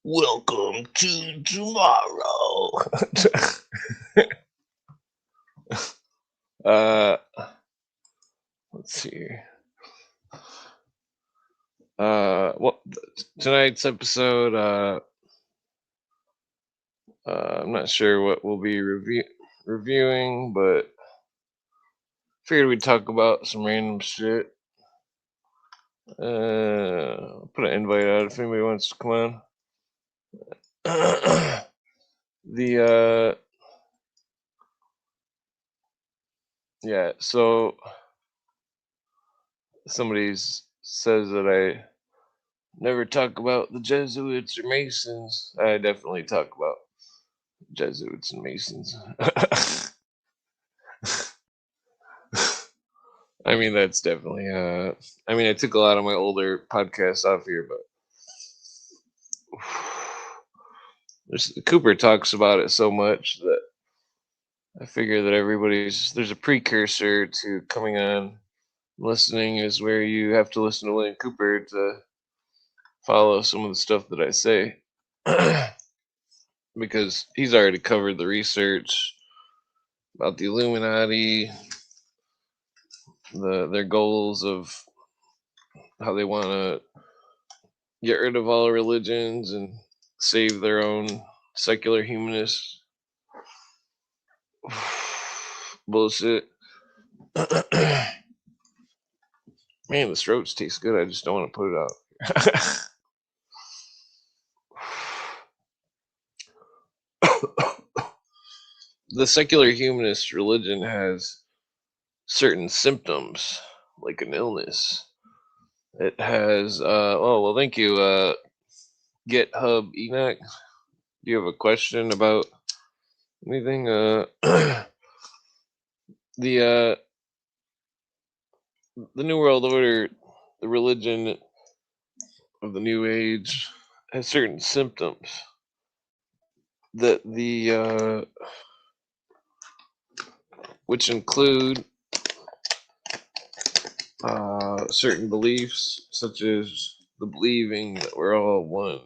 Welcome to tomorrow. uh, let's see. Well, tonight's episode. I'm not sure what we'll be reviewing, but figured we'd talk about some random shit. I'll put an invite out if anybody wants to come on. the yeah. So somebody says that I never talk about the Jesuits or Masons. I definitely talk about Jesuits and Masons. I mean, that's definitely. I mean, I took a lot of my older podcasts off here, but Cooper talks about it so much that I figure that there's a precursor to coming on. Listening is where you have to listen to William Cooper to follow some of the stuff that I say, because he's already covered the research about the Illuminati, their goals of how they want to get rid of all religions and save their own secular humanists. Bullshit. Man, the throats taste good. I just don't want to put it out. The secular humanist religion has certain symptoms, like an illness. It has, oh, well, thank you, GitHub Enoch. Do you have a question about anything? The New World Order, the religion of the New Age, has certain symptoms that which include certain beliefs, such as the believing that we're all one,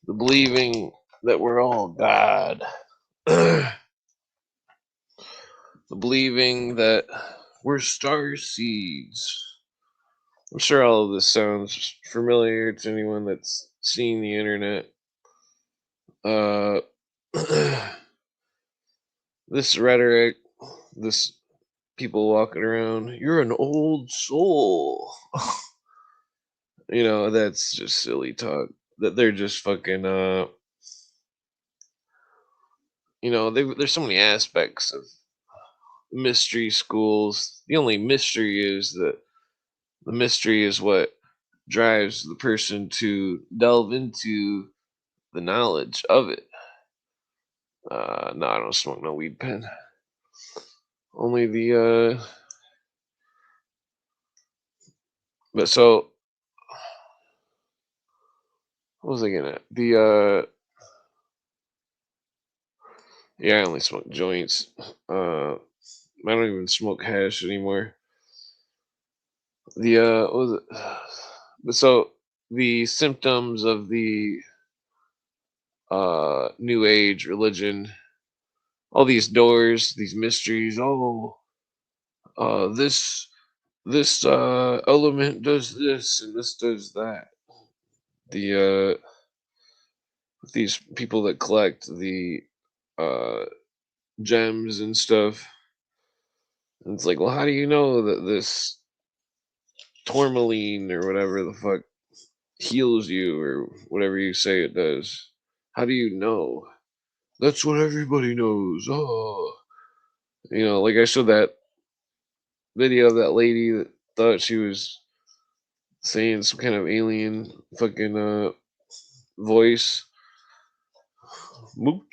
the believing that we're all God, the believing that we're star seeds. I'm sure all of this sounds familiar to anyone that's seen the internet. This rhetoric, this people walking around, you're an old soul. That's just silly talk. That they're just fucking, there's so many aspects of mystery schools. The only mystery is that the mystery is what drives the person to delve into the knowledge of it. No, I don't smoke no weed pen. Only but so, what was I gonna? Yeah, I only smoke joints. I don't even smoke hash anymore. What was it? But so, the symptoms of the New Age religion, all these doors, these mysteries. Oh, this element does this and this does that. The these people that collect the uh gems and stuff. And it's like, well, how do you know that this tourmaline or whatever the fuck heals you or whatever you say it does? How do you know? That's what everybody knows. Oh, like I showed that video of that lady that thought she was saying some kind of alien fucking voice. I don't know what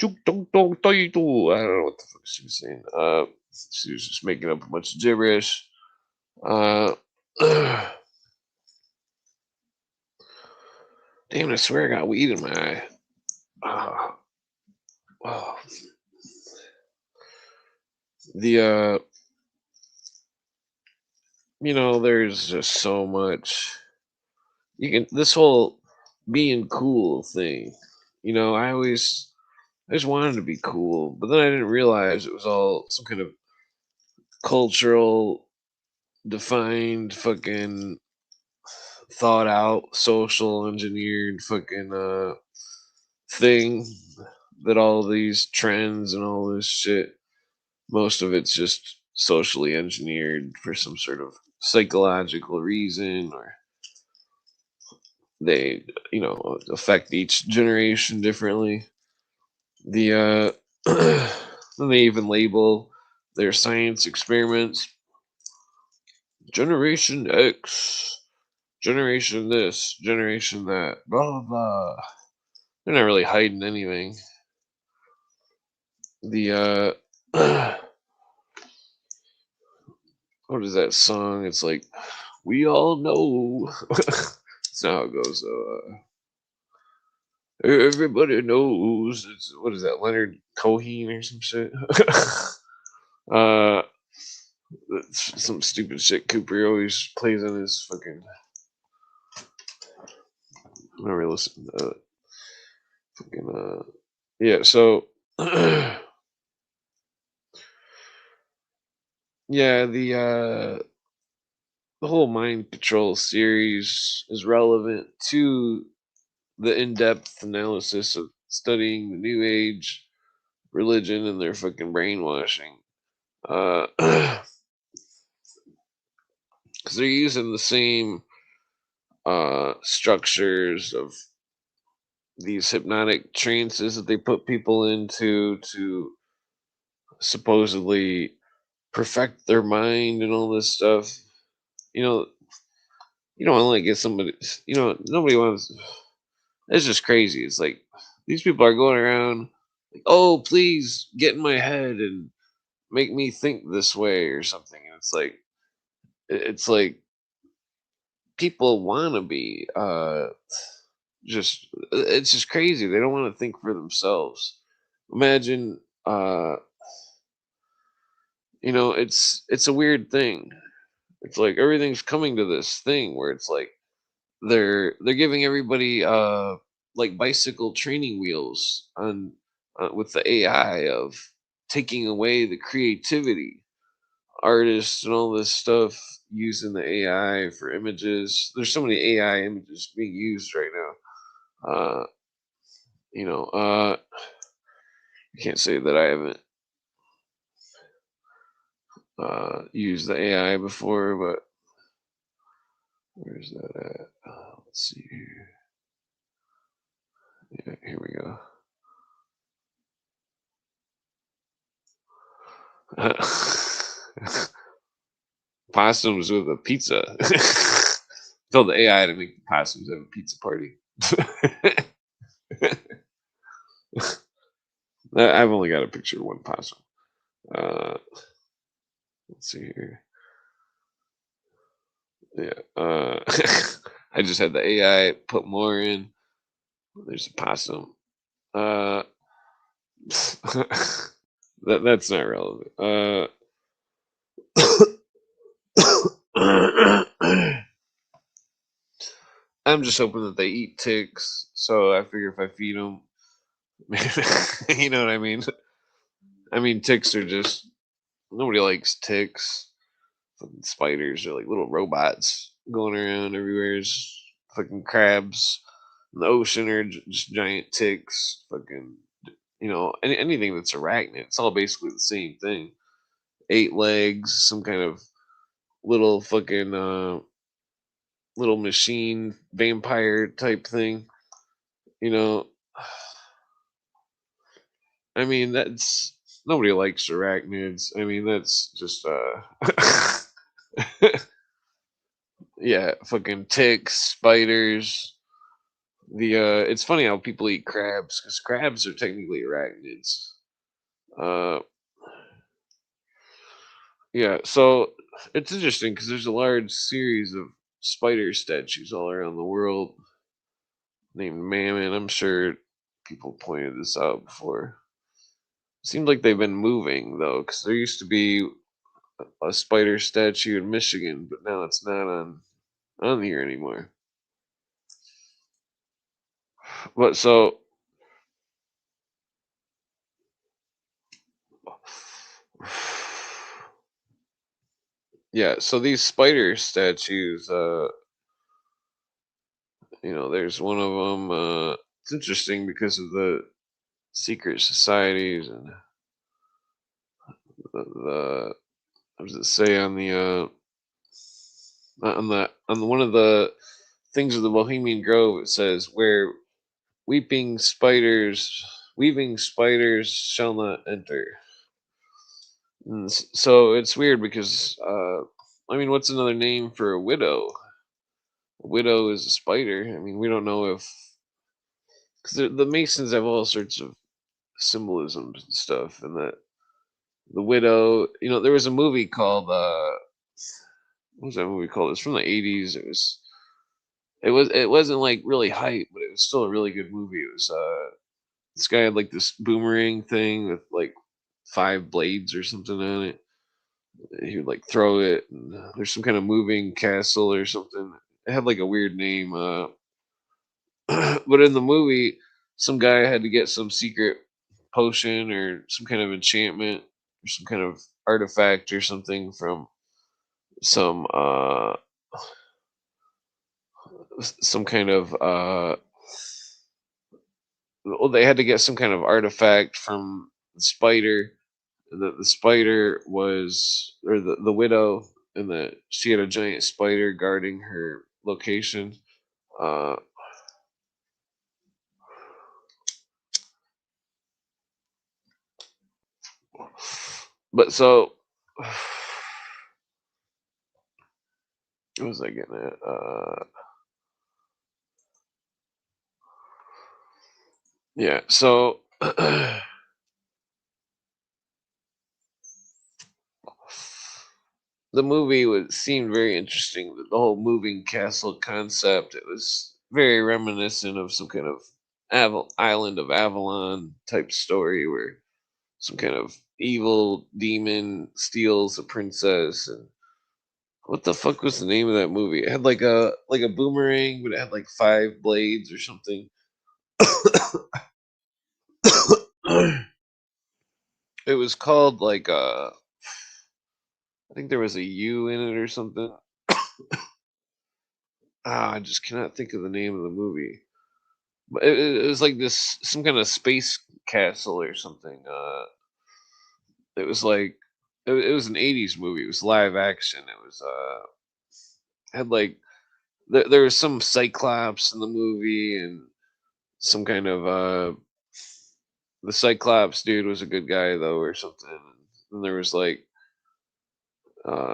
the fuck she was saying. She was just making up a bunch of gibberish. Uh, damn, I swear I got weed in my eye. Oh. The there's just so much. This whole being cool thing. I just wanted to be cool, but then I didn't realize it was all some kind of cultural, defined, fucking thought out, social engineered fucking thing that all these trends and all this shit, most of it's just socially engineered for some sort of psychological reason, or they, affect each generation differently. Then they even label their science experiments Generation X, Generation this, Generation that, blah blah blah. They're not really hiding anything. The what is that song? It's like we all know. That's not how it goes though. Everybody knows. It's what is that? Leonard Cohen or some shit. uh, that's some stupid shit Cooper always plays on his fucking. I never listen to fucking. Yeah. So. Yeah, the whole mind control series is relevant to the in-depth analysis of studying the new age religion and their fucking brainwashing. Because they're using the same structures of these hypnotic trances that they put people into to supposedly perfect their mind and all this stuff. You know, you don't want to get somebody. Nobody wants. It's just crazy. It's like these people are going around, like, oh, please get in my head and make me think this way or something. And it's like people want to be just. It's just crazy. They don't want to think for themselves. Imagine, it's a weird thing. It's like everything's coming to this thing where it's like they're giving everybody like bicycle training wheels on with the AI of taking away the creativity, artists and all this stuff using the AI for images. There's so many AI images being used right now. You know, I can't say that I haven't used the AI before, but where's that at? Let's see here. Yeah, here we go. Possums with a pizza. Tell the AI to make the possums have a pizza party. I've only got a picture of one possum. Uh, let's see here. Yeah. I just had the AI put more in. There's a possum. Uh, that's not relevant. I'm just hoping that they eat ticks. So I figure if I feed them, you know what I mean? I mean, ticks are just nobody likes ticks. Fucking spiders are like little robots going around everywhere. Fucking crabs in the ocean are just giant ticks. Fucking, anything that's arachnid. It's all basically the same thing. 8 legs, some kind of little fucking little machine vampire type thing. You know, I mean that's nobody likes arachnids. I mean that's just yeah, fucking ticks, spiders. It's funny how people eat crabs because crabs are technically arachnids. Uh, yeah, so it's interesting because there's a large series of spider statues all around the world named Mammon. I'm sure people pointed this out before. Seems like they've been moving though, because there used to be a spider statue in Michigan, but now it's not on here anymore. But so yeah, so these spider statues, there's one of them. It's interesting because of the secret societies and the what does it say on the one of the things of the Bohemian Grove? It says where weeping spiders shall not enter. So it's weird because I mean, what's another name for a widow? A widow is a spider. I mean, we don't know if because the Masons have all sorts of symbolisms and stuff, and that the widow. There was a movie called what was that movie called? It was from the '80s. It wasn't like really hype, but it was still a really good movie. It was this guy had like this boomerang thing with like 5 blades or something on it. He would like throw it. And there's some kind of moving castle or something. It had like a weird name. But in the movie, some guy had to get some secret potion or some kind of enchantment or some kind of artifact or something from some some kind of well, they had to get some kind of artifact from the spider. The spider was, or the widow, and that she had a giant spider guarding her location. Uh, but so, what was I getting at? Yeah. So the movie was seemed very interesting. The whole moving castle concept. It was very reminiscent of some kind of island of Avalon type story where some kind of evil demon steals a princess. And what the fuck was the name of that movie? It had like a boomerang, but it had like 5 blades or something. It was called like I think there was a U in it or something. I just cannot think of the name of the movie. But it was like this some kind of space castle or something. It was like it was an '80s movie. It was live action. It was had like there was some cyclops in the movie and some kind of the cyclops dude was a good guy though or something. And there was like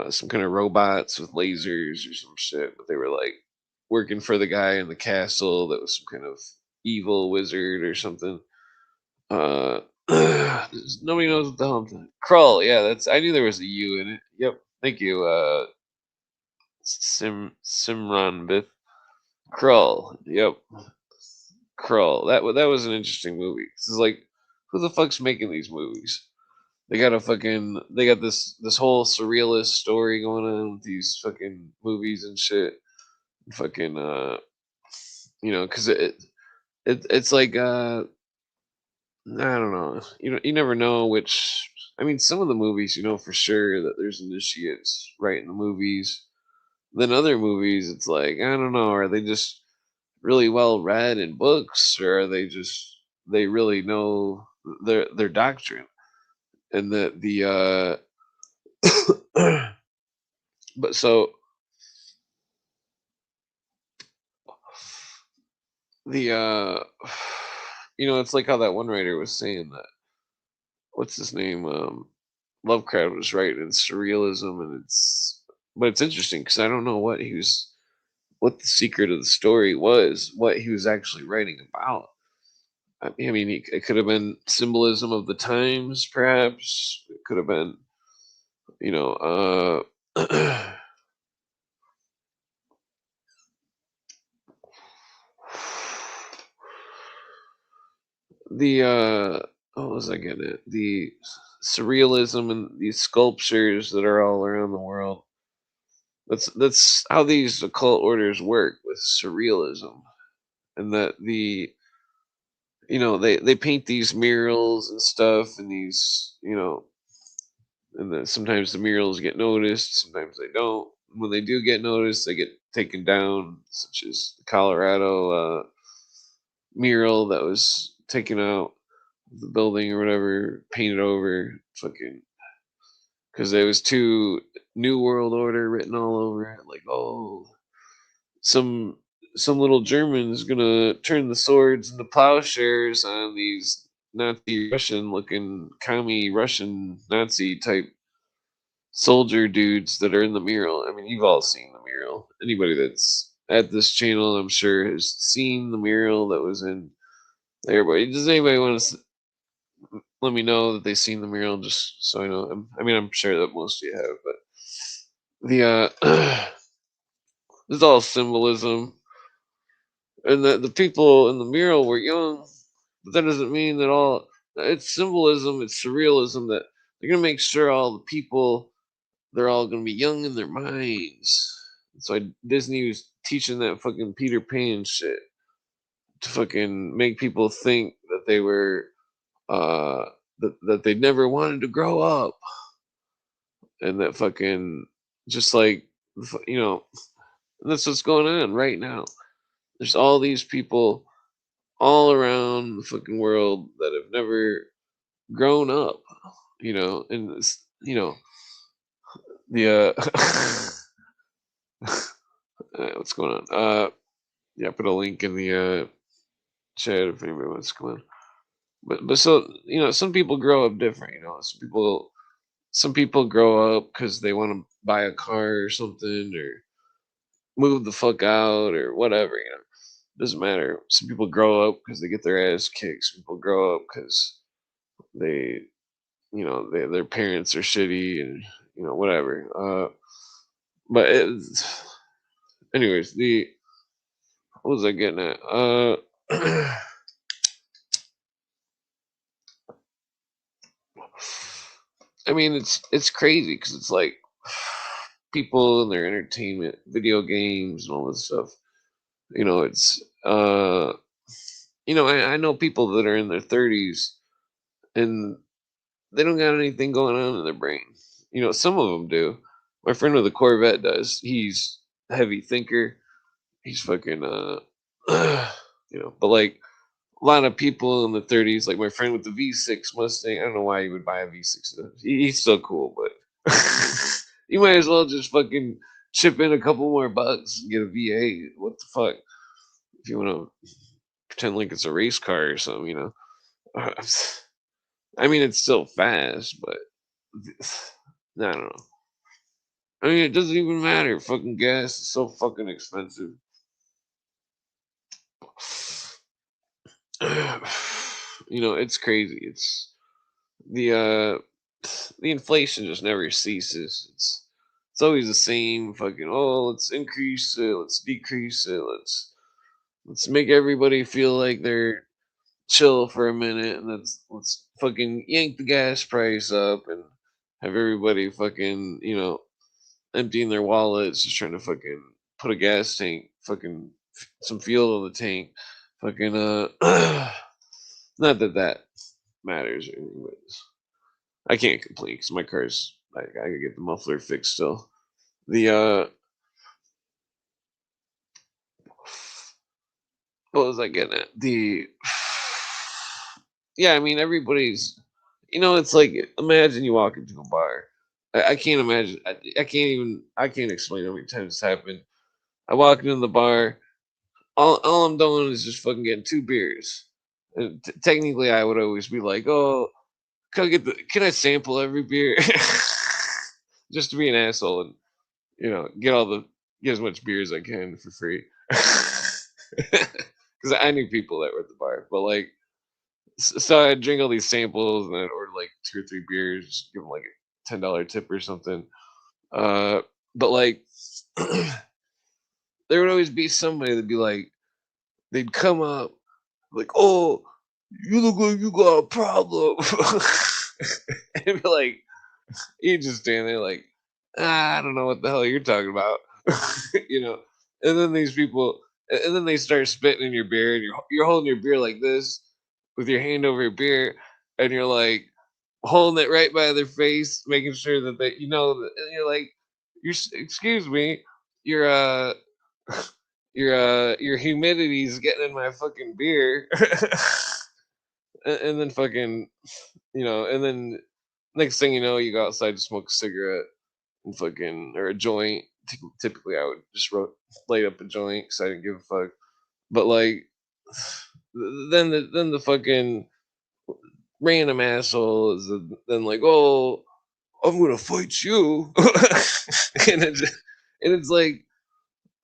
some kind of robots with lasers or some shit, but they were like working for the guy in the castle that was some kind of evil wizard or something. Uh, nobody knows what the hell I'm talking. Krull, yeah, that's. I knew there was a U in it. Yep, thank you, Simran Bith Krull. Yep, Krull. That was an interesting movie. It's like, who the fuck's making these movies? They got this whole surrealist story going on with these fucking movies and shit. Fucking because it's like I don't know. You never know which. I mean, some of the movies, you know for sure that there's initiates right in the movies. Then other movies, it's like I don't know. Are they just really well read in books, or are they really know their doctrine? And but so the it's like how that one writer was saying that what's his name Lovecraft was right in surrealism, and it's interesting because I don't know what the secret of the story was, what he was actually writing about. I mean, it could have been symbolism of the times, perhaps. It could have been, you know, the what was I getting at? The surrealism and these sculptures that are all around the world. That's how these occult orders work with surrealism, and that the they paint these murals and stuff, and these, and then sometimes the murals get noticed, sometimes they don't. When they do get noticed, they get taken down, such as the Colorado mural that was taken out of the building or whatever, painted over, fucking, because there was too New World Order written all over it. Like, oh, some some little German's gonna turn the swords into plowshares on these Nazi Russian looking commie Russian Nazi type soldier dudes that are in the mural. I mean, you've all seen the mural. Anybody that's at this channel, I'm sure, has seen the mural that was in there. But does anybody want to let me know that they've seen the mural, just so I know? I mean, I'm sure that most of you have, but this is all symbolism, and the people in the mural were young, but that doesn't mean that all. It's symbolism. It's surrealism that they're gonna make sure all the people, they're all gonna be young in their minds. That's why Disney was teaching that fucking Peter Pan shit to fucking make people think that they were that they never wanted to grow up, and that fucking just like you know that's what's going on right now. There's all these people all around the fucking world that have never grown up, and the what's going on? Yeah, put a link in the chat if anybody wants to come on. But so some people grow up different. Some people grow up because they want to buy a car or something, or move the fuck out or whatever. Doesn't matter. Some people grow up because they get their ass kicked. Some people grow up because they their parents are shitty, and whatever. But anyways, the what was I getting at? I mean, it's crazy because it's like people and their entertainment, video games, and all this stuff. It's I know people that are in their 30s, and they don't got anything going on in their brain. Some of them do. My friend with the Corvette does. He's a heavy thinker. He's fucking but like a lot of people in the 30s, like my friend with the V6 Mustang. I don't know why he would buy a V6. He's still cool, but you might as well just fucking chip in a couple more bucks and get a V8. What the fuck? If you want to pretend like it's a race car or something. I mean, it's still fast, but I don't know. I mean, it doesn't even matter. Fucking gas is so fucking expensive. It's crazy. The uh the inflation just never ceases. It's always the same fucking, oh, let's increase it, let's decrease it, let's make everybody feel like they're chill for a minute, and let's fucking yank the gas price up and have everybody fucking, emptying their wallets, just trying to fucking put a gas tank, fucking some fuel in the tank, fucking not that that matters or anything, but I can't complain because my car's like I could get the muffler fixed still. The what was I getting at? The yeah, I mean everybody's, it's like imagine you walk into a bar. I can't imagine. I can't even. I can't explain how many times it's happened. I walk into the bar. All I'm doing is just fucking getting two beers. And technically, I would always be like, "Oh, can I sample every beer?" Just to be an asshole and get as much beer as I can for free. Because I knew people that were at the bar, but like, so I'd drink all these samples and I'd order like two or three beers, give them like a $10 tip or something. Uh, but like, there would always be somebody that'd be like, they'd come up like, "Oh, you look like you got a problem," and be like, you just stand there like, I don't know what the hell you're talking about, you know. And then these people, and then they start spitting in your beer, and you're holding your beer like this, with your hand over your beer, and you're like holding it right by their face, making sure that they, and you're like, excuse me, your your humidity's getting in my fucking beer, and then fucking, and then next thing you know, you go outside to smoke a cigarette and fucking or a joint. Typically, I would just light up a joint because I didn't give a fuck. But like, then the fucking random asshole is then like, oh, I'm gonna fight you, and it's like,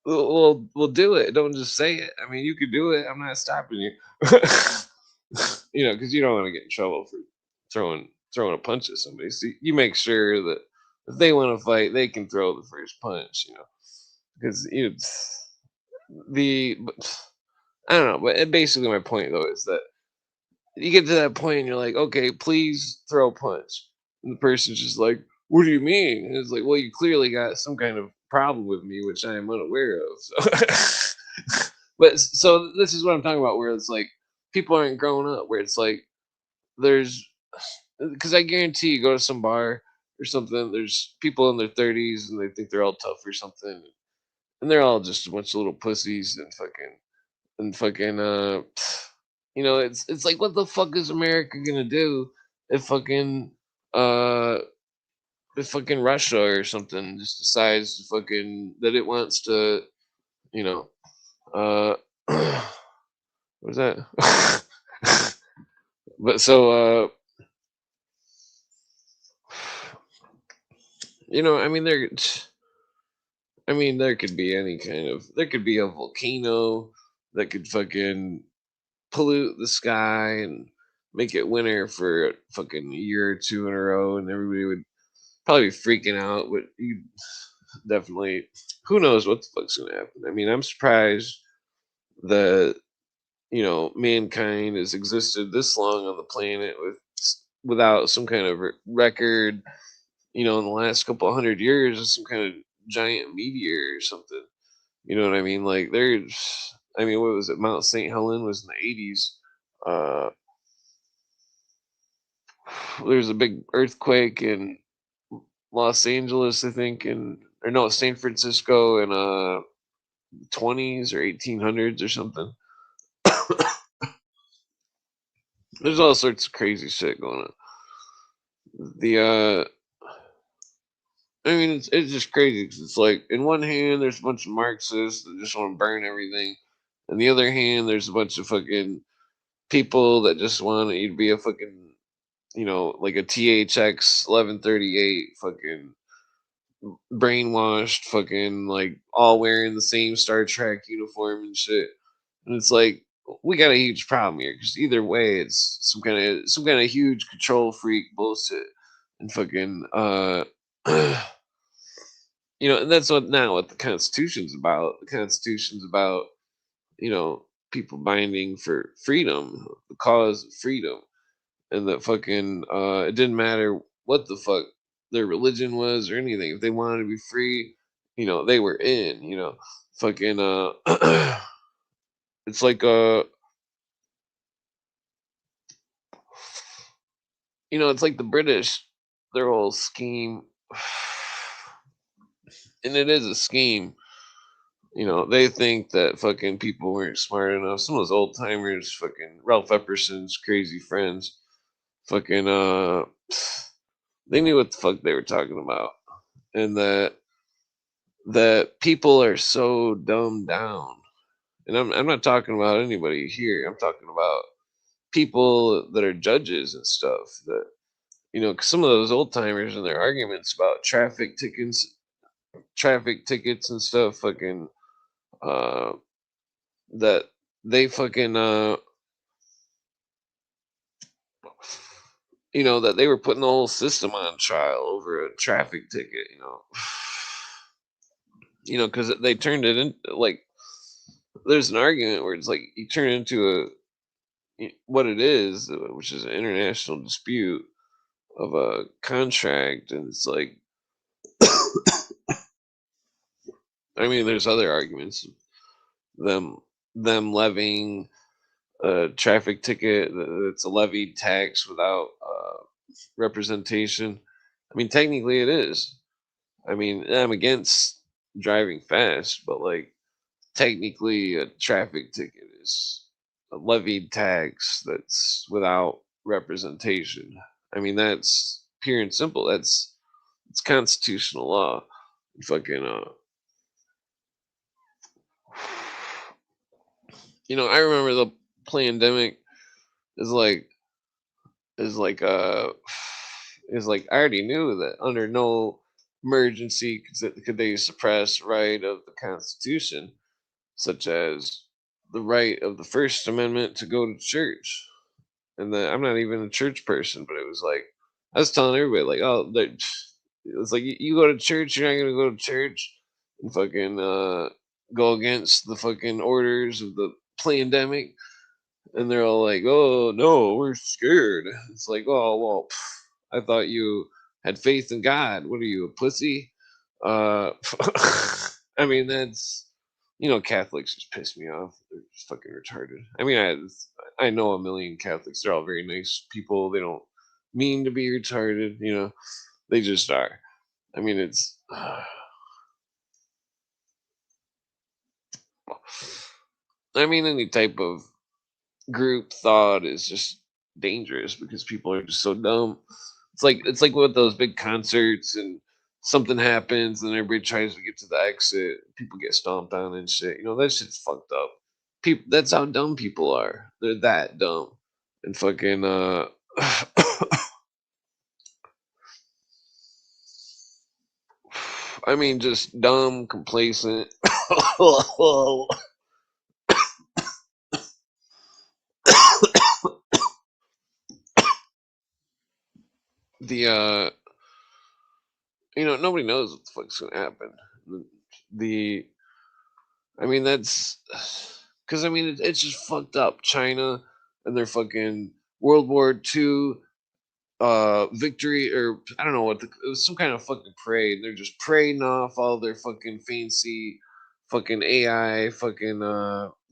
well, do it. Don't just say it. I mean, you could do it. I'm not stopping you. Because you don't want to get in trouble for throwing a punch at somebody. So you make sure that if they want to fight, they can throw the first punch. Because but I don't know. But basically, my point though is that you get to that point and you're like, okay, please throw a punch. And the person's just like, what do you mean? And it's like, well, you clearly got some kind of problem with me, which I am unaware of. So, so this is what I'm talking about, where it's like people aren't growing up, where it's like there's, because I guarantee you go to some bar or something, there's people in their 30s and they think they're all tough or something, and they're all just a bunch of little pussies and fucking it's like, what the fuck is America gonna do if fucking uh if fucking Russia or something just decides to fucking that it wants to, you know uh what is that? But so I mean, there could be there could be a volcano that could fucking pollute the sky and make it winter for a fucking year or two in a row, and everybody would probably be freaking out. But you definitely, who knows what the fuck's gonna happen? I mean, I'm surprised that mankind has existed this long on the planet without some kind of record. In the last couple of hundred years, of some kind of giant meteor or something. You know what I mean? Like what was it? Mount St. Helen was in the 80s. Uh, there's a big earthquake in Los Angeles, I think, or no, San Francisco in 20s or 1800s or something. There's all sorts of crazy shit going on. The I mean, it's just crazy because it's like, in one hand, there's a bunch of Marxists that just want to burn everything. On the other hand, there's a bunch of fucking people that just want you to be a fucking, like a THX 1138 fucking brainwashed, fucking like all wearing the same Star Trek uniform and shit. And it's like, we got a huge problem here because either way, it's some kind of huge control freak bullshit and fucking and that's what the Constitution's about. The Constitution's about people binding for freedom, the cause of freedom, and that fucking it didn't matter what the fuck their religion was or anything. If they wanted to be free, they were in. Fucking it's like it's like the British, their whole scheme, and it is a scheme. They think that fucking people weren't smart enough. Some of those old timers, fucking Ralph Epperson's crazy friends, fucking they knew what the fuck they were talking about, and that people are so dumbed down. And I'm not talking about anybody here. I'm talking about people that are judges and stuff. That 'cause some of those old timers and their arguments about traffic tickets and stuff, fucking uh, that they fucking that they were putting the whole system on trial over a traffic ticket. Because they turned it in like, there's an argument where it's like you turn it into what it is, which is an international dispute of a contract, and it's like, I mean, there's other arguments, them them levying a traffic ticket that's a levied tax without representation. I mean, technically it is. I mean, I'm against driving fast, but like technically a traffic ticket is a levied tax that's without representation. I mean, that's pure and simple. It's constitutional law. Fucking I remember the pandemic is like is like uh is like I already knew that under no emergency could they suppress right of the Constitution, such as the right of the First Amendment to go to church. And then I'm not even a church person, but it was like I was telling everybody like, oh, it's like you go to church, you're not gonna go to church and fucking go against the fucking orders of the pandemic. And they're all like, "Oh no, we're scared." It's like, "Oh well, I thought you had faith in God. What are you, a pussy?" Uh, I mean, Catholics just piss me off. They're just fucking retarded. I mean, I know a million Catholics. They're all very nice people. They don't mean to be retarded. They just are. I mean, it's. I mean, any type of group thought is just dangerous because people are just so dumb. It's like with those big concerts and something happens and everybody tries to get to the exit, people get stomped on and shit. That shit's fucked up. People, that's how dumb people are. They're that dumb and fucking I mean, just dumb, complacent. the Nobody knows what the fuck's gonna happen. The I mean, that's because I mean it's just fucked up. China and their fucking World War II victory, or I don't know what it was, some kind of fucking parade. They're just parading off all their fucking fancy fucking AI, fucking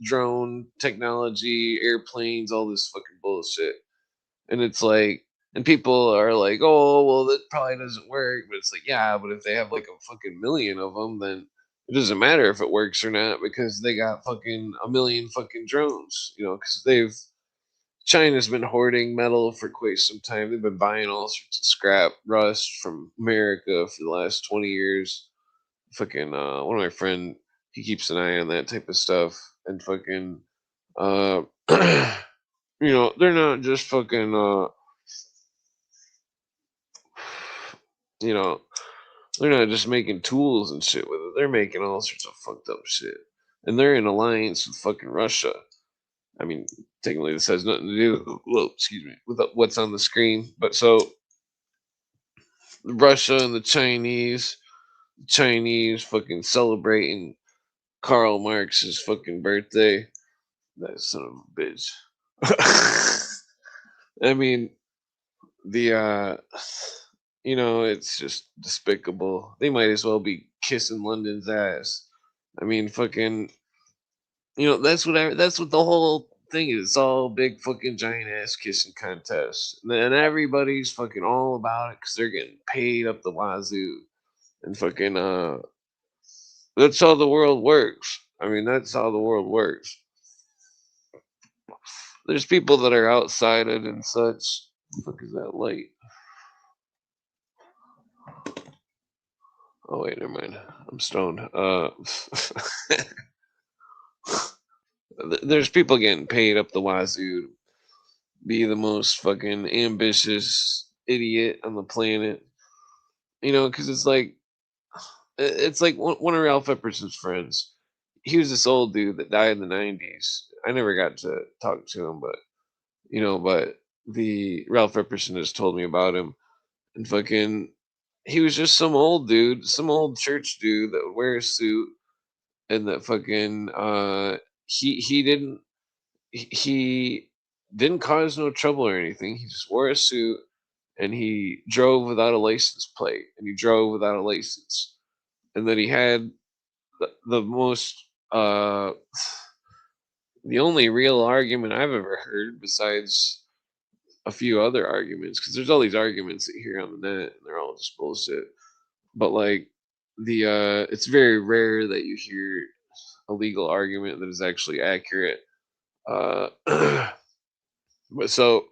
drone technology, airplanes, all this fucking bullshit. And it's like, and people are like, oh, well, that probably doesn't work. But it's like, yeah, but if they have like a fucking million of them, then it doesn't matter if it works or not because they got fucking a million fucking drones, because China's been hoarding metal for quite some time. They've been buying all sorts of scrap rust from America for the last 20 years. Fucking, one of my friend, he keeps an eye on that type of stuff. And fucking, uh, they're not just fucking, you know, they're not just making tools and shit with it. They're making all sorts of fucked up shit. And they're in alliance with fucking Russia. I mean, technically, this has nothing to do, well, excuse me, with what's on the screen. But so, Russia and the Chinese fucking celebrating Karl Marx's fucking birthday. That son of a bitch. I mean, the it's just despicable. They might as well be kissing London's ass. I mean, fucking, that's what the whole thing is. It's all big fucking giant ass kissing contest, and everybody's fucking all about it because they're getting paid up the wazoo, and fucking that's how the world works. I mean, that's how the world works. There's people that are outside it and such. The fuck is that light? Oh wait, never mind. I'm stoned. There's people getting paid up the wazoo to be the most fucking ambitious idiot on the planet. Because it's like one of Ralph Epperson's friends. He was this old dude that died in the '90s. I never got to talk to him, but the Ralph Epperson has told me about him, and fucking, he was just some old dude, some old church dude that would wear a suit, and that fucking he didn't he didn't cause no trouble or anything. He just wore a suit and he drove without a license plate and he drove without a license, and then he had the most the only real argument I've ever heard, besides a few other arguments, because there's all these arguments that you hear on the net, and they're all just bullshit. But like it's very rare that you hear a legal argument that is actually accurate. Uh, but so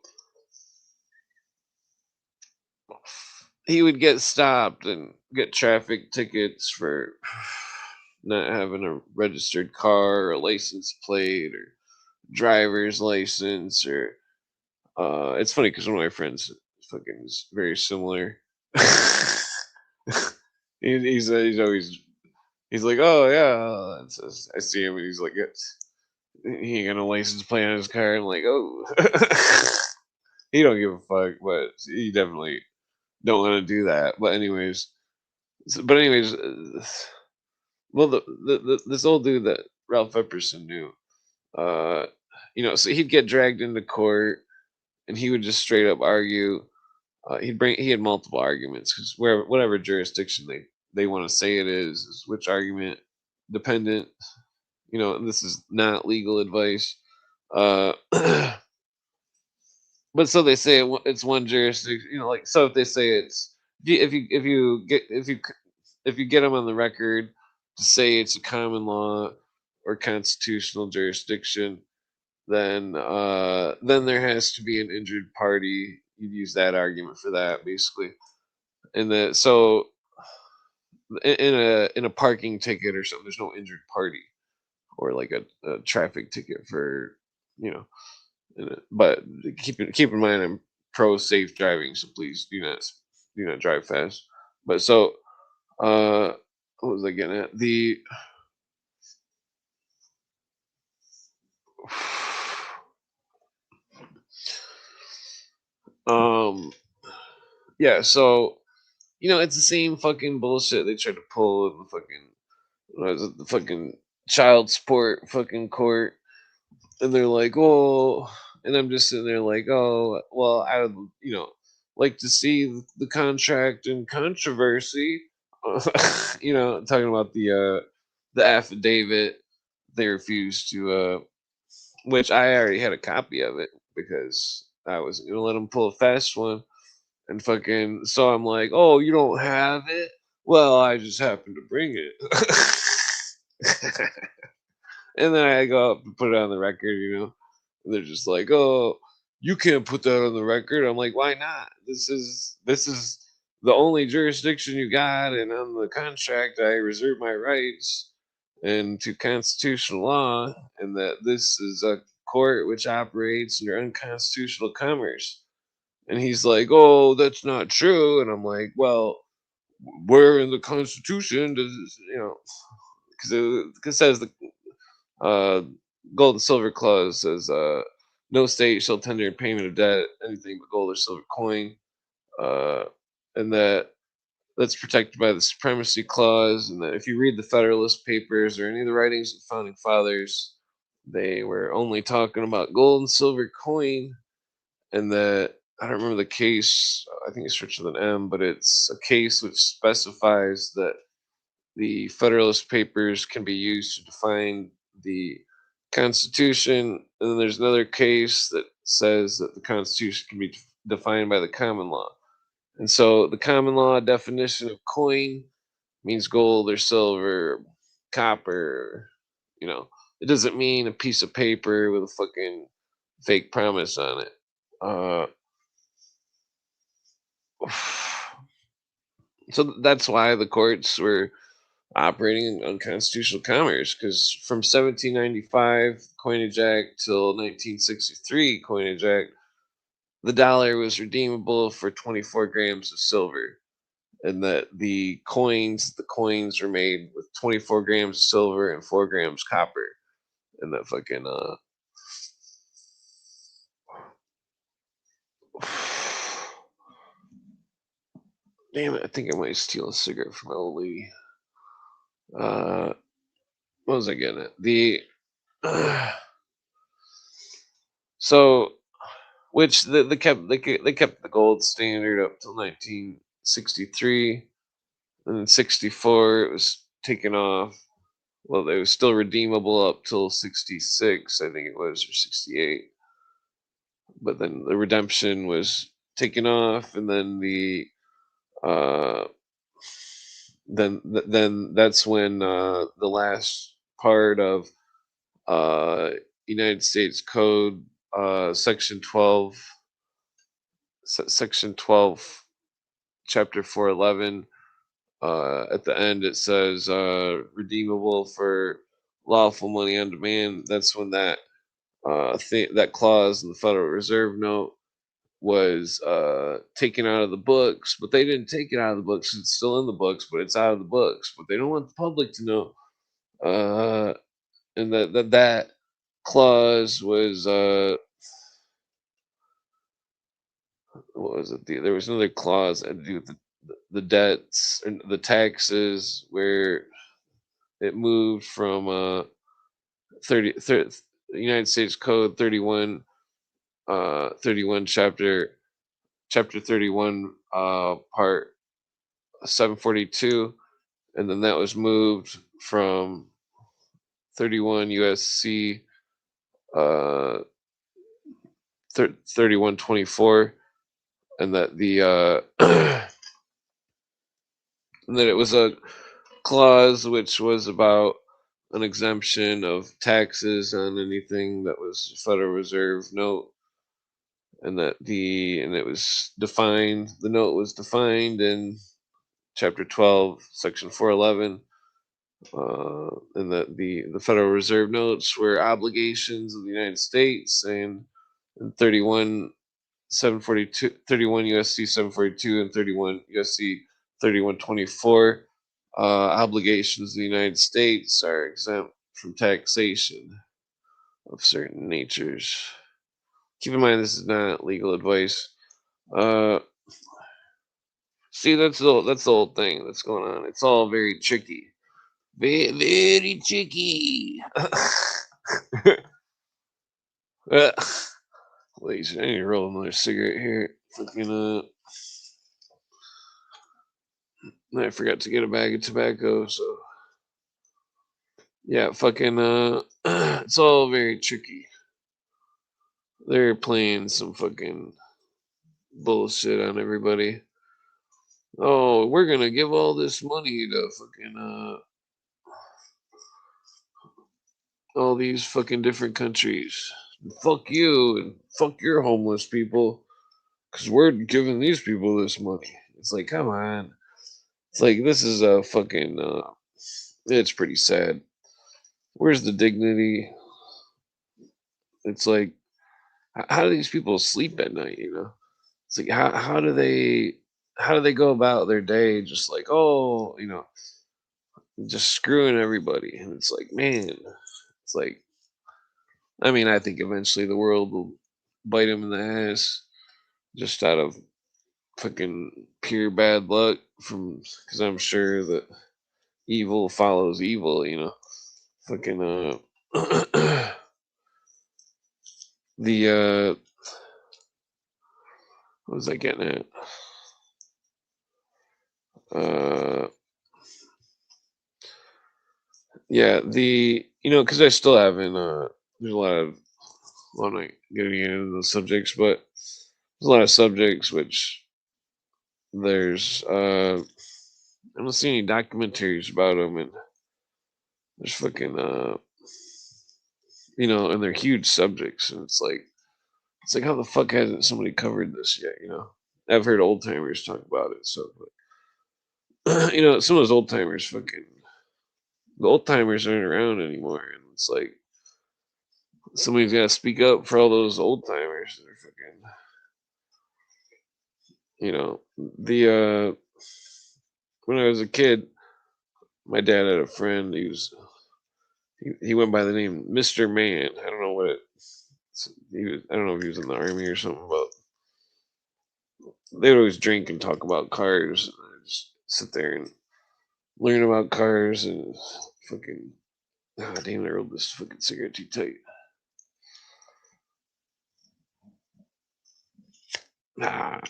he would get stopped and get traffic tickets for not having a registered car or a license plate or driver's license or it's funny because one of my friends fucking is very similar. He's always he's like, oh yeah, I see him and he's like, he ain't got no license plate on his car. I'm like, oh, he don't give a fuck, but he definitely don't want to do that. But anyways, well, this old dude that Ralph Epperson knew, uh, so he'd get dragged into court and he would just straight up argue. He had multiple arguments because whatever jurisdiction they want to say it is which argument dependent. And this is not legal advice. Uh, but so they say it's one jurisdiction. Like so if they say it's if you get them on the record to say it's a common law or constitutional jurisdiction, then there has to be an injured party. You'd use that argument for that basically. And so in a parking ticket or something, there's no injured party or like a traffic ticket for you know. But keep in mind, I'm pro safe driving, so please do not drive fast. But so what was I getting at? Um yeah, so it's the same fucking bullshit they try to pull in the fucking what is it, the fucking child support fucking court. And they're like, oh, and I'm just sitting there like, oh, well, I would, like to see the contract in controversy. Talking about the affidavit they refused to, which I already had a copy of it because I wasn't gonna let them pull a fast one. And fucking, so I'm like, oh, you don't have it? Well, I just happened to bring it. And then I go up and put it on the record. And they're just like, "Oh, you can't put that on the record." I'm like, "Why not? This is the only jurisdiction you got, and on the contract, I reserve my rights and to constitutional law, and that this is a court which operates under unconstitutional commerce." And he's like, "Oh, that's not true." And I'm like, "Well, where in the Constitution does because it says the uh, gold and silver clause says, no state shall tender in payment of debt anything but gold or silver coin, uh, and that's protected by the supremacy clause. And that if you read the Federalist Papers or any of the writings of the founding fathers, they were only talking about gold and silver coin, and that I don't remember the case. I think it starts with an M, but it's a case which specifies that the Federalist Papers can be used to define the Constitution, and then there's another case that says that the Constitution can be defined by the common law. And so the common law definition of coin means gold or silver, or copper. You know, it doesn't mean a piece of paper with a fucking fake promise on it. Uh, so that's why the courts were operating in unconstitutional commerce because from 1795 Coinage Act till 1963 Coinage Act, the dollar was redeemable for 24 grams of silver, and that the coins were made with 24 grams of silver and 4 grams copper, and that fucking damn it, I think I might steal a cigarette from my old lady. What was I getting at? So which they kept the gold standard up till 1963, and in 64 it was taken off. Well, it was still redeemable up till 66, I think it was, or 68. But then the redemption was taken off, and then uh, then that's when the last part of uh, United States Code, Section 12, Section 12, Chapter 411. At the end, it says redeemable for lawful money on demand. That's when that clause in the Federal Reserve note was taken out of the books, but they didn't take it out of the books. It's still in the books, but it's out of the books. But they don't want the public to know. Uh, and that clause was what was it? There was another clause that had to do with the debts and the taxes, where it moved from 30 United States Code 31, 31 chapter 31, part 742, and then that was moved from 31 USC, uh 3124, and that the and that it was a clause which was about an exemption of taxes on anything that was Federal Reserve note, and it was defined. The note was defined in Chapter 12, Section 411, and that the Federal Reserve notes were obligations of the United States, and 31 742, 31 USC 742, and 31 USC 3124, obligations of the United States are exempt from taxation of certain natures. Keep in mind, this is not legal advice. Uh, See, that's the whole thing that's going on. It's all very tricky, very very tricky. uh, Ladies, I need to roll another cigarette here. Fucking I forgot to get a bag of tobacco, so yeah, fucking it's all very tricky. They're playing some fucking bullshit on everybody. Oh, we're gonna give all this money to fucking all these fucking different countries. Fuck you and fuck your homeless people, because we're giving these people this money. It's like, come on. It's like, this is a fucking it's pretty sad. Where's the dignity? It's like, how do these people sleep at night, you know? It's like, how do they go about their day, just like, oh, just screwing everybody? And it's like, man, it's like, I mean, I think eventually the world will bite them in the ass, just out of fucking pure bad luck, from because I'm sure that evil follows evil, fucking the what was I getting at? uh yeah, because I still haven't there's a lot of, well, I'm not getting into the subjects, but there's a lot of subjects which there's I don't see any documentaries about them, and there's fucking and they're huge subjects, and it's like, how the fuck hasn't somebody covered this yet? I've heard old timers talk about it, so but, some of those old timers, fucking the old timers aren't around anymore, and it's like somebody's got to speak up for all those old timers that are fucking, the when I was a kid, my dad had a friend. He went by the name Mr. Man. I don't know what it. I don't know if he was in the army or something, but they would always drink and talk about cars. And I just sit there and learn about cars and fucking. Ah, damn! I rolled this fucking cigarette too tight. Ah.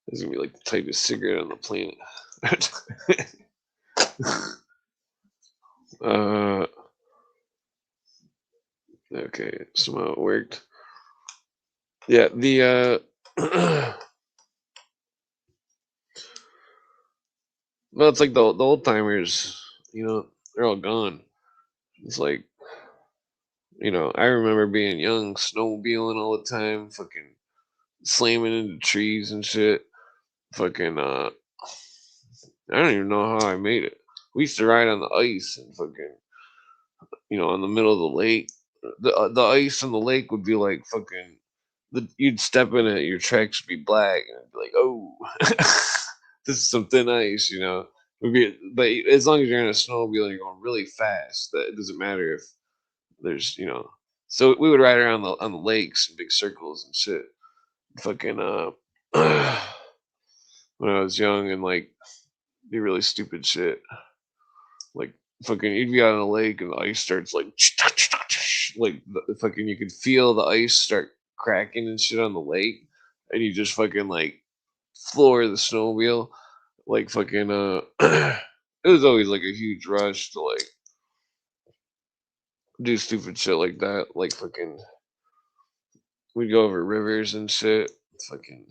This is gonna be like the tightest cigarette on the planet. Uh, okay, somehow it worked. Yeah, well, it's like the old timers. They're all gone. It's like I remember being young, snowmobiling all the time, fucking slamming into trees and shit. Fucking I don't even know how I made it. We used to ride on the ice and fucking in the middle of the lake. The ice in the lake would be like fucking. You'd step in it, your tracks would be black, and I'd be like, oh, this is some thin ice, But as long as you're in a snowmobile and you're going really fast, that it doesn't matter if there's. So we would ride around on the lakes in big circles and shit. Fucking when I was young and like do really stupid shit. Like fucking, you'd be out on a lake and the ice starts like, like the fucking, you could feel the ice start cracking and shit on the lake, and you just fucking like floor the snowmobile, like fucking. It was always like a huge rush to like do stupid shit like that, like fucking. We'd go over rivers and shit, fucking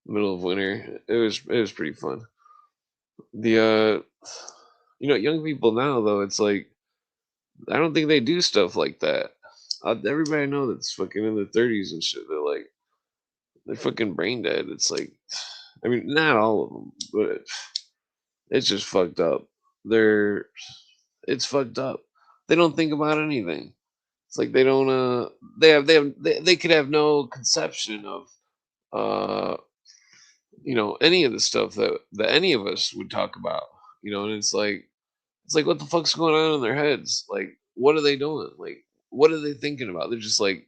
middle of winter. It was pretty fun. Young people now though, it's like I don't think they do stuff like that. Everybody I know that's fucking in their 30s and shit, they're fucking brain dead. It's like, I mean, not all of them, but it's just fucked up. They're, it's fucked up. They don't think about anything. It's like they don't. They could have no conception of, uh, any of the stuff that any of us would talk about. And it's like what the fuck's going on in their heads? Like, what are they doing? Like, what are they thinking about? They're just like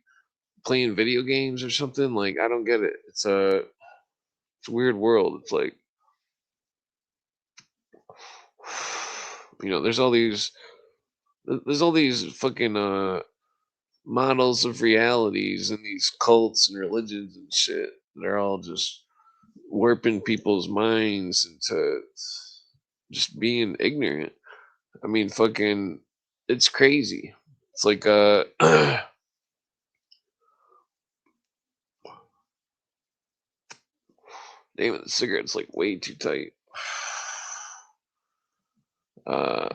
playing video games or something. Like, I don't get it. It's a weird world. It's like, there's all these fucking models of realities and these cults and religions and shit. They're all just warping people's minds into just being ignorant. I mean, fucking, it's crazy. It's like damn it, the cigarette's like way too tight. Uh,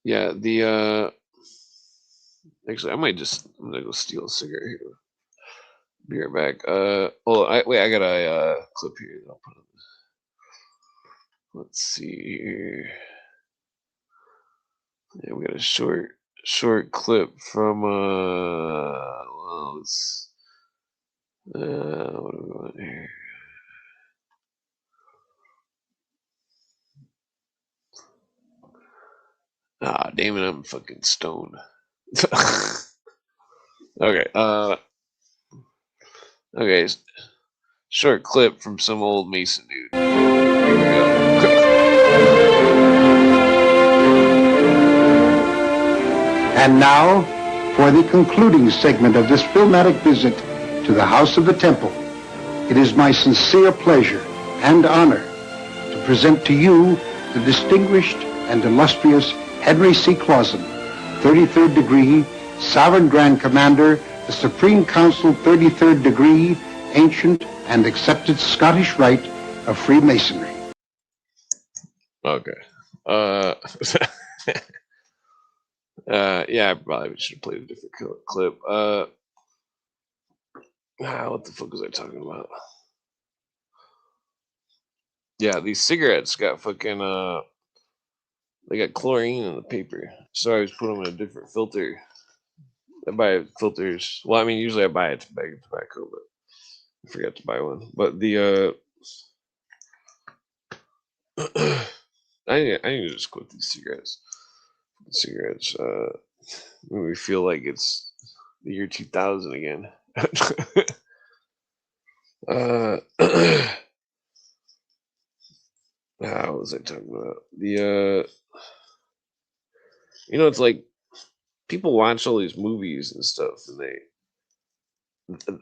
yeah, actually, I'm gonna go steal a cigarette here. Be right back. Wait, I got a clip here that I'll put on. Let's see here. Yeah, we got a short clip from well, what are we going here? Ah, damn it, I'm fucking stoned. Okay, okay, short clip from some old Mason dude. Here we go. And now, for the concluding segment of this filmatic visit to the House of the Temple, it is my sincere pleasure and honor to present to you the distinguished and illustrious Henry C. Clausen, 33rd degree, Sovereign Grand Commander, the Supreme Council 33rd degree, ancient and accepted Scottish rite of Freemasonry. Okay. Yeah, I probably should have played a different clip. What the fuck was I talking about? Yeah, these cigarettes got fucking they got chlorine in the paper, so I always put them in a different filter. I buy filters. Well, I mean, usually I buy a bag of tobacco, but I forgot to buy one. But I need to just quit these cigarettes. Cigarettes make me feel like it's the year 2000 again. uh, what was I talking about? It's like people watch all these movies and stuff, and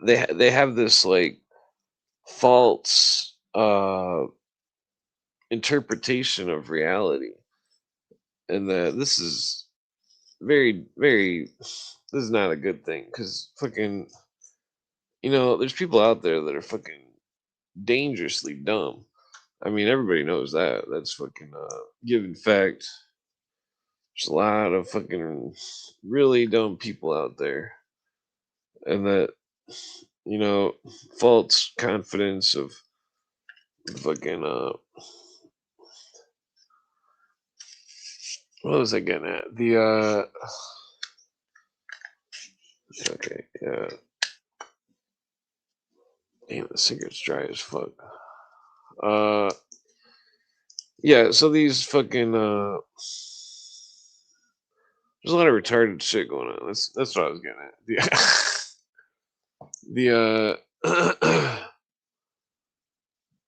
they have this like false interpretation of reality, and that this is very, very. This is not a good thing because fucking, there's people out there that are fucking dangerously dumb. I mean, everybody knows that. That's fucking given fact. There's a lot of fucking really dumb people out there, and that you know, false confidence of fucking what was I getting at? The okay, yeah. Damn, the cigarette's dry as fuck. Uh yeah, so these fucking there's a lot of retarded shit going on. That's what I was getting at. The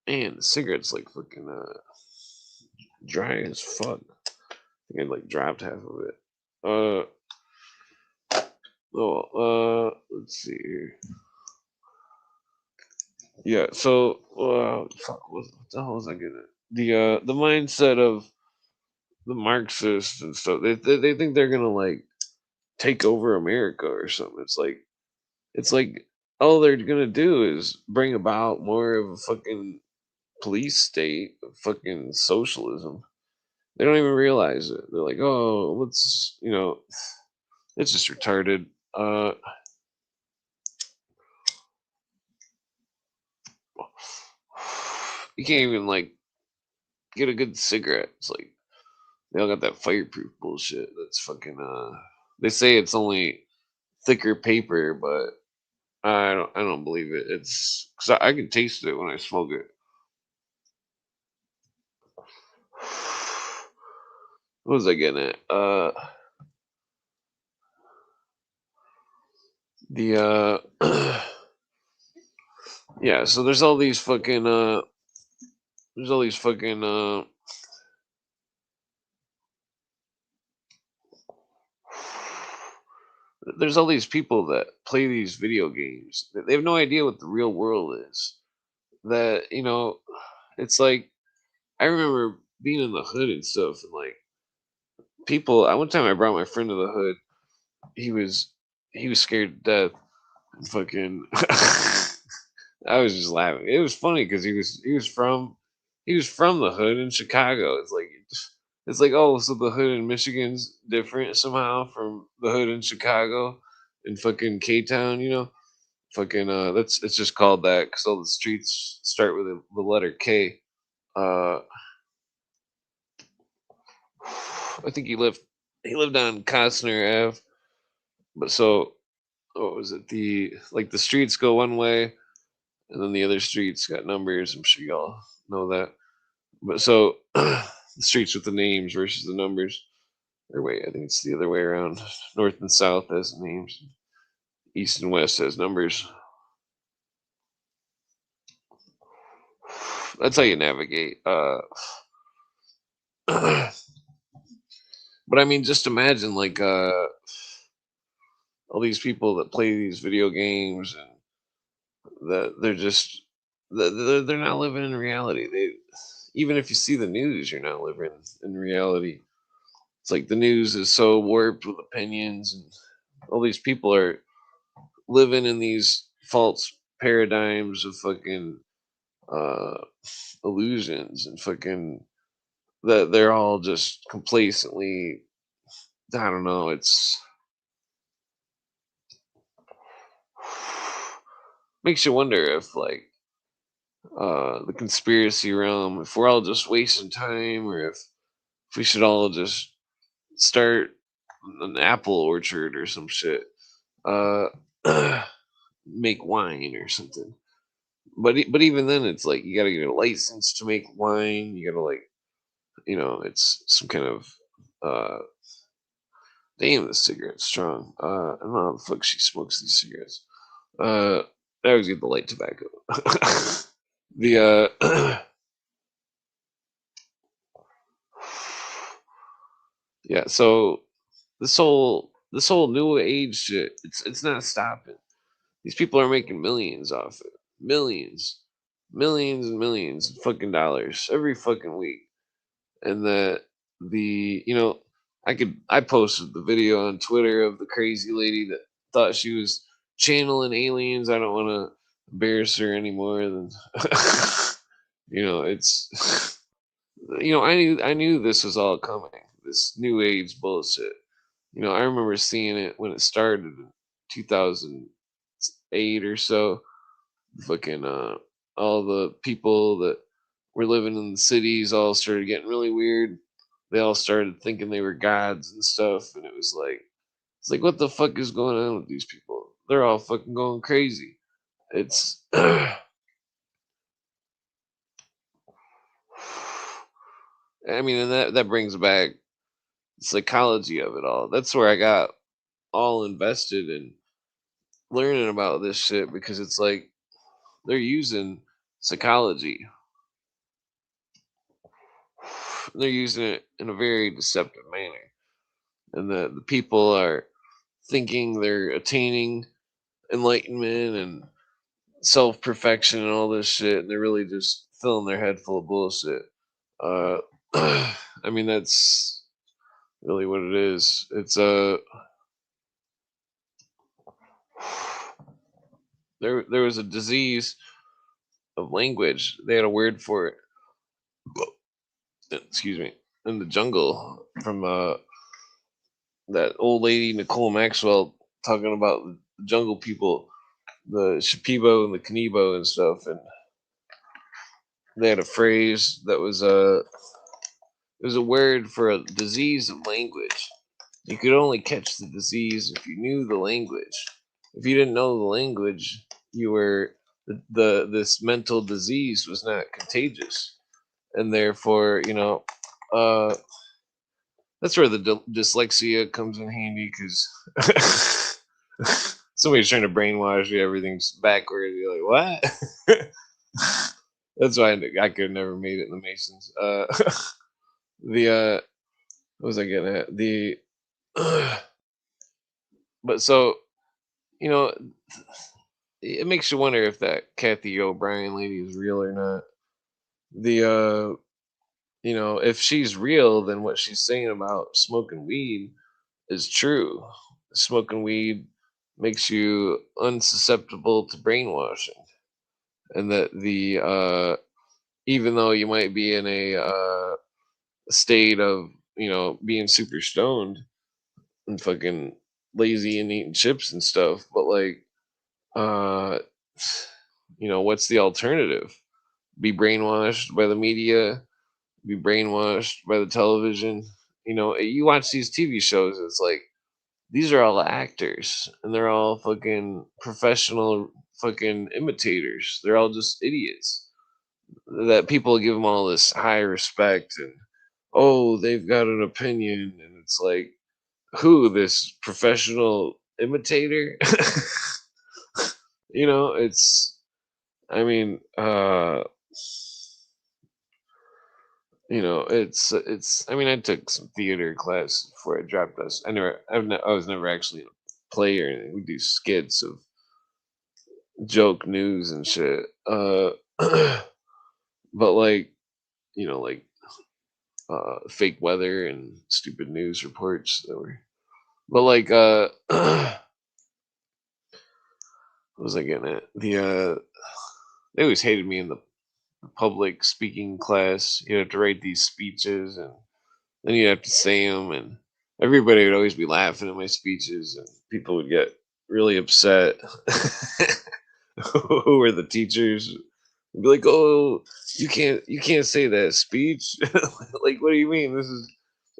man, the cigarette's like fucking dry as fuck. I think I like dropped half of it. Let's see here. Yeah, so fuck, what the hell was I getting at? The mindset of the Marxists and stuff. They think they're gonna like take over America or something. It's like all they're gonna do is bring about more of a fucking police state, of fucking socialism. They don't even realize it. They're like, oh, it's just retarded. You can't even like get a good cigarette. It's like they all got that fireproof bullshit. That's fucking. They say it's only thicker paper, but I don't believe it. It's because I can taste it when I smoke it. What was I getting at? The yeah. So there's all these fucking there's all these fucking there's all these people that play these video games. They have no idea what the real world is. That it's like I remember being in the hood and stuff, and like people. I one time I brought my friend to the hood. He was he was scared to death. And fucking, I was just laughing. It was funny because he was from the hood in Chicago. It's like oh, so the hood in Michigan's different somehow from the hood in Chicago in fucking K Town. Fucking that's it's just called that because all the streets start with the letter K. Uh, I think he lived on Costner Ave, but so what was it? The streets go one way, and then the other streets got numbers. I'm sure y'all know that. But so the streets with the names versus the numbers. Or wait, I think it's the other way around. North and south has names. East and west has numbers. That's how you navigate. But I mean, just imagine like all these people that play these video games and that they're not living in reality. They even if you see the news, you're not living in reality. It's like the news is so warped with opinions, and all these people are living in these false paradigms of fucking uh, illusions and fucking that they're all just complacently. I don't know. It's makes you wonder if the conspiracy realm, if we're all just wasting time, or if we should all just start an apple orchard or some shit. Uh, make wine or something. But even then, it's like you gotta get a license to make wine. You gotta it's some kind of uh. Damn, this cigarette's strong. I don't know how the fuck she smokes these cigarettes. I always get the light tobacco. the yeah. So this whole new age shit. It's not stopping. These people are making millions off it. Millions. millions and millions of fucking dollars every fucking week. And that I posted the video on Twitter of the crazy lady that thought she was channeling aliens. I don't want to embarrass her anymore than it's I knew this was all coming. This new age bullshit. I remember seeing it when it started in 2008 or so. Fucking all the people that were living in the cities all started getting really weird. They all started thinking they were gods and stuff, and it's like what the fuck is going on with these people? They're all fucking going crazy. It's I mean, and that brings back the psychology of it all. That's where I got all invested in learning about this shit, because it's like they're using psychology. They're using it in a very deceptive manner, and the people are thinking they're attaining enlightenment and self perfection and all this shit, and they're really just filling their head full of bullshit. Uh, I mean, that's really what it is. It's there was a disease of language. They had a word for it. Excuse me. In the jungle, from that old lady Nicole Maxwell, talking about the jungle people, the Shipibo and the Kanibo and stuff, and they had a phrase that was it was a word for a disease of language. You could only catch the disease if you knew the language. If you didn't know the language, you were the this mental disease was not contagious, and therefore, uh, that's where the dyslexia comes in handy, because somebody's trying to brainwash you. Everything's backwards. You're like, what? That's why I could have never made it in the Masons. The what was I getting at? The but so you know, it makes you wonder if that Kathy O'Brien lady is real or not. The if she's real, then what she's saying about smoking weed is true. Smoking weed makes you unsusceptible to brainwashing, and that the even though you might be in a state of being super stoned and fucking lazy and eating chips and stuff, but like uh what's the alternative? Be brainwashed by the media, be brainwashed by the television. You watch these TV shows, it's like these are all actors, and they're all fucking professional fucking imitators. They're all just idiots that people give them all this high respect, and oh, they've got an opinion, and it's like, who, this professional imitator? It's, I mean, it's. I mean, I took some theater class before I dropped us. I was never actually in a play or anything. We do skits of joke news and shit. But like, like fake weather and stupid news reports that were. But like, what was I getting at? They always hated me in the public speaking class. You have to write these speeches, and then you have to say them, and everybody would always be laughing at my speeches, and people would get really upset. Who were the teachers? They'd be like, "Oh, you can't say that speech." Like, what do you mean? This is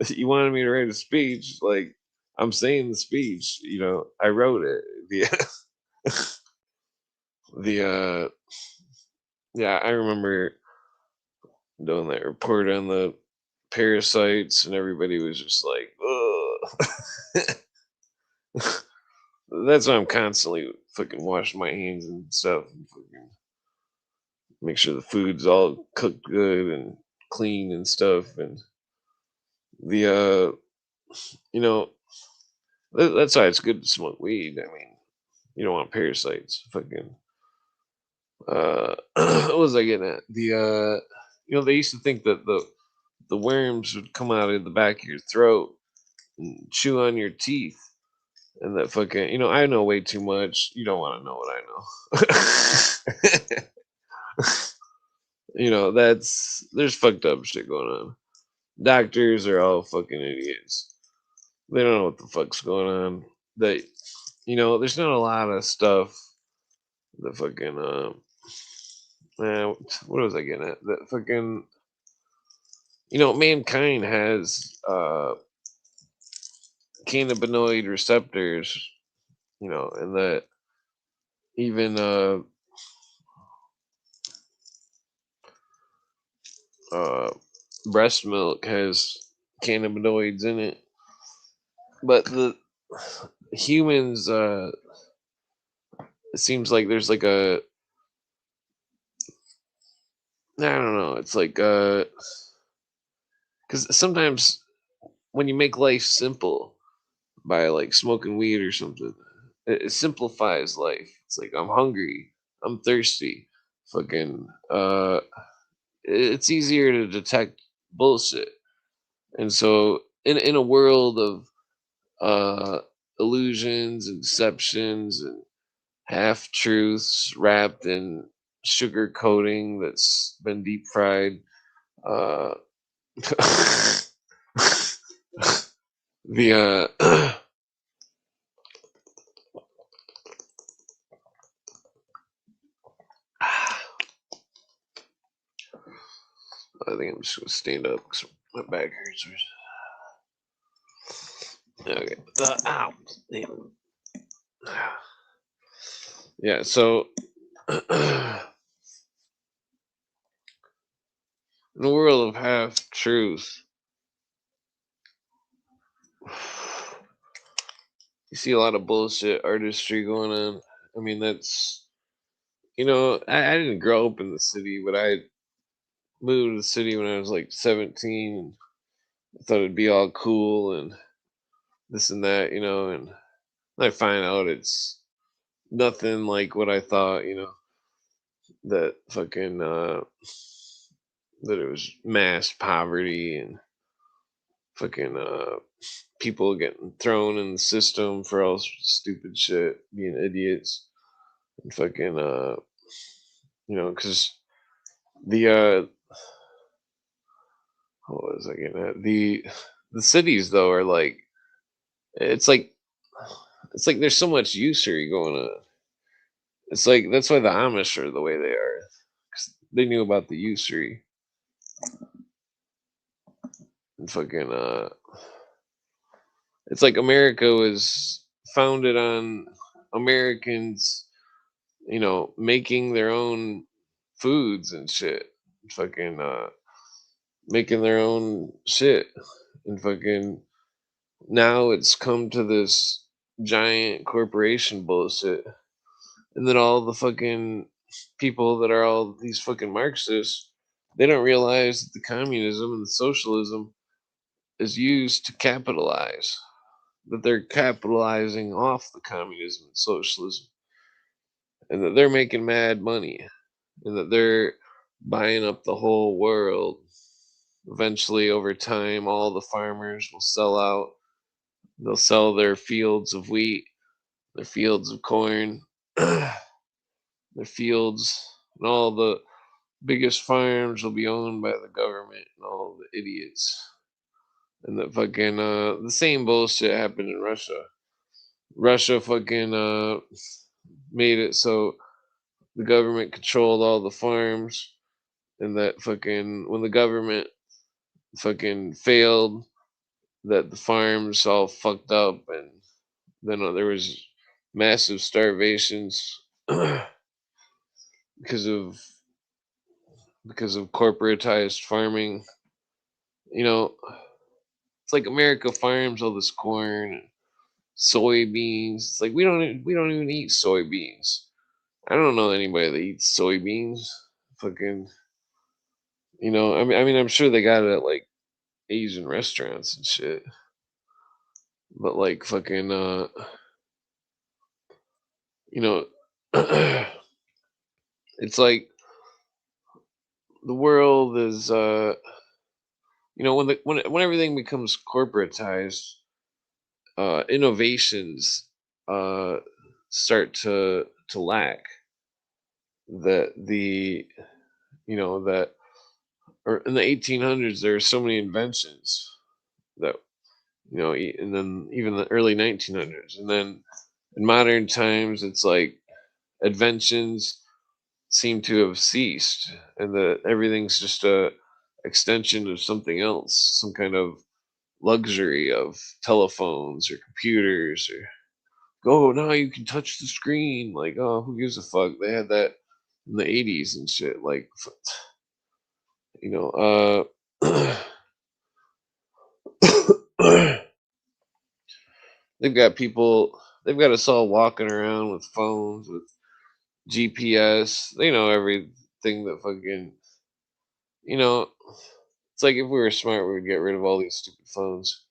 you wanted me to write a speech? Like, I'm saying the speech. I wrote it. The yeah, I remember doing that report on the parasites, and everybody was just like, "Ugh." That's why I'm constantly fucking washing my hands and stuff, and fucking make sure the food's all cooked good and clean and stuff. And the you know, that's why it's good to smoke weed. I mean, you don't want parasites. Fucking what was I getting at? They used to think that the worms would come out of the back of your throat and chew on your teeth, and that fucking, I know way too much. You don't want to know what I know. There's fucked up shit going on. Doctors are all fucking idiots. They don't know what the fuck's going on. There's not a lot of stuff that fucking what was I getting at? That fucking, mankind has cannabinoid receptors, and that even uh breast milk has cannabinoids in it. But the humans, it seems like there's like I don't know, it's like because sometimes when you make life simple by like smoking weed or something, it simplifies life. It's like, I'm hungry, I'm thirsty, fucking it's easier to detect bullshit. And so in a world of uh illusions and deceptions and half truths wrapped in sugar coating that's been deep fried, uh the I think I'm just gonna stand up because my back hurts. Okay. Ow. Damn. Yeah. So, in the world of half truth, you see a lot of bullshit artistry going on. I mean, I didn't grow up in the city, but I moved to the city when I was like 17. And I thought it'd be all cool and this and that, and I find out it's nothing like what I thought, that fucking, that it was mass poverty and fucking, people getting thrown in the system for all sorts of stupid shit, being idiots, and fucking, because the, what was I getting at? The cities though are like, it's like, there's so much usury going on. It's like that's why the Amish are the way they are. 'Cause they knew about the usury and fucking. It's like America was founded on Americans, making their own foods and shit, fucking making their own shit, and fucking now it's come to this giant corporation bullshit, and then all the fucking people that are all these fucking Marxists, they don't realize that the communism and the socialism is used to capitalize. That they're capitalizing off the communism and socialism, and that they're making mad money, and that they're buying up the whole world. Eventually, over time, all the farmers will sell out. They'll sell their fields of wheat, their fields of corn, their fields, and all the biggest farms will be owned by the government and all the idiots. And that fucking the same bullshit happened in Russia. Russia fucking made it so the government controlled all the farms, and that fucking when the government fucking failed, that the farms all fucked up, and then there was massive starvations because of corporatized farming. You know, it's like America farms all this corn and soybeans. It's like we don't even eat soybeans. I don't know anybody that eats soybeans. Fucking, I mean, I'm sure they got it at like Asian restaurants and shit. But like fucking, you know, It's like the world is, when everything becomes corporatized, innovations uh, start to lack. That the that or in the 1800s there are so many inventions that and then even the early 1900s, and then in modern times it's like inventions seem to have ceased, and that everything's just a extension of something else, some kind of luxury of telephones or computers, or oh, now you can touch the screen. Like, oh, who gives a fuck? They had that in the 80s and shit. Like, you know, they've got people, they've got us all walking around with phones, with GPS. They know everything that fucking, you know, it's like if we were smart, we would get rid of all these stupid phones.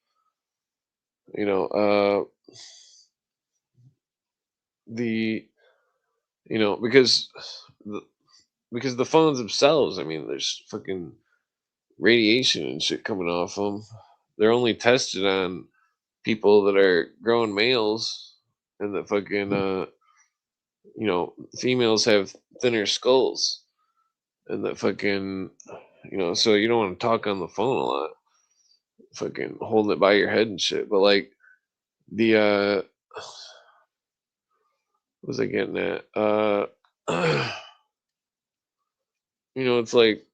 You know, the, because the, because the phones themselves, I mean, there's fucking radiation and shit coming off them. They're only tested on people that are grown males, and that fucking females have thinner skulls, and that fucking so you don't want to talk on the phone a lot, fucking holding it by your head and shit. But like the what was I getting at? It's like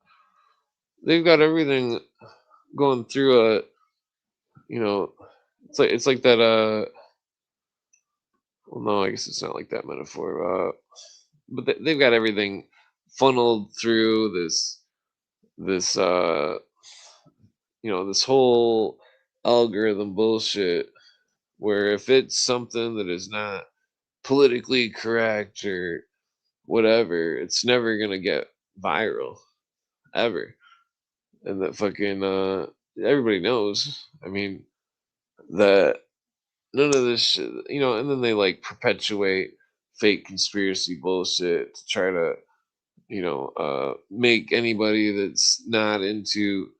they've got everything going through a you know it's like that well, no, I guess it's not like that metaphor. But they've got everything funneled through this this whole algorithm bullshit, where if it's something that is not politically correct or whatever, it's never gonna get viral ever. And that fucking everybody knows. I mean that none of this shit, and then they like perpetuate fake conspiracy bullshit to try to make anybody that's not into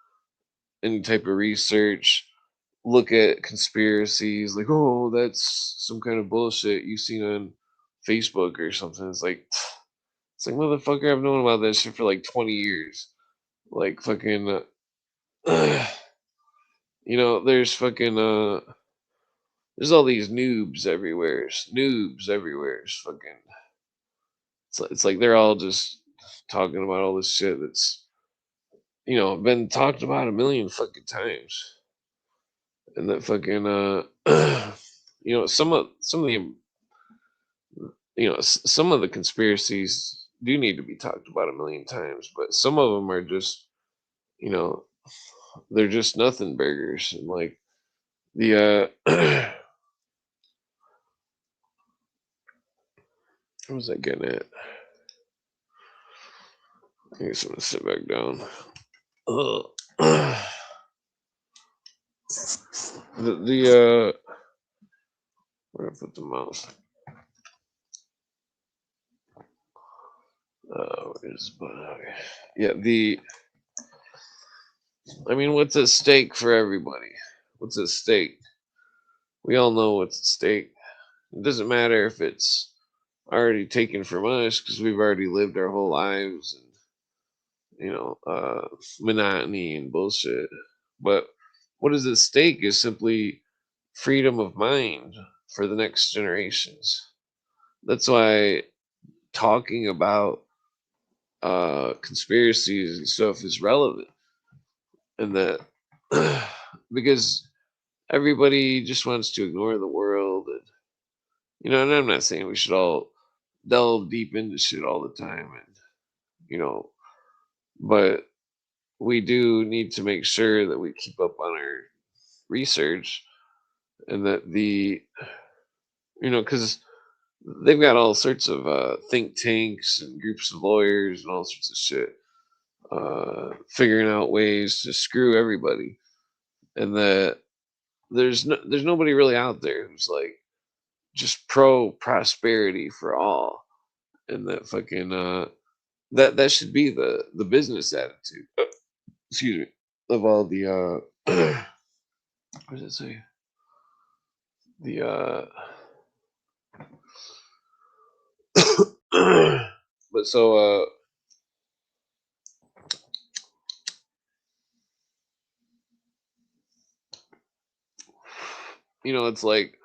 any type of research look at conspiracies like, oh, that's some kind of bullshit you seen on Facebook or something. It's like motherfucker, I've known about that shit for like 20 years. Like fucking, there's fucking, there's all these noobs everywhere. It's fucking, it's like they're all just talking about all this shit that's been talked about a million fucking times, and that fucking some of the some of the conspiracies do need to be talked about a million times, but some of them are just you know they're just nothing burgers, and like the what was I getting at? I guess I'm gonna sit back down. Ugh. The where did I put the mouse? Where's the button? Okay. Yeah, I mean, what's at stake for everybody? What's at stake? We all know what's at stake. It doesn't matter if it's already taken from us because we've already lived our whole lives and monotony and bullshit. But what is at stake is simply freedom of mind for the next generations. That's why talking about conspiracies and stuff is relevant, and that because everybody just wants to ignore the world, and and I'm not saying we should all delve deep into shit all the time, and you know but we do need to make sure that we keep up on our research, and that because they've got all sorts of think tanks and groups of lawyers and all sorts of shit figuring out ways to screw everybody, and that there's nobody really out there who's like just pro prosperity for all, and that fucking That should be the business attitude. Excuse me. Of all the what does it say? The but so it's like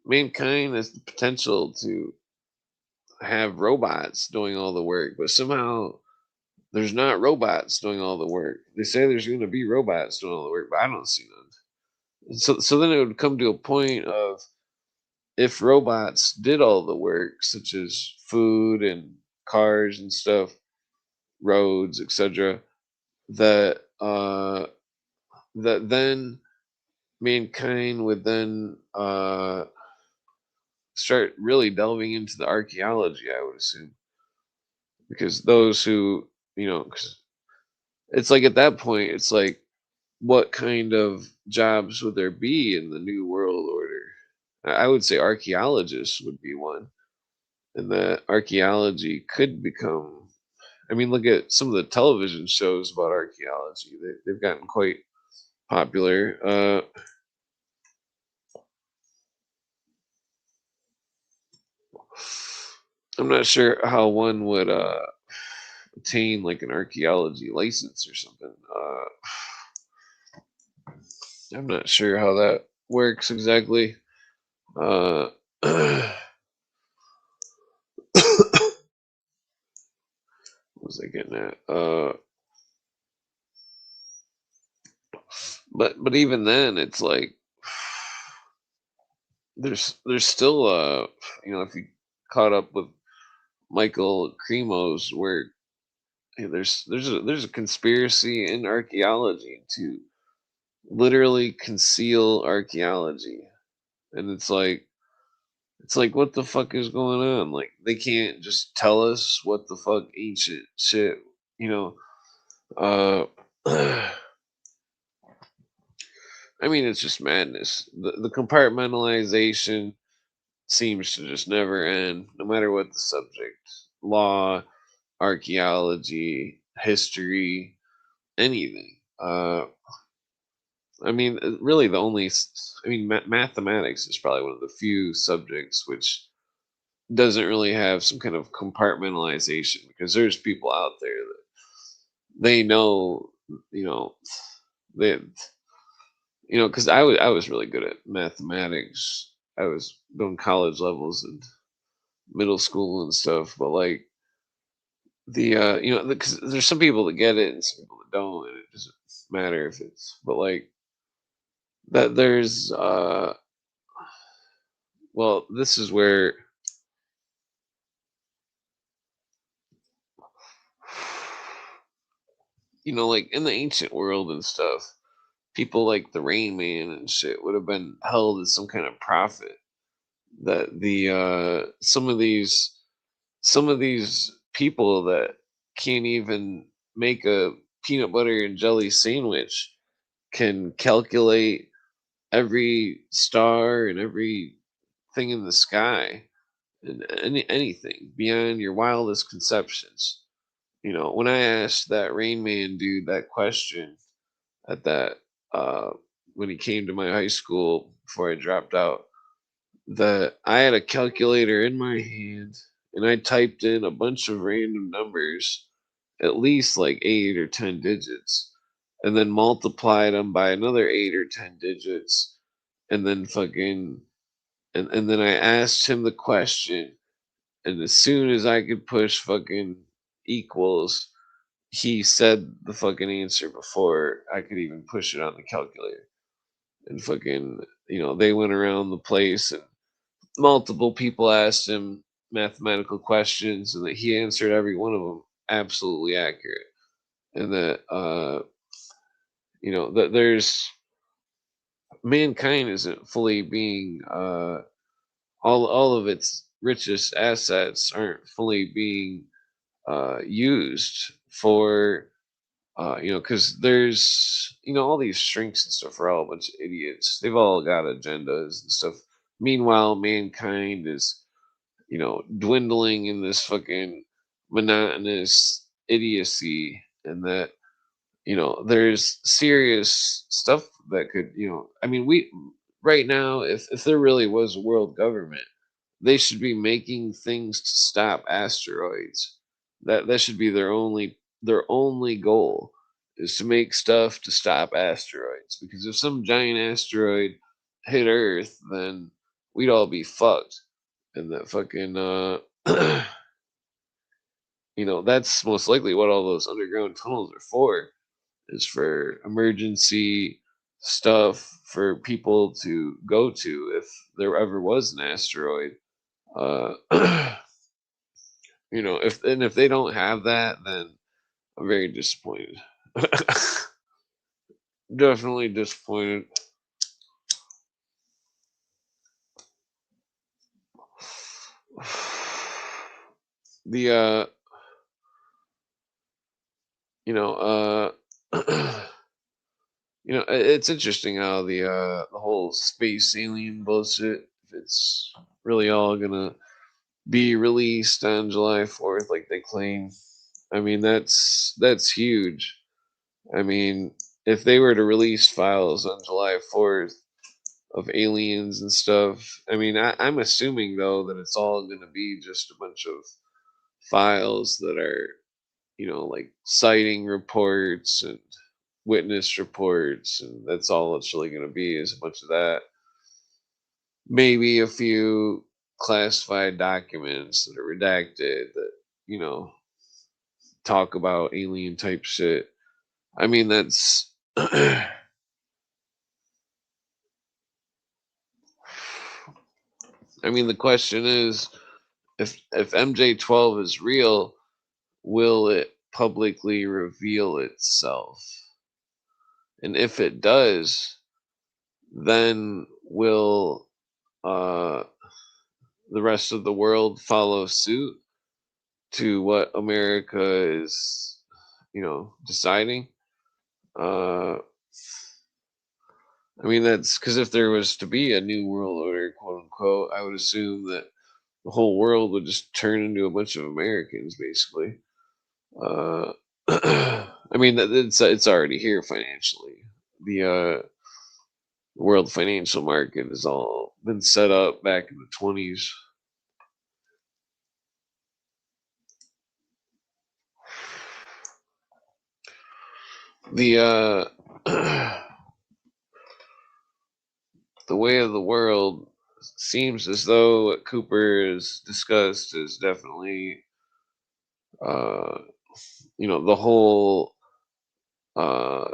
mankind has the potential to have robots doing all the work, but somehow there's not robots doing all the work. They say there's going to be robots doing all the work, but I don't see none. And so then it would come to a point of, if robots did all the work, such as food and cars and stuff, roads, etc., that that then mankind would then start really delving into the archaeology, I would assume, because those who, 'cause it's like at that point, it's like, what kind of jobs would there be in the new world order? I would say archaeologists would be one, and that archaeology could become. I mean, look at some of the television shows about archaeology. They've gotten quite popular. I'm not sure how one would obtain like an archaeology license or something. I'm not sure how that works exactly. What was I getting at? But even then, it's like there's still if you caught up with Michael Cremo's work, there's a conspiracy in archaeology to literally conceal archaeology, and it's like what the fuck is going on? Like they can't just tell us what the fuck ancient shit, you know. Uh, I mean, it's just madness. The compartmentalization seems to just never end, no matter what the subject: law, archaeology, history, anything. I mean, really, I mean, mathematics is probably one of the few subjects which doesn't really have some kind of compartmentalization, because there's people out there that they know, you know, they, because I was really good at mathematics. I was doing college levels and middle school and stuff, but like because there's some people that get it and some people that don't, and it doesn't matter if it's, but like that there's well, this is where, like in the ancient world and stuff, people like the Rain Man and shit would have been held as some kind of prophet. That the some of these people that can't even make a peanut butter and jelly sandwich can calculate every star and every thing in the sky, and anything beyond your wildest conceptions. When I asked that Rain Man dude that question at that when he came to my high school before I dropped out, that I had a calculator in my hand and I typed in a bunch of random numbers, at least like 8 or 10 digits, and then multiplied them by another 8 or 10 digits, and then fucking and then I asked him the question, and as soon as I could push fucking equals, he said the fucking answer before I could even push it on the calculator. And fucking, they went around the place, and multiple people asked him mathematical questions, and that he answered every one of them absolutely accurate. And that, that there's mankind isn't fully being, all of its richest assets aren't fully being used for, because there's, all these shrinks and stuff are all a bunch of idiots. They've all got agendas and stuff. Meanwhile, mankind is, dwindling in this fucking monotonous idiocy, and that there's serious stuff that could, I mean, we right now, if there really was a world government, they should be making things to stop asteroids. That should be their only goal, is to make stuff to stop asteroids, because if some giant asteroid hit Earth, then we'd all be fucked. And that fucking that's most likely what all those underground tunnels are for, is for emergency stuff for people to go to if there ever was an asteroid. Uh, if they don't have that, then I'm very disappointed. Definitely disappointed. The you know it's interesting how the whole space alien bullshit, if it's really all gonna be released on July 4th, like they claim. I mean, that's huge. I mean, if they were to release files on July 4th of aliens and stuff, I mean, I'm assuming though that it's all going to be just a bunch of files that are, like sighting reports and witness reports, and that's all it's really going to be, is a bunch of that. Maybe a few classified documents that are redacted that, you know, talk about alien type shit. I mean, that's. I mean, the question is, if MJ12 is real, will it publicly reveal itself? And if it does, then will uh, the rest of the world follow suit to what America is, deciding? Uh, I mean, that's because if there was to be a new world order, quote unquote, I would assume that the whole world would just turn into a bunch of Americans, basically. Uh, I mean, it's already here financially. The world financial market has all been set up back in the 20s. The the way of the world seems as though what Cooper has discussed is definitely, uh, the whole, uh,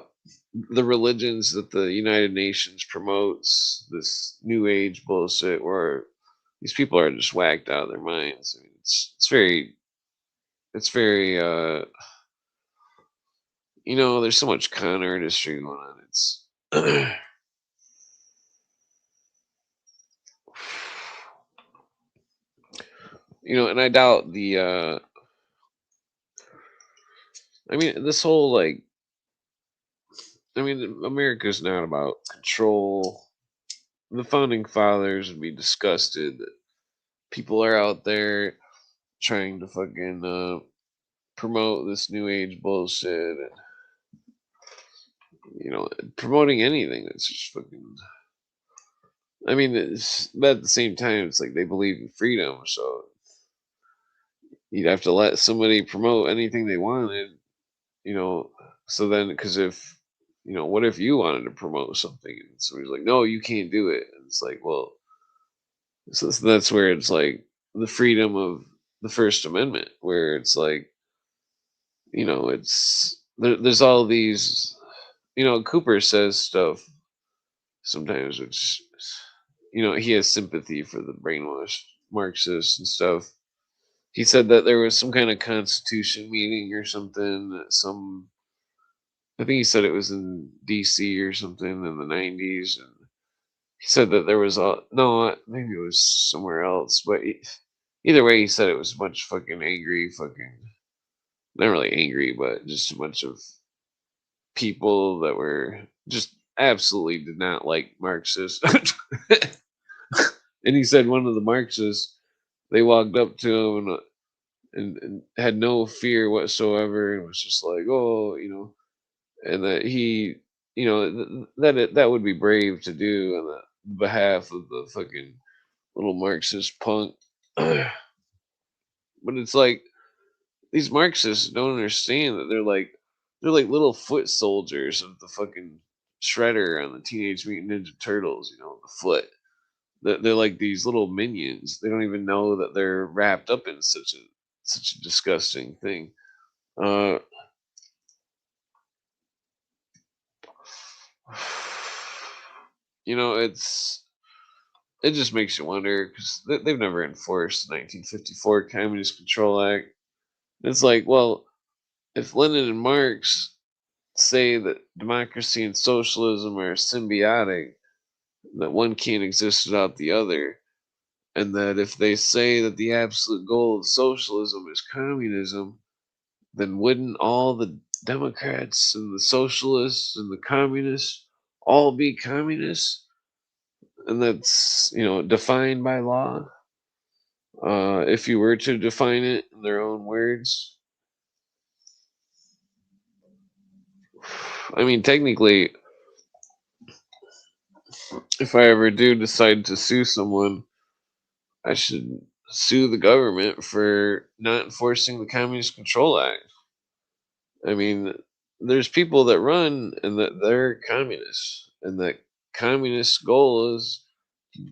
the religions that the United Nations promotes, this New Age bullshit, where these people are just whacked out of their minds. I mean, it's very, there's so much con artistry going on. It's, and I doubt I mean, this whole, like, I mean, America's not about control. The founding fathers would be disgusted that people are out there trying to fucking promote this new age bullshit, and promoting anything that's just fucking. I mean, but at the same time, it's like they believe in freedom, so you'd have to let somebody promote anything they wanted, you know. So then, because if what if you wanted to promote something and somebody's like, no, you can't do it, and it's like, well, so that's where it's like the freedom of the First Amendment, where it's like, there's all these, Cooper says stuff sometimes which, he has sympathy for the brainwashed Marxists and stuff. He said that there was some kind of constitution meeting or something, I think he said it was in DC or something in the 90s, and he said that there was a no, maybe it was somewhere else, but either way, he said it was a bunch of fucking angry, fucking, not really angry, but just a bunch of people that were just absolutely did not like Marxists. And he said one of the Marxists, they walked up to him, and and had no fear whatsoever, and was just like, oh, and that he, that would be brave to do on the behalf of the fucking little Marxist punk. But it's like these Marxists don't understand that they're like little foot soldiers of the fucking Shredder on the Teenage Mutant Ninja Turtles. The foot. They're like these little minions. They don't even know that they're wrapped up in such a disgusting thing. Uh, it just makes you wonder because they've never enforced the 1954 Communist Control Act. It's like, well, if Lenin and Marx say that democracy and socialism are symbiotic, that one can't exist without the other, and that if they say that the absolute goal of socialism is communism, then wouldn't all the Democrats and the socialists and the communists all be communists? And that's, defined by law. If you were to define it in their own words, I mean, technically, if I ever do decide to sue someone, I should sue the government for not enforcing the Communist Control Act. I mean, there's people that run and that they're communists, and that communist goal is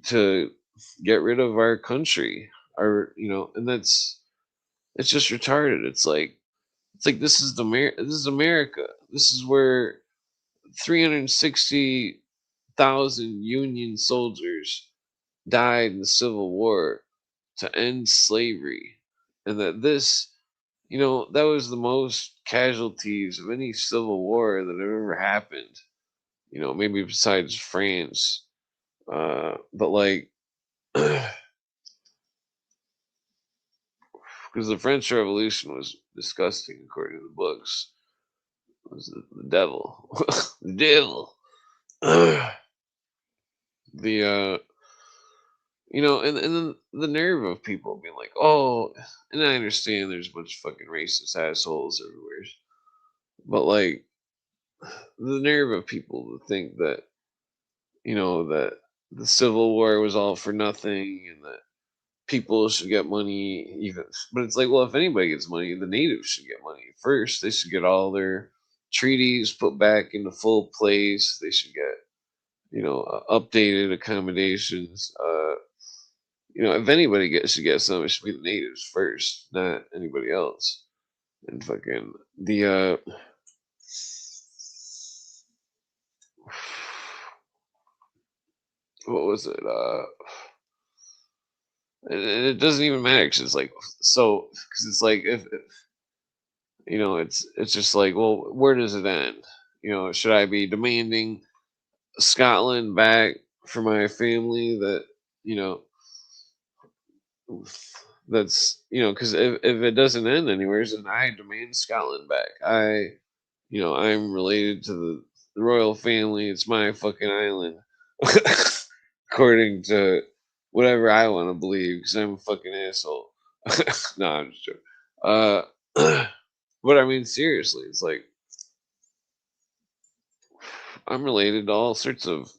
to get rid of our country, and it's just retarded. It's like this is America. This is where 360,000 Union soldiers died in the Civil War to end slavery, and that was the most casualties of any civil war that have ever happened. Maybe besides France, but like, because the French Revolution was disgusting, according to the books. It was the devil, the devil. the and then the nerve of people being like, oh, and I understand there's a bunch of fucking racist assholes everywhere, but like the nerve of people to think that the Civil War was all for nothing and that people should get money even, but it's like, well, if anybody gets money, the natives should get money first. They should get all their treaties put back into full place. They should get updated accommodations. If anybody should get some, it should be the natives first, not anybody else. And fucking the what was it? And it doesn't even matter because it's like, so because it's like, if it's just like, well, where does it end? Should I be demanding Scotland back for my family that you know because if it doesn't end anywhere, then I demand Scotland back. I'm related to the royal family. It's my fucking island, according to whatever I want to believe, because I'm a fucking asshole. No, I'm just joking. Uh, but I mean, seriously, it's like I'm related to all sorts of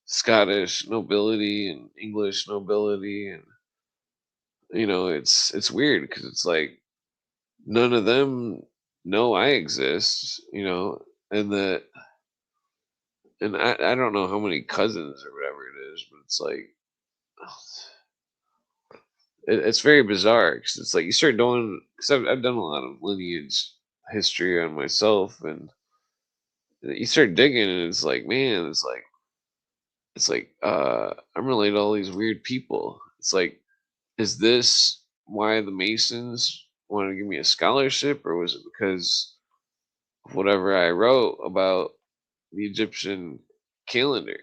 Scottish nobility and English nobility, and it's weird because it's like none of them know I exist, and that, and I don't know how many cousins or whatever it is, but it's like it's very bizarre because it's like you start doing, because I've done a lot of lineage history on myself, and you start digging, and it's like, man, I'm related to all these weird people. It's like, is this why the Masons wanted to give me a scholarship, or was it because of whatever I wrote about the Egyptian calendar?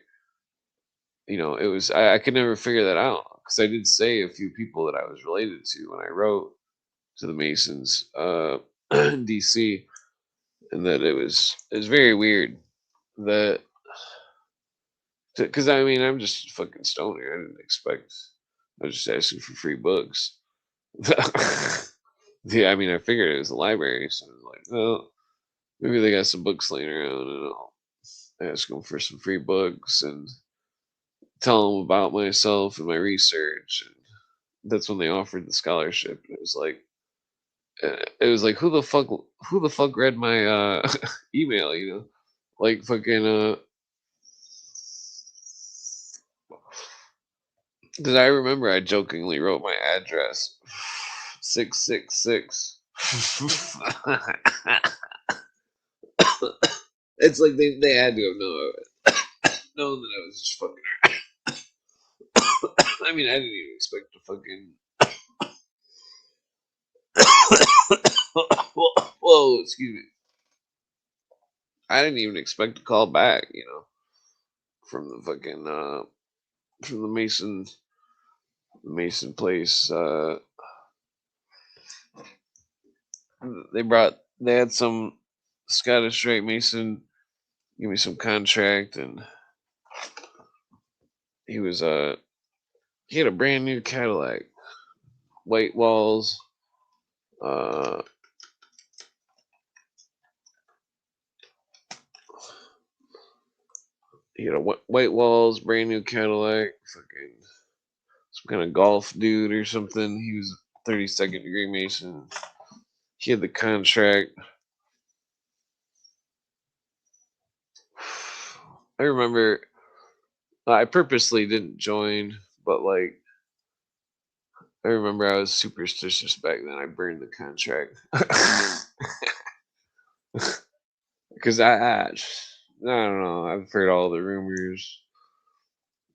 It was, I could never figure that out because I did say a few people that I was related to when I wrote to the Masons in DC, and that it was very weird that, because I mean, I'm just a fucking stoner. I didn't expect. I was just asking for free books. Yeah, I mean, I figured it was a library, so I was like, well, maybe they got some books laying around, and I'll ask them for some free books and tell them about myself and my research. And that's when they offered the scholarship. It was like, who the fuck read my email? You know, like fucking because I remember I jokingly wrote my address 666. It's like they had to have known that I was just fucking. I mean, I didn't even expect to fucking. Whoa, excuse me. I didn't even expect to call back. You know, from the fucking from the Mason place. They had some Scottish straight Mason give me some contract, and he was he had a brand new Cadillac, white walls. Uh, he had a white walls, brand new Cadillac, fucking some kind of golf dude or something. He was 32nd degree Mason. He had the contract. I remember I purposely didn't join, but like I remember I was superstitious back then. I burned the contract because I don't know. I've heard all the rumors.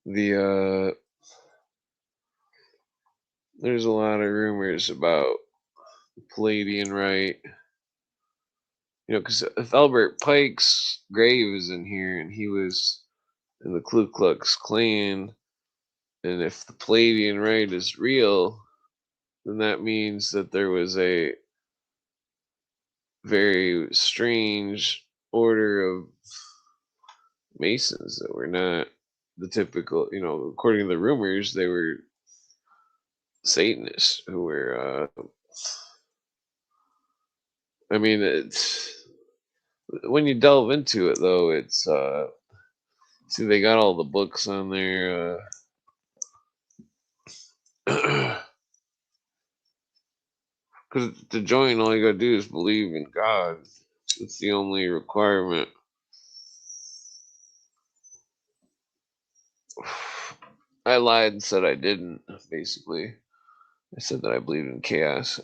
The there's a lot of rumors about Palladian right. You know, because if Albert Pike's grave is in here and he was in the Ku Klux Klan, and if the Palladian right is real, then that means that there was a very strange order of Masons that were not the typical, you know, according to the rumors, they were Satanists who were, I mean, it's, when you delve into it though, it's, see, they got all the books on there, because to join, all you gotta do is believe in God. It's the only requirement. I lied and said I didn't, basically. I said that I believed in chaos.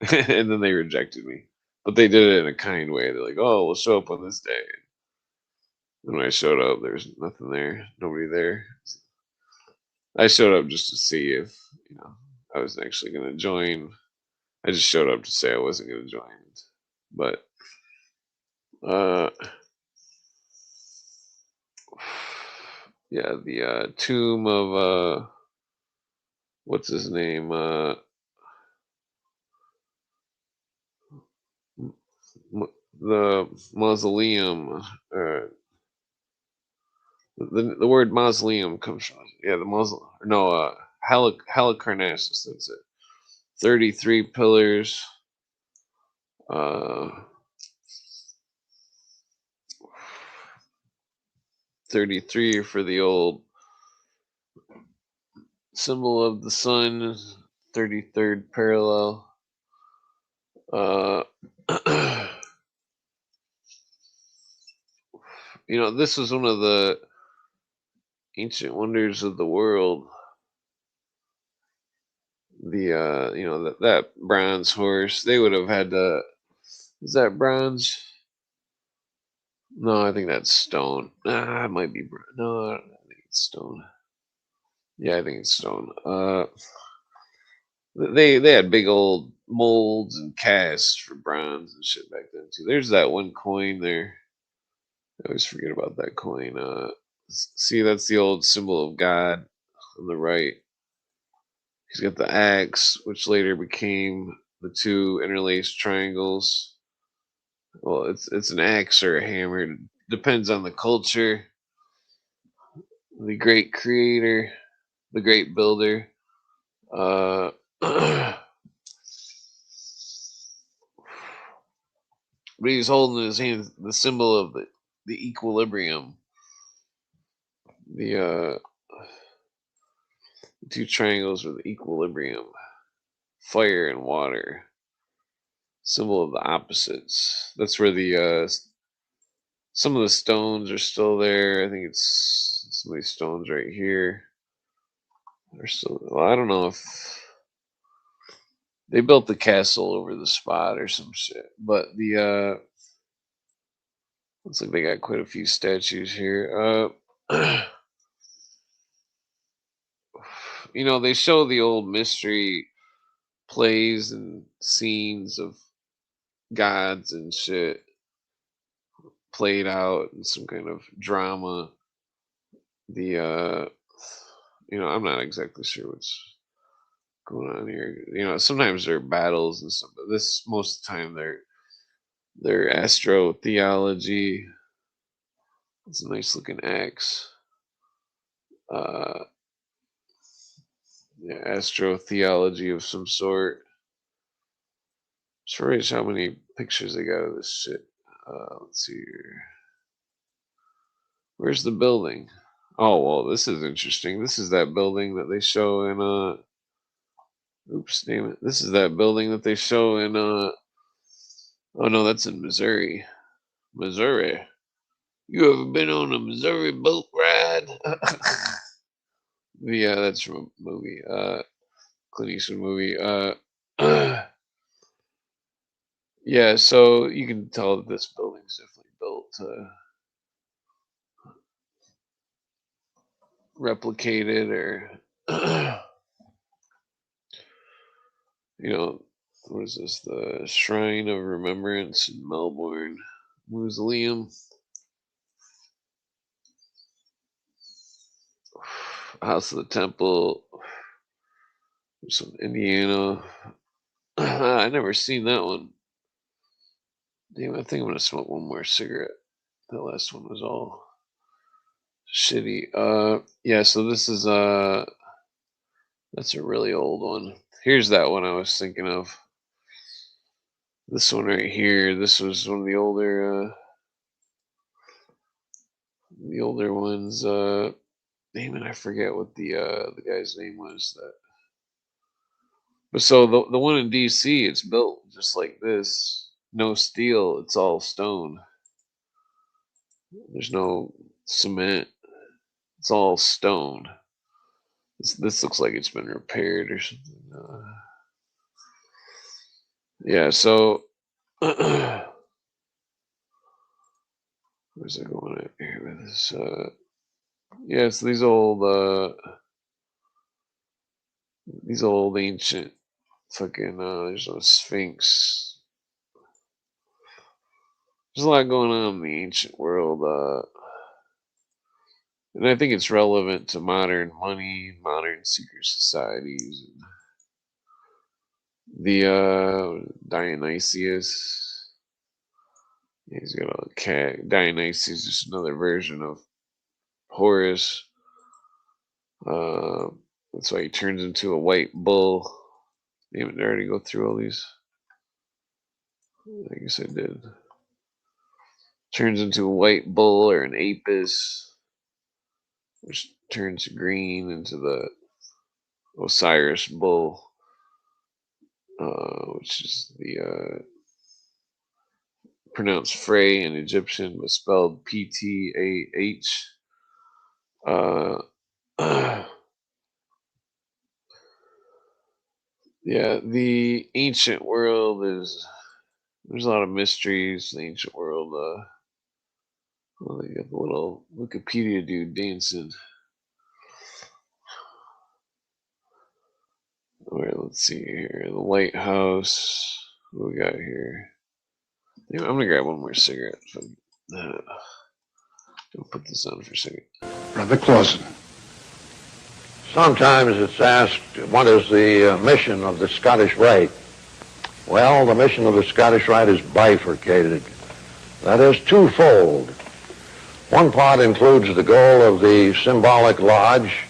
And then they rejected me. But they did it in a kind way. They're like, oh, we'll show up on this day. And when I showed up, there was nothing there, nobody there. I showed up just to see if, you know, I was actually going to join. I just showed up to say I wasn't going to join. But, uh, yeah, the tomb of, what's his name? The mausoleum, the word mausoleum comes from, yeah, the mausoleum, no, Halicarnassus, that's it. 33 pillars, uh 33 for the old symbol of the sun, 33rd parallel. uh you know, this was one of the ancient wonders of the world. The you know, that bronze horse, they would have had to, is that bronze? No, I think that's stone. It might be no, I think it's stone. Yeah, I think it's stone. They had big old molds and casts for bronze and shit back then too. There's that one coin there. I always forget about that coin. See, that's the old symbol of God on the right. He's got the axe, which later became the two interlaced triangles. Well, it's an axe or a hammer. It depends on the culture. The great creator, the great builder. But he's holding in his hand the symbol of the equilibrium. The two triangles with equilibrium, fire and water, symbol of the opposites. That's where the some of the stones are still there. I think it's some of these stones right here. They're still. Well, I don't know if they built the castle over the spot or some shit, but the looks like they got quite a few statues here. You know, they show the old mystery plays and scenes of gods and shit played out in some kind of drama. The you know, I'm not exactly sure what's going on here. You know, sometimes there are battles and stuff, but this most of the time they're astro theology. It's a nice looking axe. Uh, yeah, astro theology of some sort. Sorry, how many pictures they got of this shit. Let's see here. Where's the building? Oh well, this is interesting. This is that building that they show in oops, damn it. This is that building that they show in oh no, that's in Missouri. Missouri. You ever been on a Missouri boat ride? Yeah, that's from a movie. Clint Eastwood movie. Yeah, so you can tell that this building's definitely built to replicate it or you know, what is this? The Shrine of Remembrance in Melbourne Mausoleum. House of the Temple. Some Indiana. I never seen that one. Damn, I think I'm gonna smoke one more cigarette. The last one was all shitty. Yeah, so this is that's a really old one. Here's that one I was thinking of. This one right here. This was one of the older ones. Damn it, I forget what the guy's name was. That. But so the one in D.C. it's built just like this. No steel. It's all stone. There's no cement. It's all stone. This looks like it's been repaired or something. Yeah. So. Where's it going at here with this? Yeah, it's these old ancient fucking. There's a Sphinx. There's a lot going on in the ancient world, and I think it's relevant to modern money, modern secret societies. The Dionysius. He's got a cat. Dionysius is just another version of Horus. That's why he turns into a white bull. Damn it, did I already go through all these? I guess I did. Turns into a white bull or an apis, which turns green into the Osiris bull, which is the pronounced Frey in Egyptian, but spelled Ptah. Yeah, the ancient world is. There's a lot of mysteries. The ancient world. Well, they got the little Wikipedia dude dancing. All right, let's see here. The lighthouse. What we got here? Yeah, I'm gonna grab one more cigarette. I'll put this on for a second. Brother Clausen. Sometimes it's asked, what is the mission of the Scottish Rite? Well, the mission of the Scottish Rite is bifurcated. That is twofold. One part includes the goal of the symbolic lodge,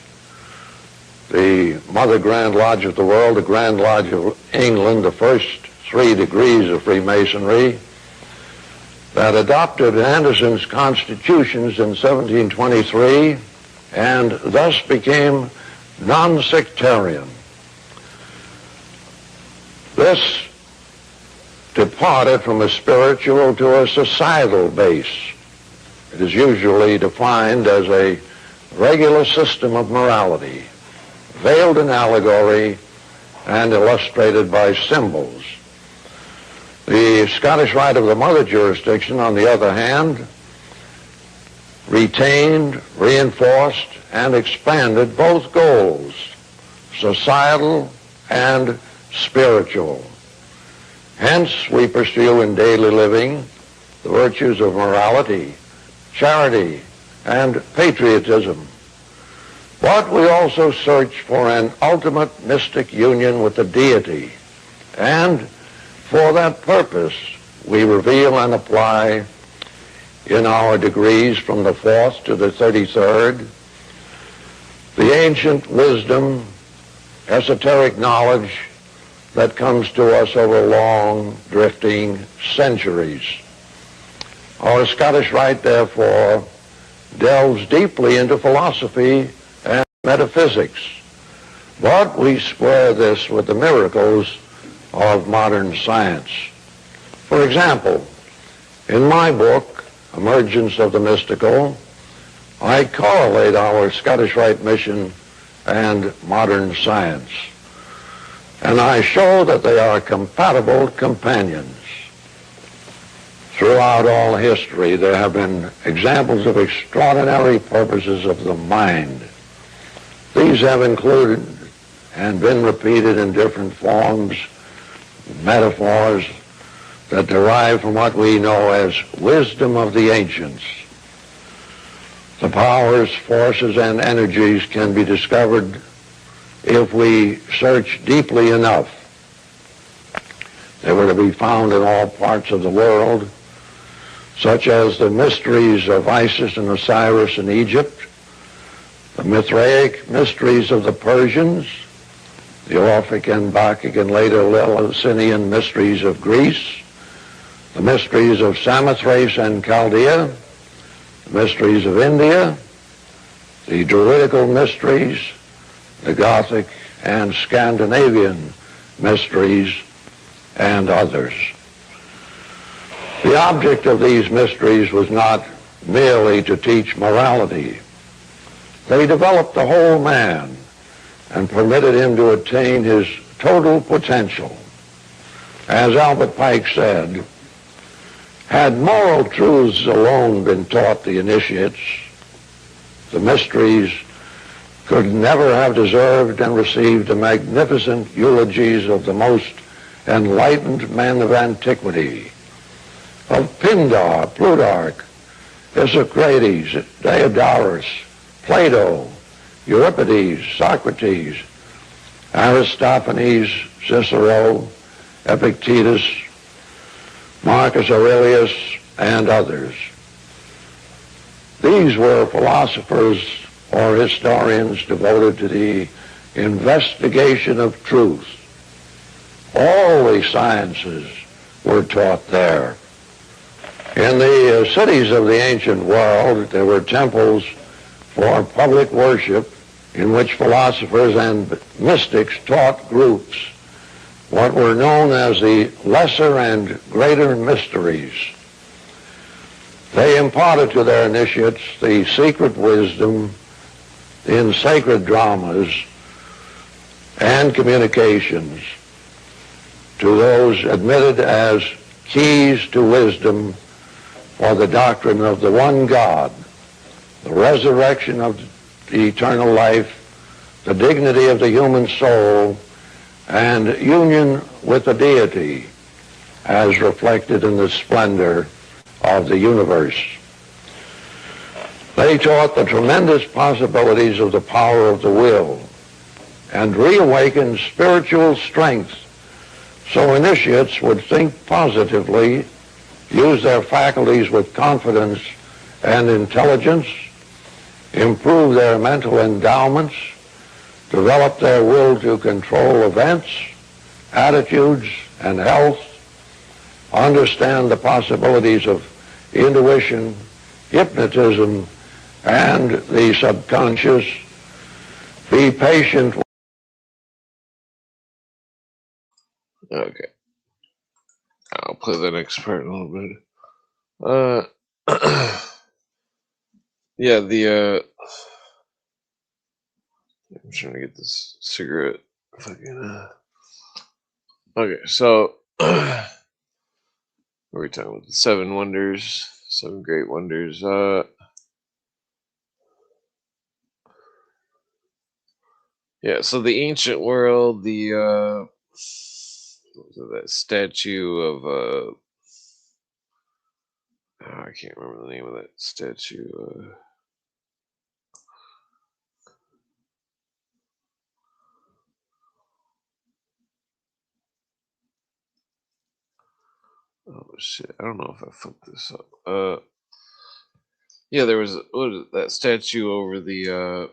the Mother Grand Lodge of the world, the Grand Lodge of England, the first 3 degrees of Freemasonry, that adopted Anderson's constitutions in 1723 and thus became non-sectarian. This departed from a spiritual to a societal base. It is usually defined as a regular system of morality, veiled in allegory and illustrated by symbols. The Scottish Rite of the Mother jurisdiction, on the other hand, retained, reinforced, and expanded both goals, societal and spiritual. Hence, we pursue in daily living the virtues of morality, charity, and patriotism. But we also search for an ultimate mystic union with the deity, and for that purpose we reveal and apply in our degrees from the 4th to the 33rd the ancient wisdom, esoteric knowledge that comes to us over long, drifting centuries. Our Scottish Rite, therefore, delves deeply into philosophy and metaphysics, but we square this with the miracles of modern science. For example, in my book, Emergence of the Mystical, I correlate our Scottish Rite mission and modern science, and I show that they are compatible companions. Throughout all history, there have been examples of extraordinary purposes of the mind. These have included and been repeated in different forms, metaphors that derive from what we know as wisdom of the ancients. The powers, forces, and energies can be discovered if we search deeply enough. They were to be found in all parts of the world, such as the mysteries of Isis and Osiris in Egypt, the Mithraic mysteries of the Persians, the Orphic and Bacchic and later Eleusinian mysteries of Greece, the mysteries of Samothrace and Chaldea, the mysteries of India, the Druidical mysteries, the Gothic and Scandinavian mysteries, and others. The object of these mysteries was not merely to teach morality. They developed the whole man and permitted him to attain his total potential. As Albert Pike said, had moral truths alone been taught the initiates, the mysteries could never have deserved and received the magnificent eulogies of the most enlightened men of antiquity, of Pindar, Plutarch, Isochrates, Diodorus, Plato, Euripides, Socrates, Aristophanes, Cicero, Epictetus, Marcus Aurelius, and others. These were philosophers or historians devoted to the investigation of truth. All the sciences were taught there. In the cities of the ancient world, there were temples for public worship in which philosophers and mystics taught groups what were known as the lesser and greater mysteries. They imparted to their initiates the secret wisdom in sacred dramas and communications to those admitted as keys to wisdom for the doctrine of the one God, the resurrection of the eternal life, the dignity of the human soul, and union with the deity as reflected in the splendor of the universe. They taught the tremendous possibilities of the power of the will and reawakened spiritual strength so initiates would think positively, use their faculties with confidence and intelligence, improve their mental endowments, develop their will to control events, attitudes, and health, understand the possibilities of intuition, hypnotism, and the subconscious, be patient. Okay, I'll play the next part in a little bit. Yeah, I'm trying to get this cigarette. Fucking. Okay, so we're talking about the seven wonders, seven great wonders. Yeah, so the ancient world, what was it, that statue of I can't remember the name of that statue. Oh shit, I don't know if I fucked this up. Yeah, there was what is it, that statue over the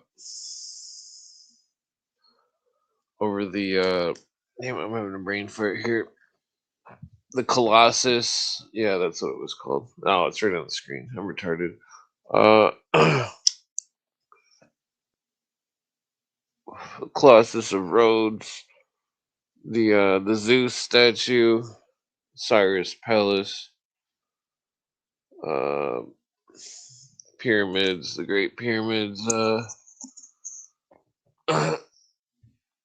damn, I'm having a brain fart here. The Colossus. Yeah, that's what it was called. Oh, it's right on the screen. I'm retarded. Colossus of Rhodes, the Zeus statue, Cyrus Palace, uh, pyramids, the Great Pyramids.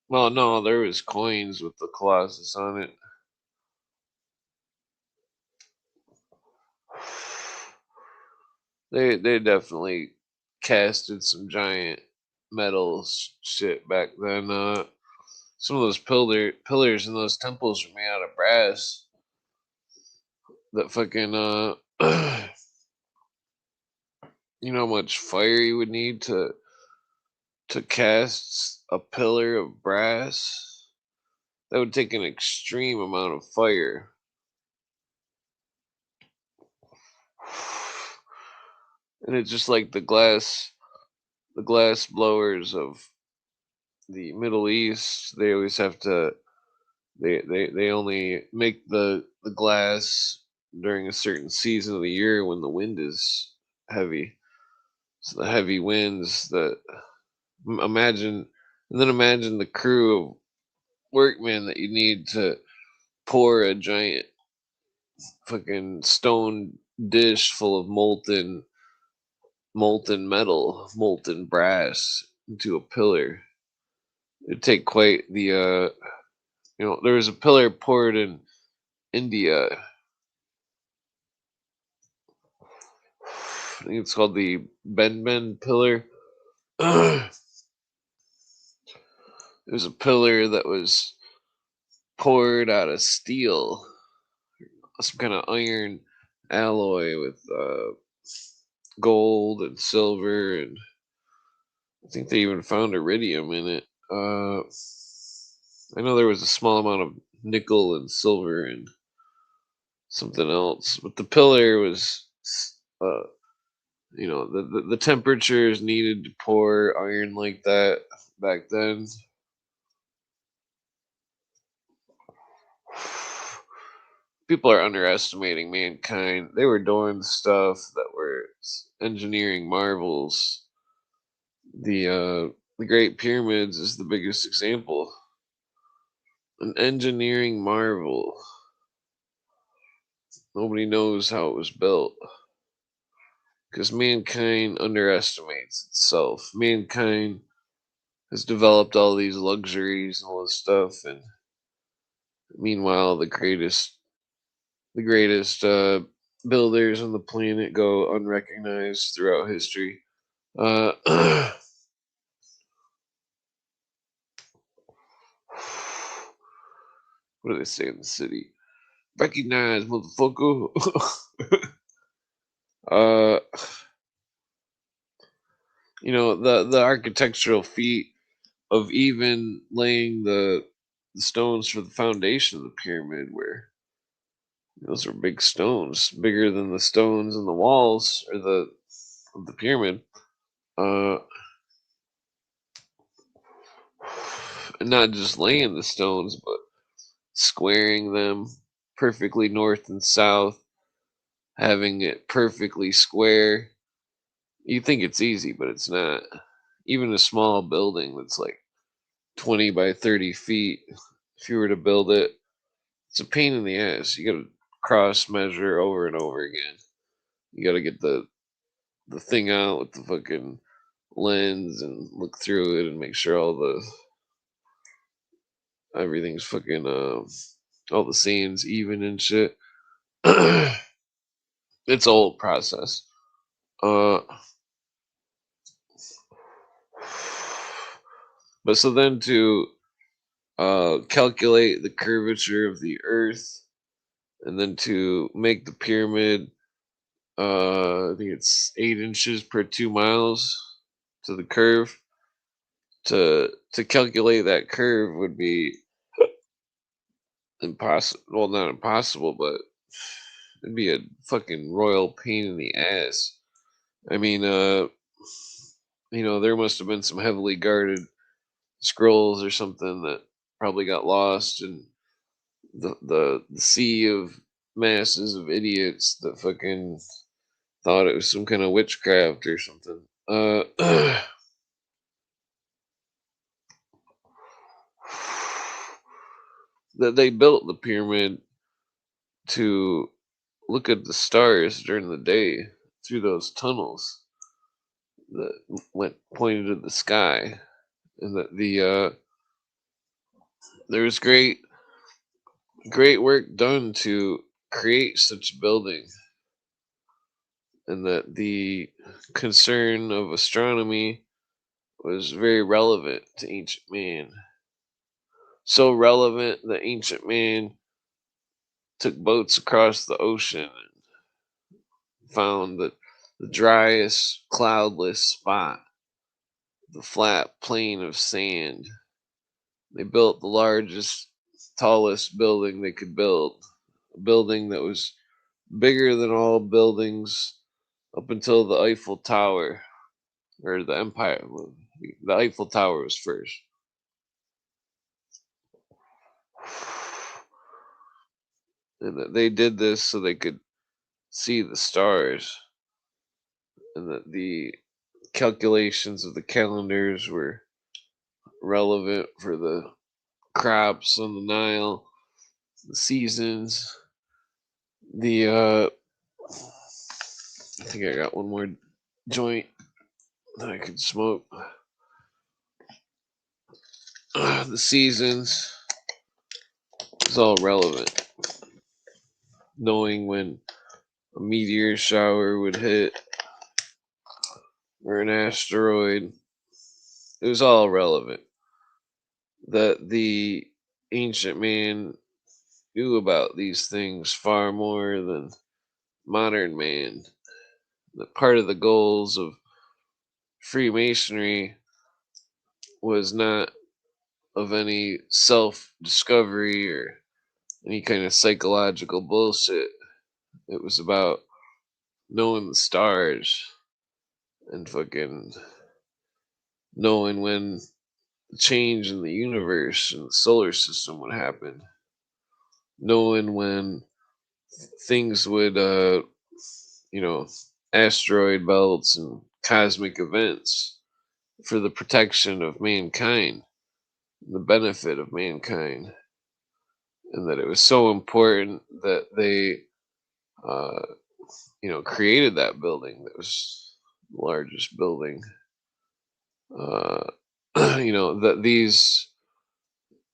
Well, no, there was coins with the Colossus on it. They definitely casted some giant metal shit back then. Some of those pillars in those temples were made out of brass. That fucking you know how much fire you would need to cast a pillar of brass? That would take an extreme amount of fire. And it's just like the glass blowers of the Middle East, they always have to they only make the glass during a certain season of the year when the wind is heavy. So the heavy winds that imagine and then imagine the crew of workmen that you need to pour a giant fucking stone dish full of molten metal, molten brass into a pillar. It'd take quite the there was a pillar poured in India. I think it's called the Ben pillar. It was a pillar that was poured out of steel, some kind of iron alloy with gold and silver, and I think they even found iridium in it. I know there was a small amount of nickel and silver and something else, but the pillar was, uh, the temperatures needed to pour iron like that back then. People are underestimating mankind. They were doing stuff that were engineering marvels. The Great Pyramids is the biggest example. An engineering marvel. Nobody knows how it was built because mankind underestimates itself. Mankind has developed all these luxuries and all this stuff, and meanwhile, the greatest builders on the planet go unrecognized throughout history. What do they say in the city? Recognize, motherfucker. uh, the architectural feat of even laying the stones for the foundation of the pyramid, where those are big stones, bigger than the stones in the walls or the of the pyramid. Uh, and not just laying the stones, but squaring them perfectly north and south, having it perfectly square. You think it's easy, but it's not. Even a small building that's like 20 by 30 feet, if you were to build it, it's a pain in the ass. You gotta cross measure over and over again. You gotta get the thing out with the fucking lens and look through it and make sure all the everything's fucking all the scenes even and shit. It's a whole process. Uh, but so then to calculate the curvature of the Earth, and then to make the pyramid, I think it's 8 inches per 2 miles to the curve. To calculate that curve would be impossible. Well, not impossible, but it'd be a fucking royal pain in the ass. I mean, there must have been some heavily guarded scrolls or something that probably got lost in the sea of masses of idiots that fucking thought it was some kind of witchcraft or something. That they built the pyramid to look at the stars during the day through those tunnels that went pointed to the sky, and that there was great work done to create such a building, and that the concern of astronomy was very relevant to ancient man. So relevant that ancient man took boats across the ocean and found that the driest, cloudless spot, the flat plain of sand. They built the largest, tallest building they could build, a building that was bigger than all buildings up until the Eiffel Tower, or the Empire. The Eiffel Tower was first. And that they did this so they could see the stars, and that the calculations of the calendars were relevant for the crops on the Nile, the seasons, the I think I got one more joint that I could smoke. The seasons is all relevant. Knowing when a meteor shower would hit or an asteroid, it was all relevant. That the ancient man knew about these things far more than modern man. That part of the goals of Freemasonry was not of any self discovery or any kind of psychological bullshit. It was about knowing the stars and fucking knowing when the change in the universe and the solar system would happen, knowing when things would, you know, asteroid belts and cosmic events for the protection of mankind, the benefit of mankind, and that it was so important that they, uh, created that building that was the largest building. Uh, that these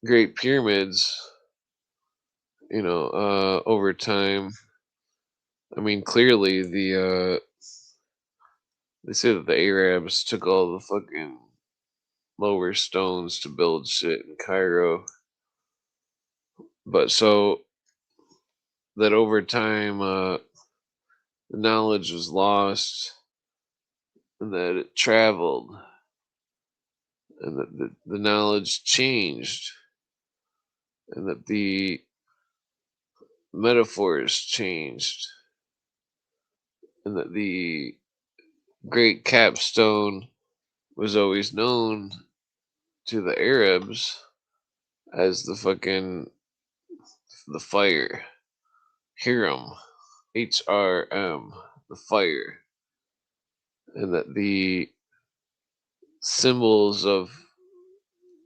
great pyramids, over time. I mean, clearly they say that the Arabs took all the fucking lower stones to build shit in Cairo, but so that over time, the knowledge was lost, and that it traveled, and that the knowledge changed, and that the metaphors changed, and that the great capstone was always known to the Arabs, as the fire. Hiram, HRM, the fire, and that the symbols of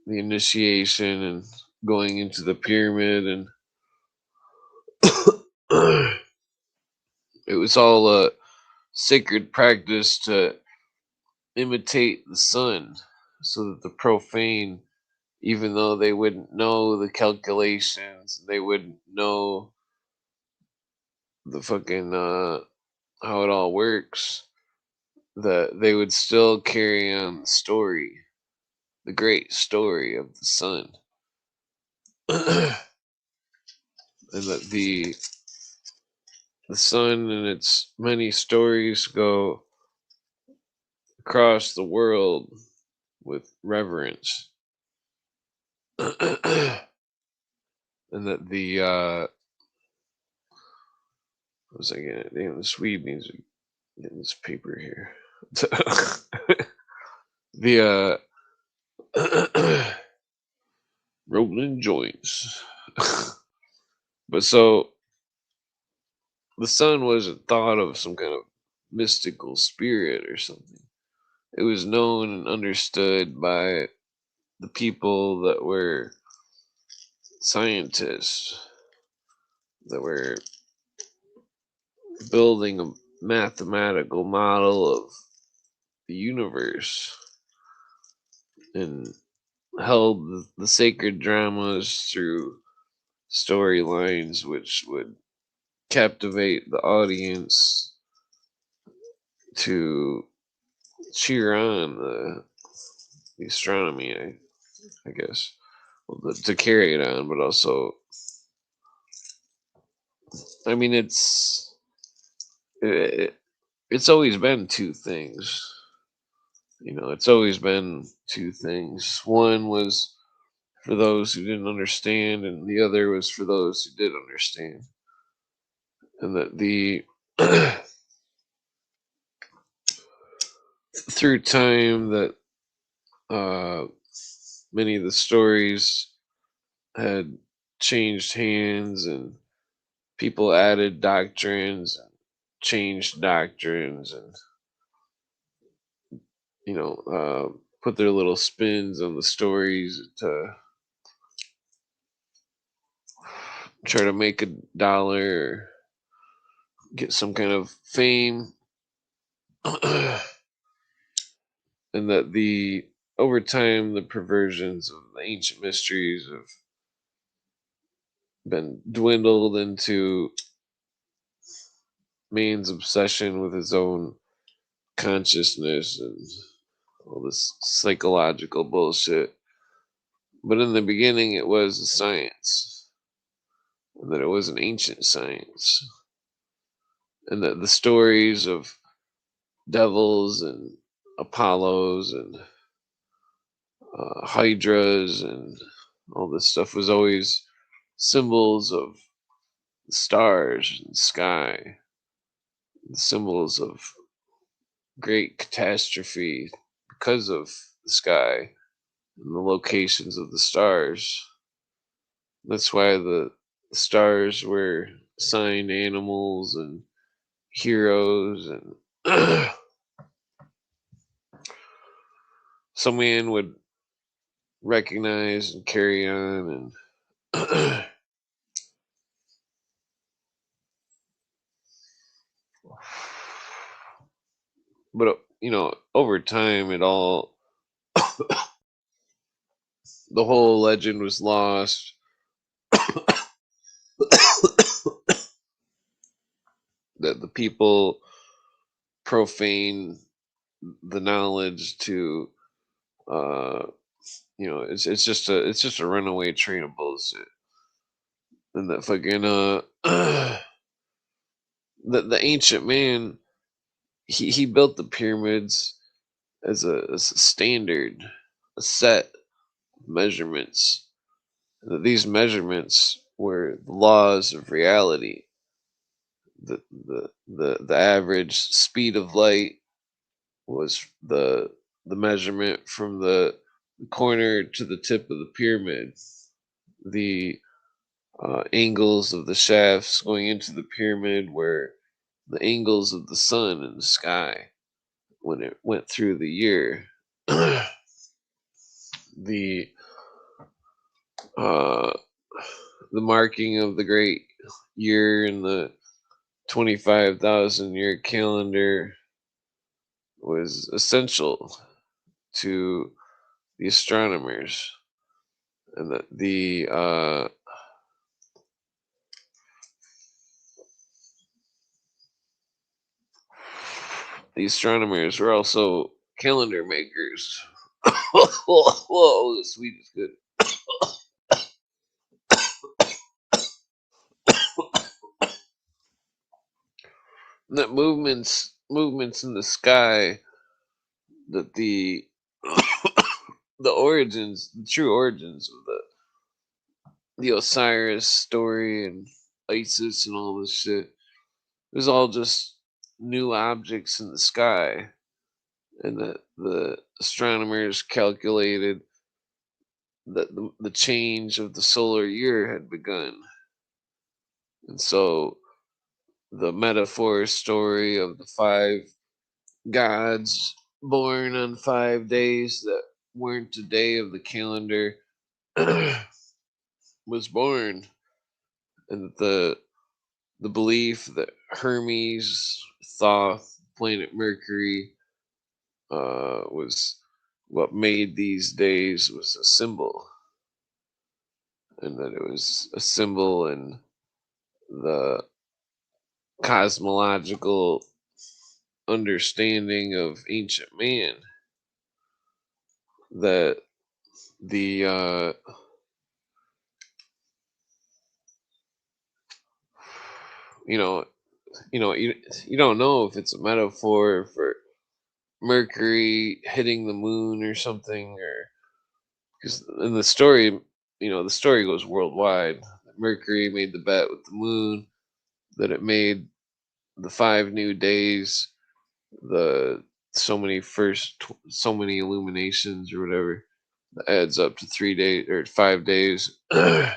the initiation and going into the pyramid and it was all a sacred practice to imitate the sun so that the profane, even though they wouldn't know the calculations, they wouldn't know the how it all works, that they would still carry on the story, the great story of the sun. And that the sun and its many stories go across the world with reverence. And that what was I getting? Damn, the Swede needs to get this paper here. The rolling joints. But so the sun wasn't thought of some kind of mystical spirit or something. It was known and understood by the people that were scientists, that were building a mathematical model of the universe and held the sacred dramas through storylines which would captivate the audience to cheer on the astronomy, I guess, well, to carry it on, but also, I mean, it, it's always been two things. It's always been two things. One was for those who didn't understand, and the other was for those who did understand. And that the through time that uh, many of the stories had changed hands and people added doctrines and changed doctrines and put their little spins on the stories to try to make a dollar or get some kind of fame. And that the over time the perversions of the ancient mysteries have been dwindled into man's obsession with his own consciousness and all this psychological bullshit. But in the beginning, it was a science, and that it was an ancient science, and that the stories of devils and Apollos and hydras and all this stuff was always symbols of the stars and sky, the symbols of great catastrophe because of the sky and the locations of the stars. That's why the stars were assigned animals and heroes, and some man would recognize and carry on. And but over time, the whole legend was lost. That the people profane the knowledge to uh it's just a runaway train of bullshit. And that fucking the ancient man, he built the pyramids as a standard, a set of measurements. And that these measurements were the laws of reality. The average speed of light was the measurement from the corner to the tip of the pyramid. the angles of the shafts going into the pyramid were the angles of the sun in the sky when it went through the year. the uh, the marking of the great year in the 25,000 year calendar was essential to the astronomers, and that the astronomers were also calendar makers. Whoa, the sweet is good. That movements in the sky, that the true origins of the Osiris story and Isis and all this shit. It was all just new objects in the sky, and that the astronomers calculated that the change of the solar year had begun. And so the metaphor story of the five gods born on 5 days that weren't a day of the calendar was born, and that the belief that Hermes, Thoth, planet Mercury, was what made these days was a symbol, and that it was a symbol in the cosmological understanding of ancient man, that the you know you don't know if it's a metaphor for Mercury hitting the moon or something, or because in the story, the story goes worldwide. Mercury made the bet with the moon that it made the 5 new days, the so many illuminations or whatever, that adds up to 3 days or 5 days. And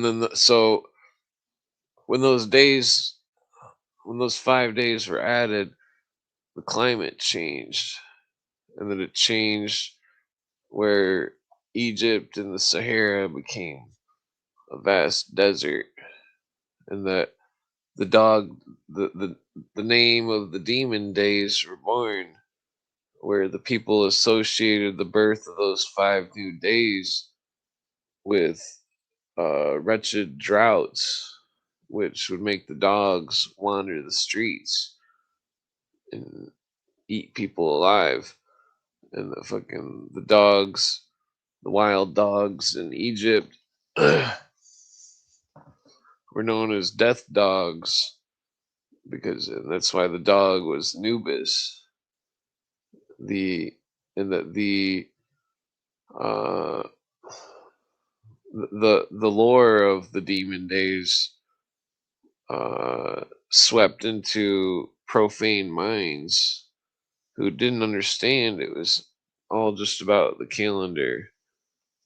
then so when those days when those 5 days were added, the climate changed, and then it changed where Egypt and the Sahara became a vast desert, and that the dog the name of the demon days were born, where the people associated the birth of those 5 new days with wretched droughts, which would make the dogs wander the streets and eat people alive. And the wild dogs in Egypt were known as death dogs, because and that's why the dog was Nubis. The and that uh, the lore of the demon days swept into profane minds who didn't understand it was all just about the calendar,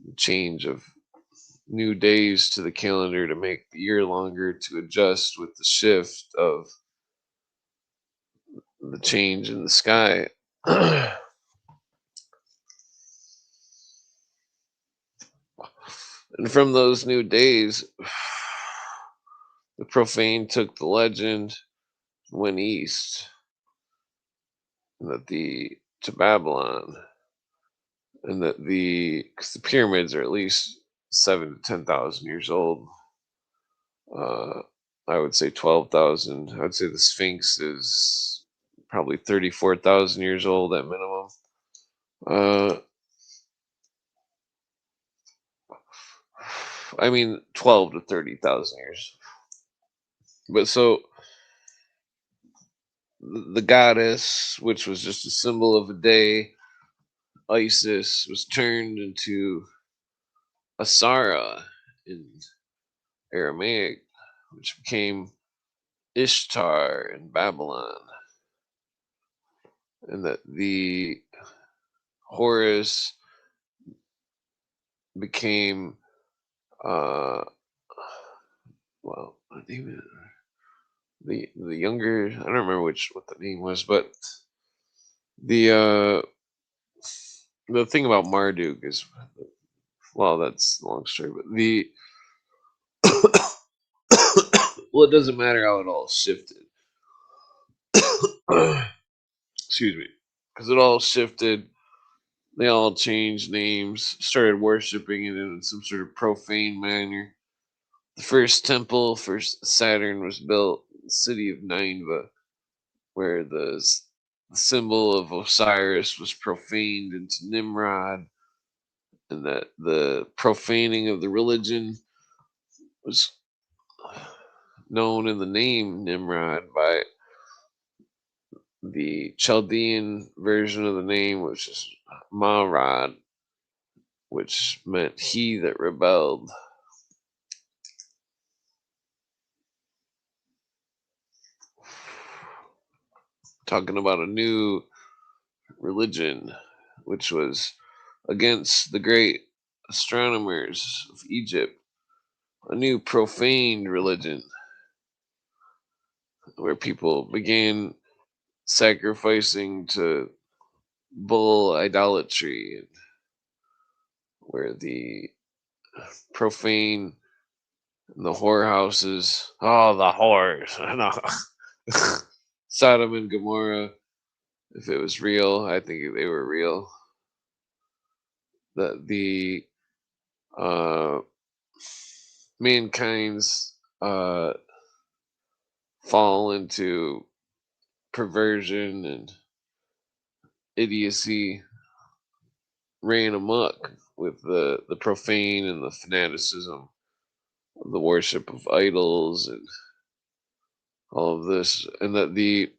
the change of new days to the calendar to make the year longer to adjust with the shift of the change in the sky. And from those new days, the profane took the legend, went east, and that the to Babylon, and that because the pyramids are at least 7 to 10,000 years old. Uh, I would say 12,000. I would say the Sphinx is probably 34,000 years old at minimum. Uh, I mean 12 to 30,000 years. But so the goddess, which was just a symbol of a day, Isis, was turned into Asara in Aramaic, which became Ishtar in Babylon, and that the Horus became uh well, I think the younger, I don't remember which what the name was, but the the thing about Marduk is, well, that's a long story, but the well, it doesn't matter how it all shifted. Excuse me, because it all shifted. They all changed names, started worshiping it in some sort of profane manner. The first temple for Saturn was built in the city of Nineveh, where the symbol of Osiris was profaned into Nimrod, and that the profaning of the religion was known in the name Nimrod by the Chaldean version of the name, which is Marad, which meant he that rebelled. Talking about a new religion, which was against the great astronomers of Egypt, a new profane religion where people began sacrificing to bull idolatry, and where the profane and the whorehouses, oh, the whores, no. Sodom and Gomorrah, if it was real, I think they were real. That the uh, mankind's fall into perversion and idiocy ran amok with the profane and the fanaticism of the worship of idols and all of this, and that the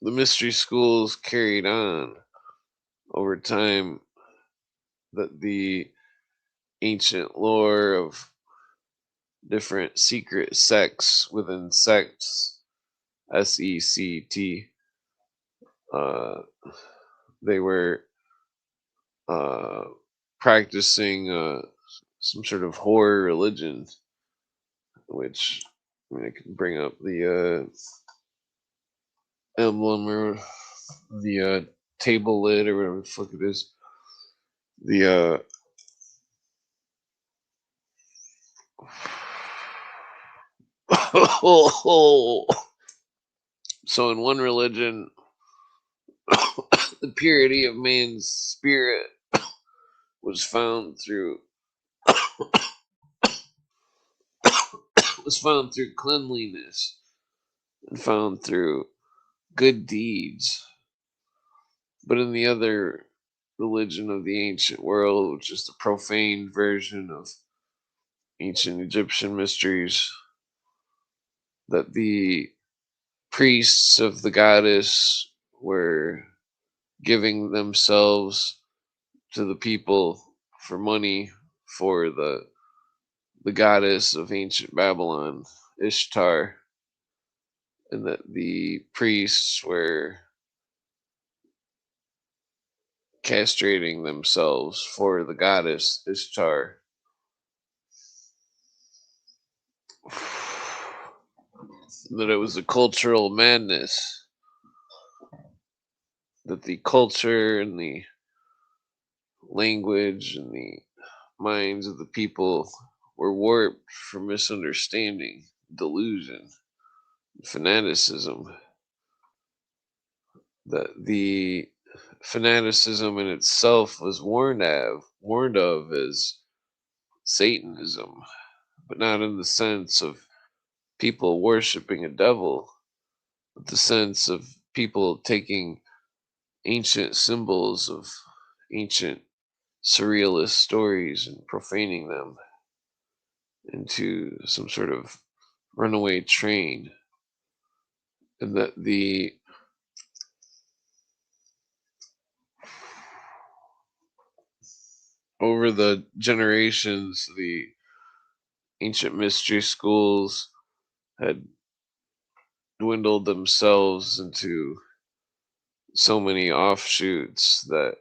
mystery schools carried on over time, that the ancient lore of different secret sects within sects, SECT, uh, they were uh, practicing some sort of horror religion, which, I mean, I can bring up the emblem or the table lid or whatever the fuck it is. The so in one religion, the purity of man's spirit was found through cleanliness and found through good deeds. But in the other religion of the ancient world, which is the profane version of ancient Egyptian mysteries, that the priests of the goddess were giving themselves to the people for money for the goddess of ancient Babylon, Ishtar, and that the priests were castrating themselves for the goddess Ishtar. That it was a cultural madness, that the culture and the language and the minds of the people were warped for misunderstanding, delusion, fanaticism. That the fanaticism in itself was warned of as Satanism, but not in the sense of people worshiping a devil, but the sense of people taking ancient symbols of ancient surrealist stories and profaning them into some sort of runaway train, and that the over the generations, the ancient mystery schools had dwindled themselves into so many offshoots that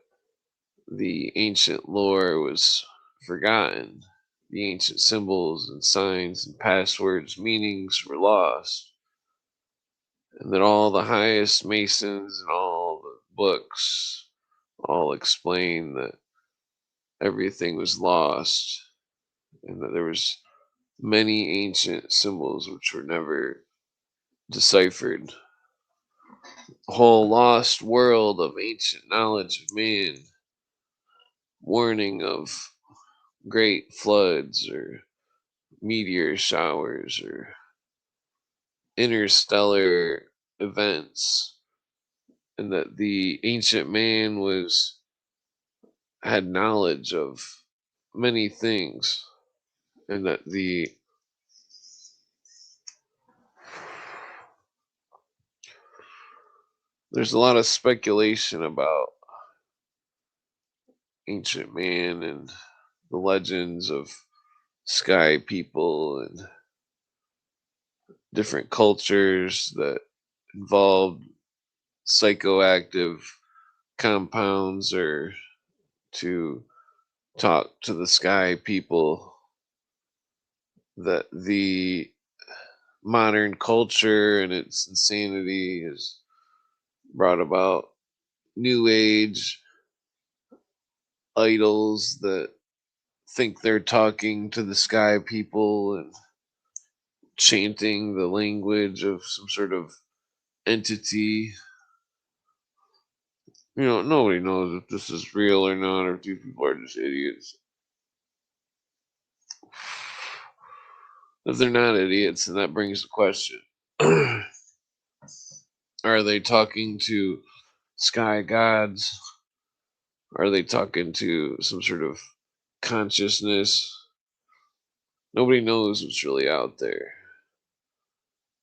the ancient lore was forgotten. The ancient symbols and signs and passwords, meanings were lost. And that all the highest masons and all the books all explain that everything was lost and that there was many ancient symbols which were never deciphered. A whole lost world of ancient knowledge of man, warning of great floods or meteor showers or interstellar events, and that the ancient man was had knowledge of many things, and that there's a lot of speculation about ancient man and the legends of sky people and different cultures that involved psychoactive compounds or to talk to the sky people, that the modern culture and its insanity has brought about new age idols that think they're talking to the sky people and chanting the language of some sort of entity. Nobody knows if this is real or not, or if these people are just idiots. If they're not idiots, then that brings the question. Are they talking to sky gods? Are they talking to some sort of consciousness? Nobody knows what's really out there.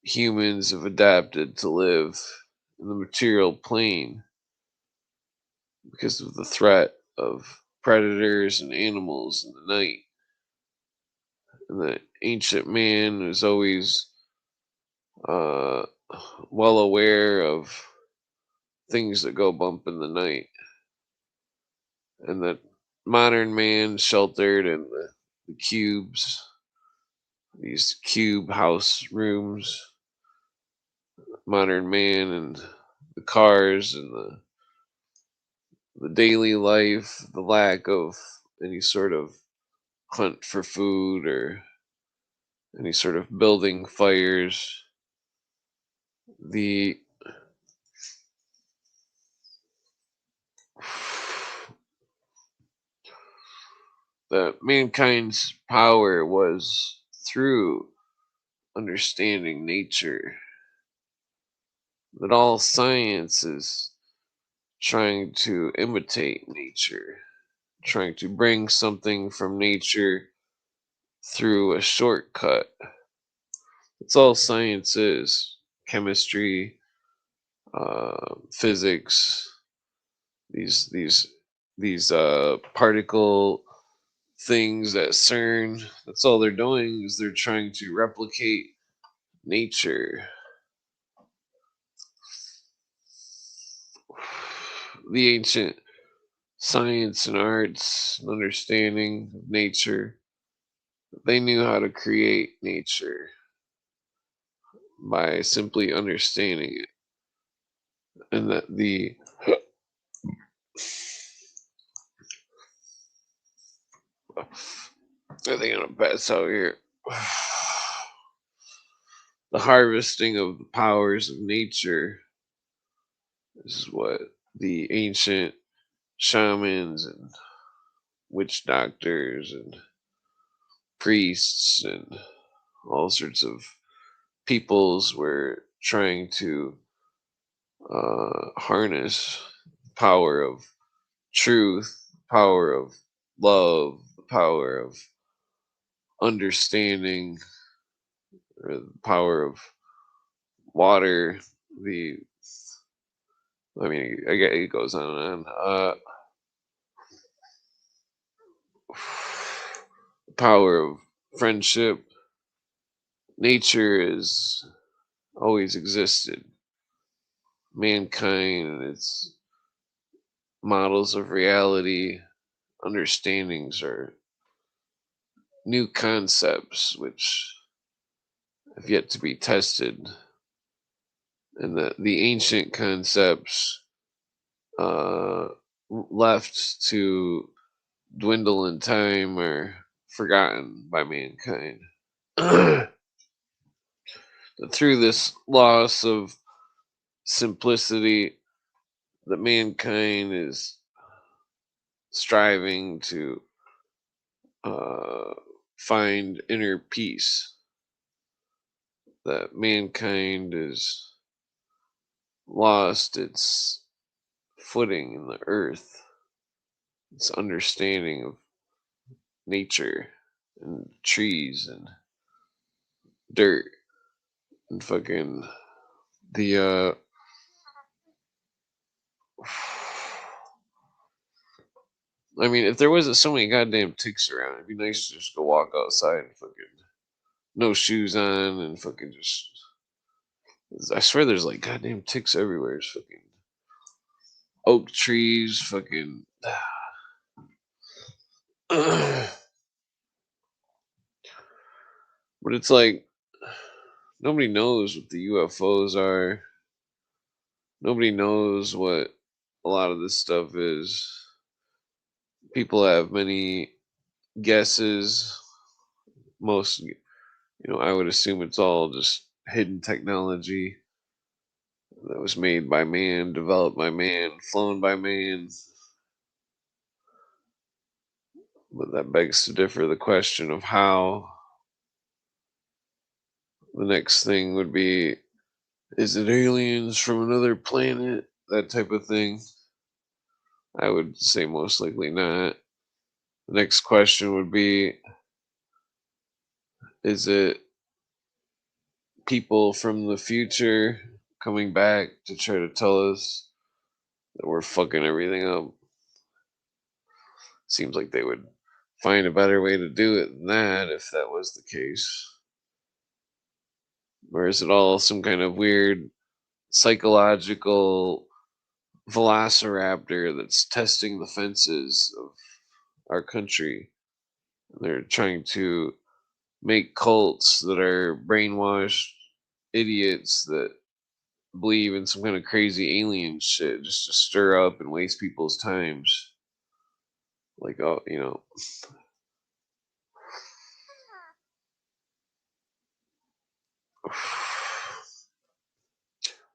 Humans have adapted to live in the material plane because of the threat of predators and animals in the night. And the ancient man is always uh, well aware of things that go bump in the night. And that modern man sheltered in the cubes, these cube house rooms, modern man and the cars and the daily life, the lack of any sort of hunt for food or any sort of building fires, the that mankind's power was through understanding nature, that all science is trying to imitate nature, trying to bring something from nature through a shortcut. That's all science is: chemistry, physics, these these these particle things at CERN. That's all they're doing, is they're trying to replicate nature. The ancient science and arts and understanding of nature, they knew how to create nature by simply understanding it. And that I think I'm gonna pass out here. The harvesting of the powers of nature is what the ancient shamans and witch doctors and priests and all sorts of peoples were trying to harness the power of truth, power of love, the power of understanding, or the power of water. The I mean, I get it goes on and on. The power of friendship. Nature has always existed. mankind and its models of reality, understandings, or new concepts which have yet to be tested, and the ancient concepts uh, left to dwindle in time or forgotten by mankind. Through this loss of simplicity that mankind is striving to uh, find inner peace, that mankind is lost its footing in the earth, its understanding of nature and trees and dirt and fucking the I mean, if there wasn't so many goddamn ticks around, it'd be nice to just go walk outside and fucking no shoes on and fucking just. I swear there's like goddamn ticks everywhere. It's fucking oak trees, fucking. But it's like nobody knows what the UFOs are. Nobody knows what a lot of this stuff is. People have many guesses. Most, I would assume it's all just hidden technology that was made by man, developed by man, flown by man. But that begs to differ the question of how. The next thing would be, is it aliens from another planet? That type of thing. I would say most likely not. The next question would be, is it people from the future coming back to try to tell us that we're fucking everything up? Seems like they would find a better way to do it than that if that was the case. Or is it all some kind of weird psychological velociraptor that's testing the fences of our country? They're trying to make cults that are brainwashed idiots that believe in some kind of crazy alien shit just to stir up and waste people's times. Like, oh,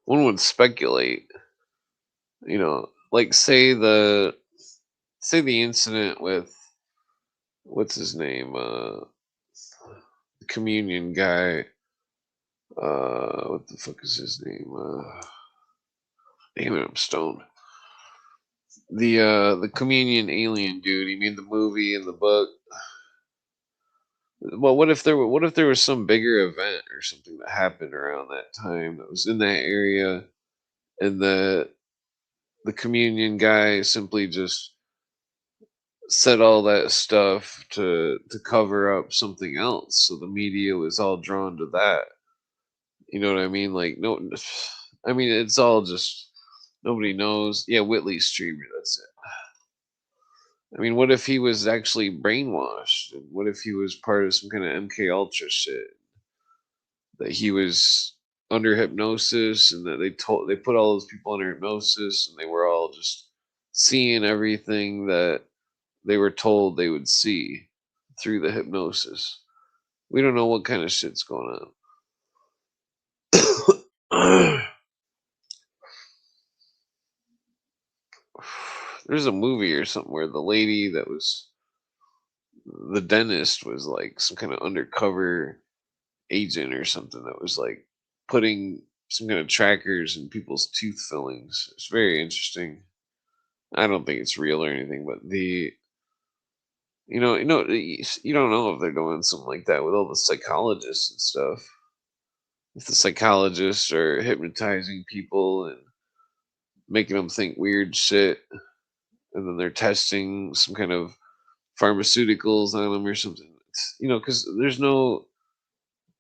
one would speculate, like say the incident with what's his name, the communion guy. What the fuck is his name? Damn it, I'm stoned. The communion alien dude. He made the movie and the book. Well, what if there was some bigger event or something that happened around that time that was in that area, and the communion guy simply just said all that stuff to cover up something else, so the media was all drawn to that. You know what I mean? Like, no, I mean, it's all just nobody knows. Yeah, Whitley Strieber. That's it. I mean, what if he was actually brainwashed? And what if he was part of some kind of MK Ultra shit? That he was under hypnosis, and that they put all those people under hypnosis, and they were all just seeing everything that they were told they would see through the hypnosis. We don't know what kind of shit's going on. There's a movie or something where the lady that was the dentist was like some kind of undercover agent or something that was like putting some kind of trackers in people's tooth fillings. It's very interesting. I don't think it's real or anything, but you don't know if they're doing something like that with all the psychologists and stuff. If the psychologists are hypnotizing people and making them think weird shit, and then they're testing some kind of pharmaceuticals on them or something. Because there's no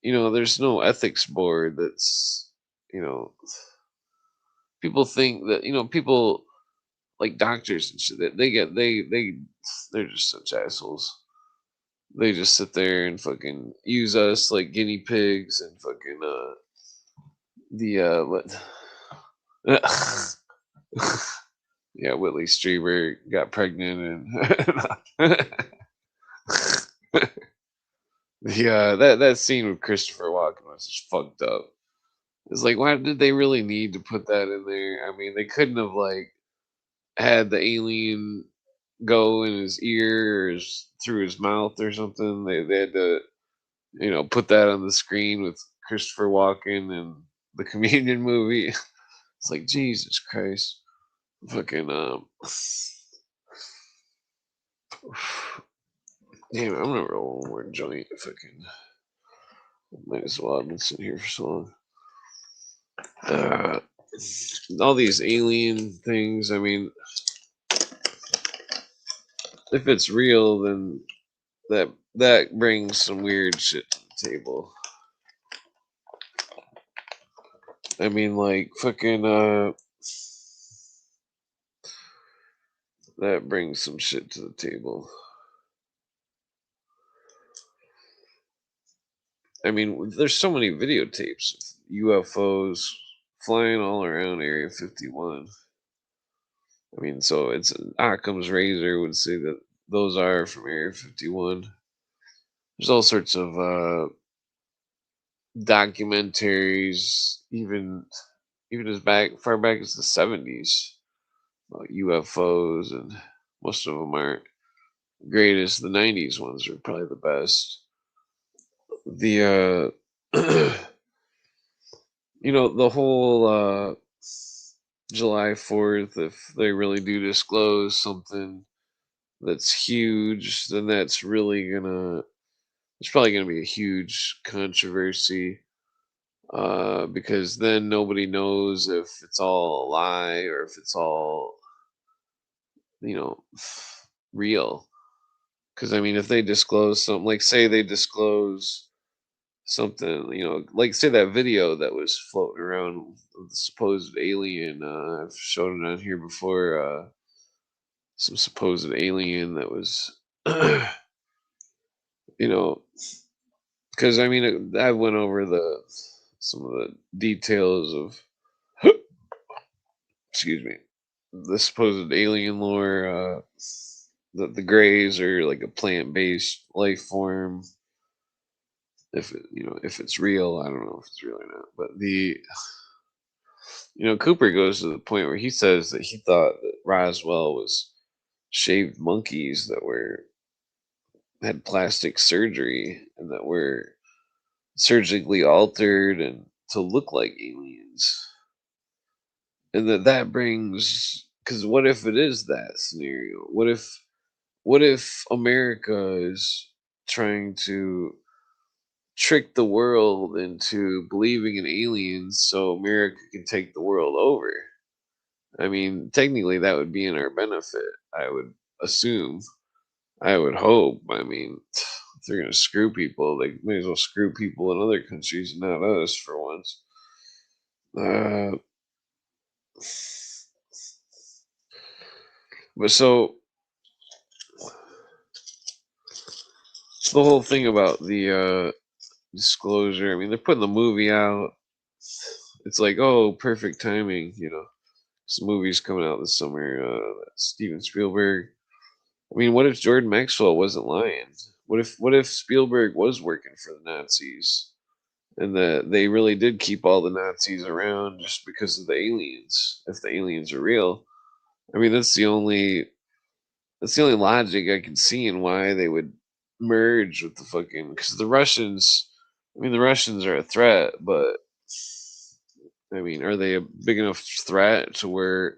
ethics board that's, you know, people think that people like doctors and shit that they're just such assholes. They just sit there and fucking use us like guinea pigs and fucking the what yeah, Whitley Strieber got pregnant and yeah, that scene with Christopher Walken was just fucked up. It's like, why did they really need to put that in there? I mean, they couldn't have like had the alien go in his ear or through his mouth or something. They had to, put that on the screen with Christopher Walken and the Communion movie. It's like Jesus Christ, fucking damn, I'm gonna roll one more joint. Fucking might as well. I've been sitting here for so long. Uh, all these alien things. I mean, if it's real, then that brings some weird shit to the table. I mean, like fucking that brings some shit to the table. I mean, there's so many videotapes of UFOs flying all around Area 51. I mean, so it's Occam's razor would say that those are from Area 51. There's all sorts of documentaries, even as far back as the 70s, about UFOs, and most of them aren't great as the 90s ones are probably the best. The the whole July 4th, if they really do disclose something that's huge, then it's probably gonna be a huge controversy, because then nobody knows if it's all a lie or if it's all you know real. Because I mean, if they disclose something, like say they disclose something, like say that video that was floating around of the supposed alien. I've shown it on here before. Some supposed alien that was, you know, because I mean, I went over some of the details of, excuse me, the supposed alien lore. That the Greys are like a plant-based life form. If it's real, I don't know if it's real or not. But Cooper goes to the point where he says that he thought that Roswell was shaved monkeys that had plastic surgery and that were surgically altered and to look like aliens. And that brings, because what if it is that scenario? What if America is trying to trick the world into believing in aliens so America can take the world over? I mean, technically that would be in our benefit, I would assume. I would hope. I mean, if they're gonna screw people, they may as well screw people in other countries and not us for once. Uh, but so the whole thing about the disclosure. I mean, they're putting the movie out. It's like, oh, perfect timing. This movie's coming out this summer. Steven Spielberg. I mean, what if Jordan Maxwell wasn't lying? What if Spielberg was working for the Nazis and that they really did keep all the Nazis around just because of the aliens? If the aliens are real, I mean, that's the only logic I can see in why they would merge with the fucking, because the Russians. I mean, the Russians are a threat, but I mean, are they a big enough threat to where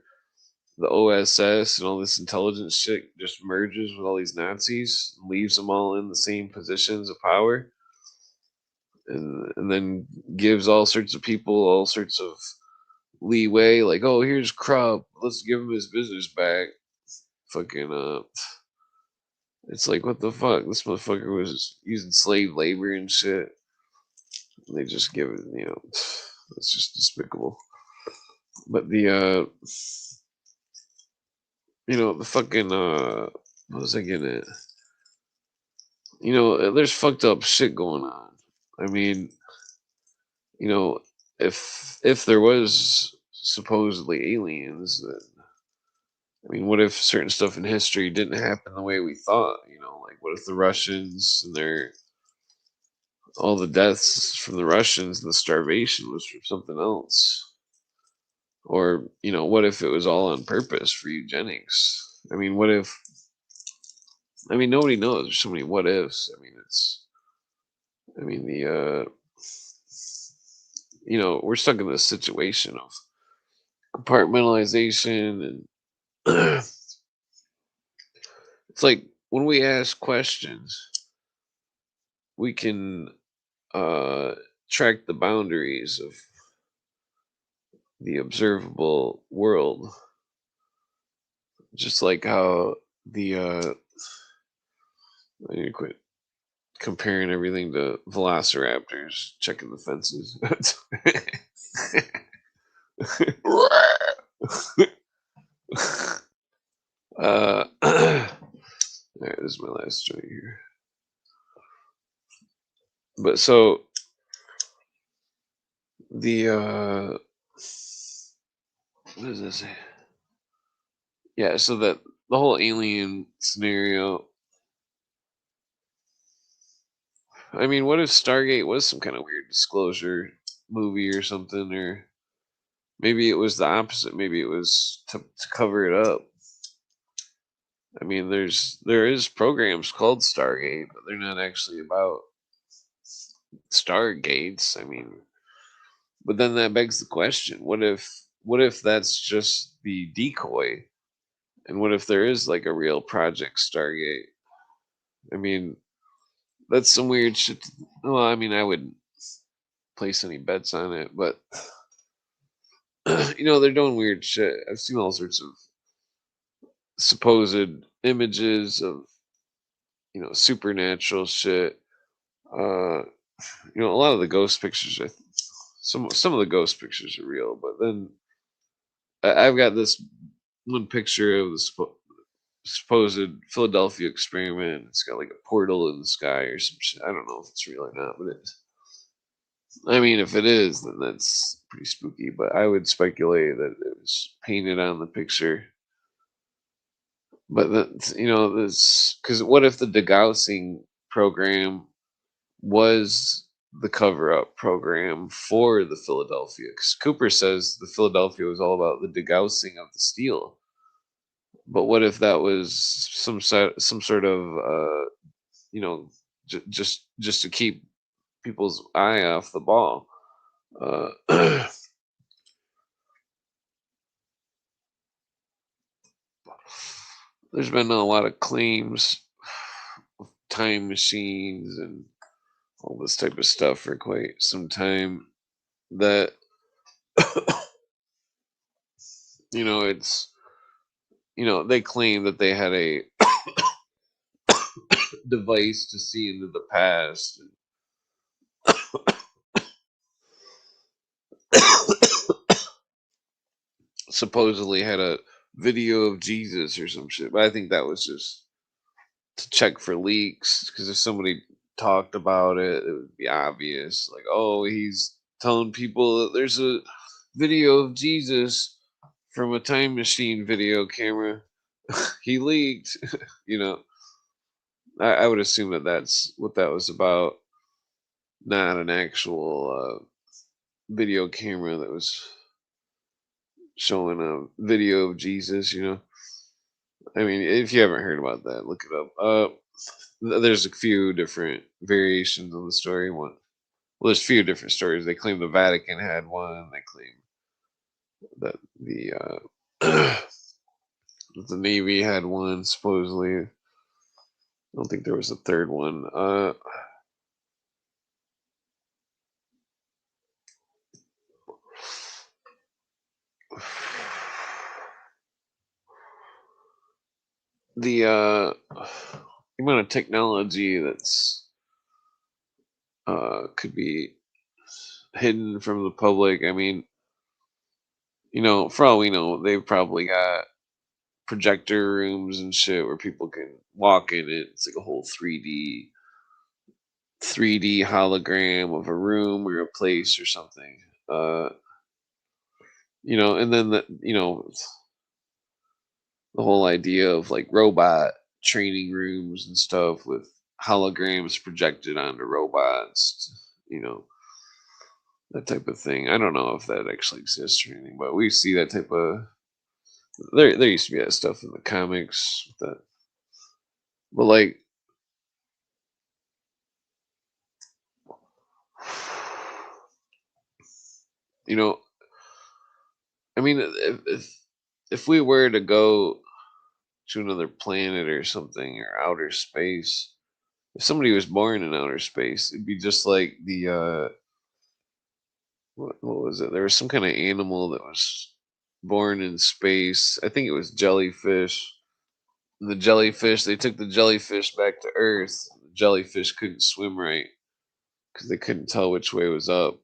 the OSS and all this intelligence shit just merges with all these Nazis, leaves them all in the same positions of power, and then gives all sorts of people all sorts of leeway? Like, oh, here's Krupp, let's give him his business back. Fucking it's like, what the fuck? This motherfucker was using slave labor and shit. And they just give it, it's just despicable. But the the fucking what was I getting at? There's fucked up shit going on. I mean, you know, if there was supposedly aliens, then I mean, what if certain stuff in history didn't happen the way we thought? Like what if the Russians and their all the deaths from the Russians and the starvation was from something else? Or, what if it was all on purpose for eugenics? I mean, what if I mean nobody knows. There's so many what ifs. I mean the we're stuck in this situation of compartmentalization and it's like when we ask questions, we can uh, track the boundaries of the observable world, just like how the I need to quit comparing everything to velociraptors checking the fences. All right, this is my last joint here. But so the what does this say? Yeah, so that the whole alien scenario. I mean, what if Stargate was some kind of weird disclosure movie or something, or maybe it was the opposite. Maybe it was to cover it up. I mean, there is programs called Stargate, but they're not actually about Stargates. I mean, but then that begs the question: what if that's just the decoy, and what if there is like a real Project Stargate? I mean, that's some weird shit. Well, I mean, I wouldn't place any bets on it, but they're doing weird shit. I've seen all sorts of supposed images of supernatural shit. Uh, a lot of the ghost pictures. Some of the ghost pictures are real, but then I've got this one picture of the supposed Philadelphia experiment. It's got like a portal in the sky or some shit. I don't know if it's real or not, but I mean, if it is, then that's pretty spooky. But I would speculate that it was painted on the picture. But this because what if the degaussing program was the cover-up program for the Philadelphia? Because Cooper says the Philadelphia was all about the degaussing of the steel. But what if that was some sort of you know just to keep people's eye off the ball? There's been a lot of claims, time machines, and all this type of stuff for quite some time. That it's they claim that they had a device to see into the past. Supposedly had a video of Jesus or some shit, but I think that was just to check for leaks because if somebody talked about it, it would be obvious. Like, oh, he's telling people that there's a video of Jesus from a time machine video camera. He leaked. you know, I would assume that that's what that was about, not an actual video camera that was showing a video of Jesus. I mean, if you haven't heard about that, look it up. There's a few different variations on the story. Well, there's a few different stories. They claim the Vatican had one. They claim that the the Navy had one. Supposedly, I don't think there was a third one. The amount of technology that's could be hidden from the public. I mean, For all we know, they've probably got projector rooms and shit where people can walk in it. It's like a whole 3D hologram of a room or a place or something. Uh, and then the whole idea of like robot training rooms and stuff with holograms projected onto robots, that type of thing. I don't know if that actually exists or anything, but we see that type of there used to be that stuff in the comics that, but like, you know, I mean, if we were to go to another planet or something or outer space, if somebody was born in outer space, it'd be just like the what was it? There was some kind of animal that was born in space. I think it was jellyfish. And the jellyfish, they took the jellyfish back to Earth. The jellyfish couldn't swim right because they couldn't tell which way was up.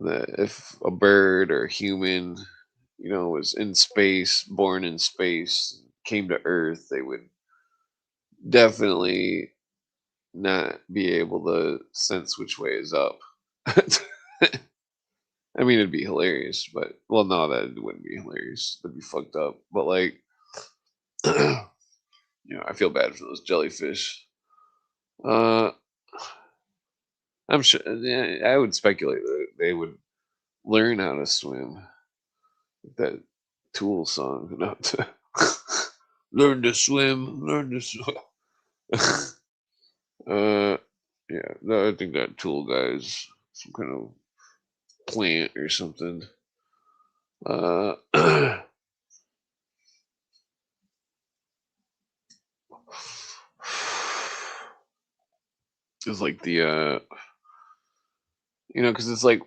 That if a bird or a human, was in space, born in space, came to Earth, they would definitely not be able to sense which way is up. I mean, it'd be hilarious, but well, no, that wouldn't be hilarious. That'd be fucked up. But like, I feel bad for those jellyfish. Uh, I'm sure. Yeah, I would speculate that they would learn how to swim. That Tool song, not to learn to swim, learn to swim. uh, yeah, no, I think that Tool guy is some kind of plant or something. It's like because it's like,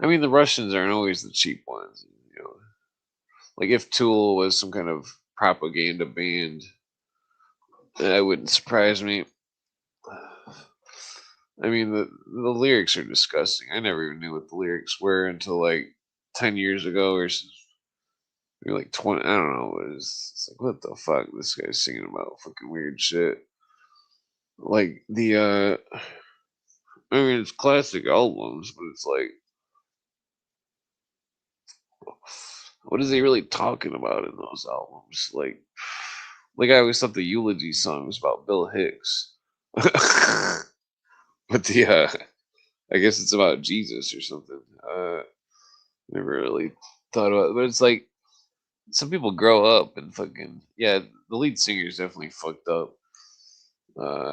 I mean, the Russians aren't always the cheap ones. Like if Tool was some kind of propaganda band, that wouldn't surprise me. I mean, the lyrics are disgusting. I never even knew what the lyrics were until like 10 years ago, or maybe like 20. I don't know. It's like, what the fuck? This guy's singing about fucking weird shit. Like I mean, it's classic albums, but it's like, what is he really talking about in those albums? Like I always thought the eulogy song was about Bill Hicks, but I guess it's about Jesus or something. Never really thought about it, but it's like some people grow up and fucking, yeah. The lead singer is definitely fucked up.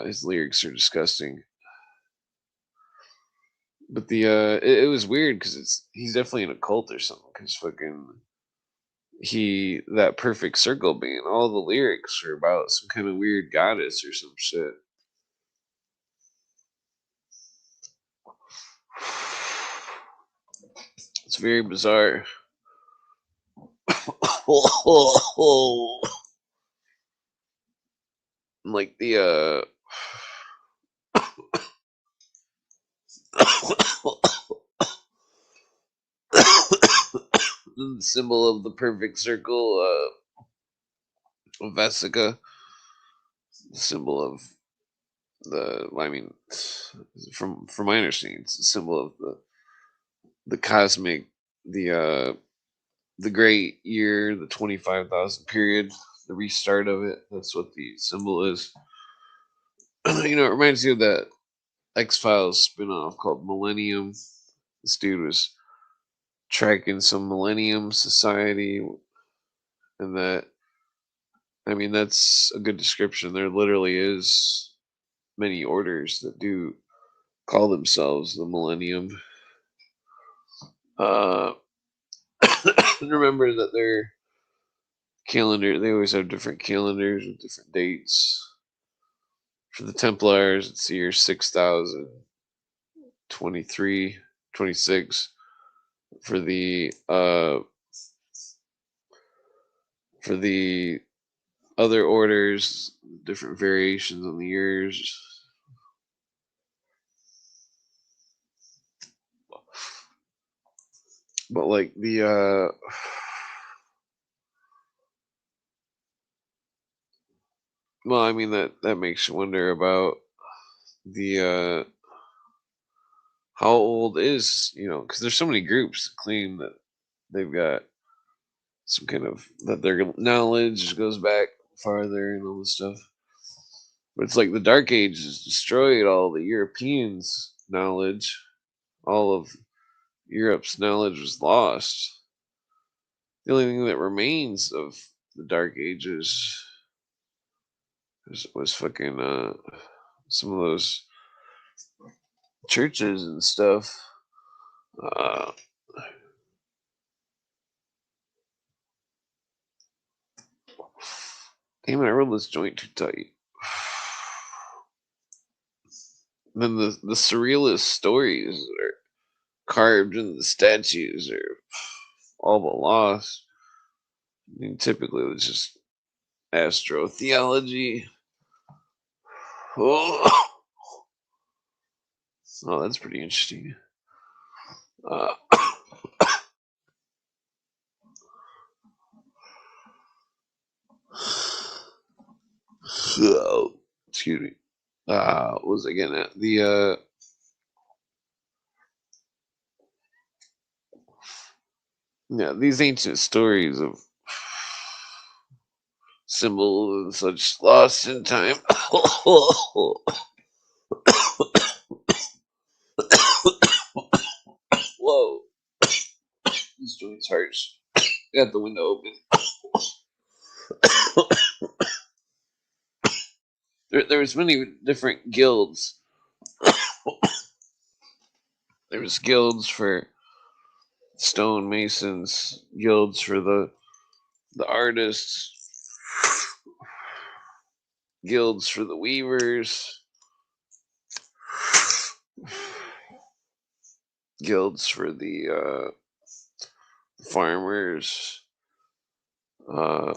His lyrics are disgusting, but it was weird because he's definitely in a cult or something. Because fucking that Perfect Circle band, all the lyrics are about some kind of weird goddess or some shit. It's very bizarre. Like the symbol of the perfect circle, Vesica, the symbol of I mean, from my understanding, it's the symbol of the cosmic, the uh, the great year, the 25,000 period, the restart of it. That's what the symbol is. It reminds you of that X Files spinoff called Millennium. This dude was tracking some Millennium Society, and I mean, that's a good description. There literally is many orders that do call themselves the Millennium. Uh, remember that their calendar, they always have different calendars with different dates. For the Templars, it's the year 6023, 26. For the other orders, different variations on the years. But like the well, I mean that makes you wonder about the how old is, because there's so many groups that claim that they've got some kind of that their knowledge goes back farther and all this stuff. But it's like the Dark Ages destroyed all the Europeans' knowledge. All of Europe's knowledge was lost. The only thing that remains of the Dark Ages was fucking some of those churches and stuff. Uh, Damn it, I rolled this joint too tight. Then the surrealist stories that are carved into the statues are all but lost. I mean, typically it's just astrotheology. Oh, oh that's pretty interesting. Uh, so, excuse me. What was I getting at? Yeah, these ancient stories of symbols and such lost in time. Whoa, this joint's harsh. Got the window open. There was many different guilds. There was guilds for stonemasons, guilds for the artists, guilds for the weavers, guilds for the farmers. Uh,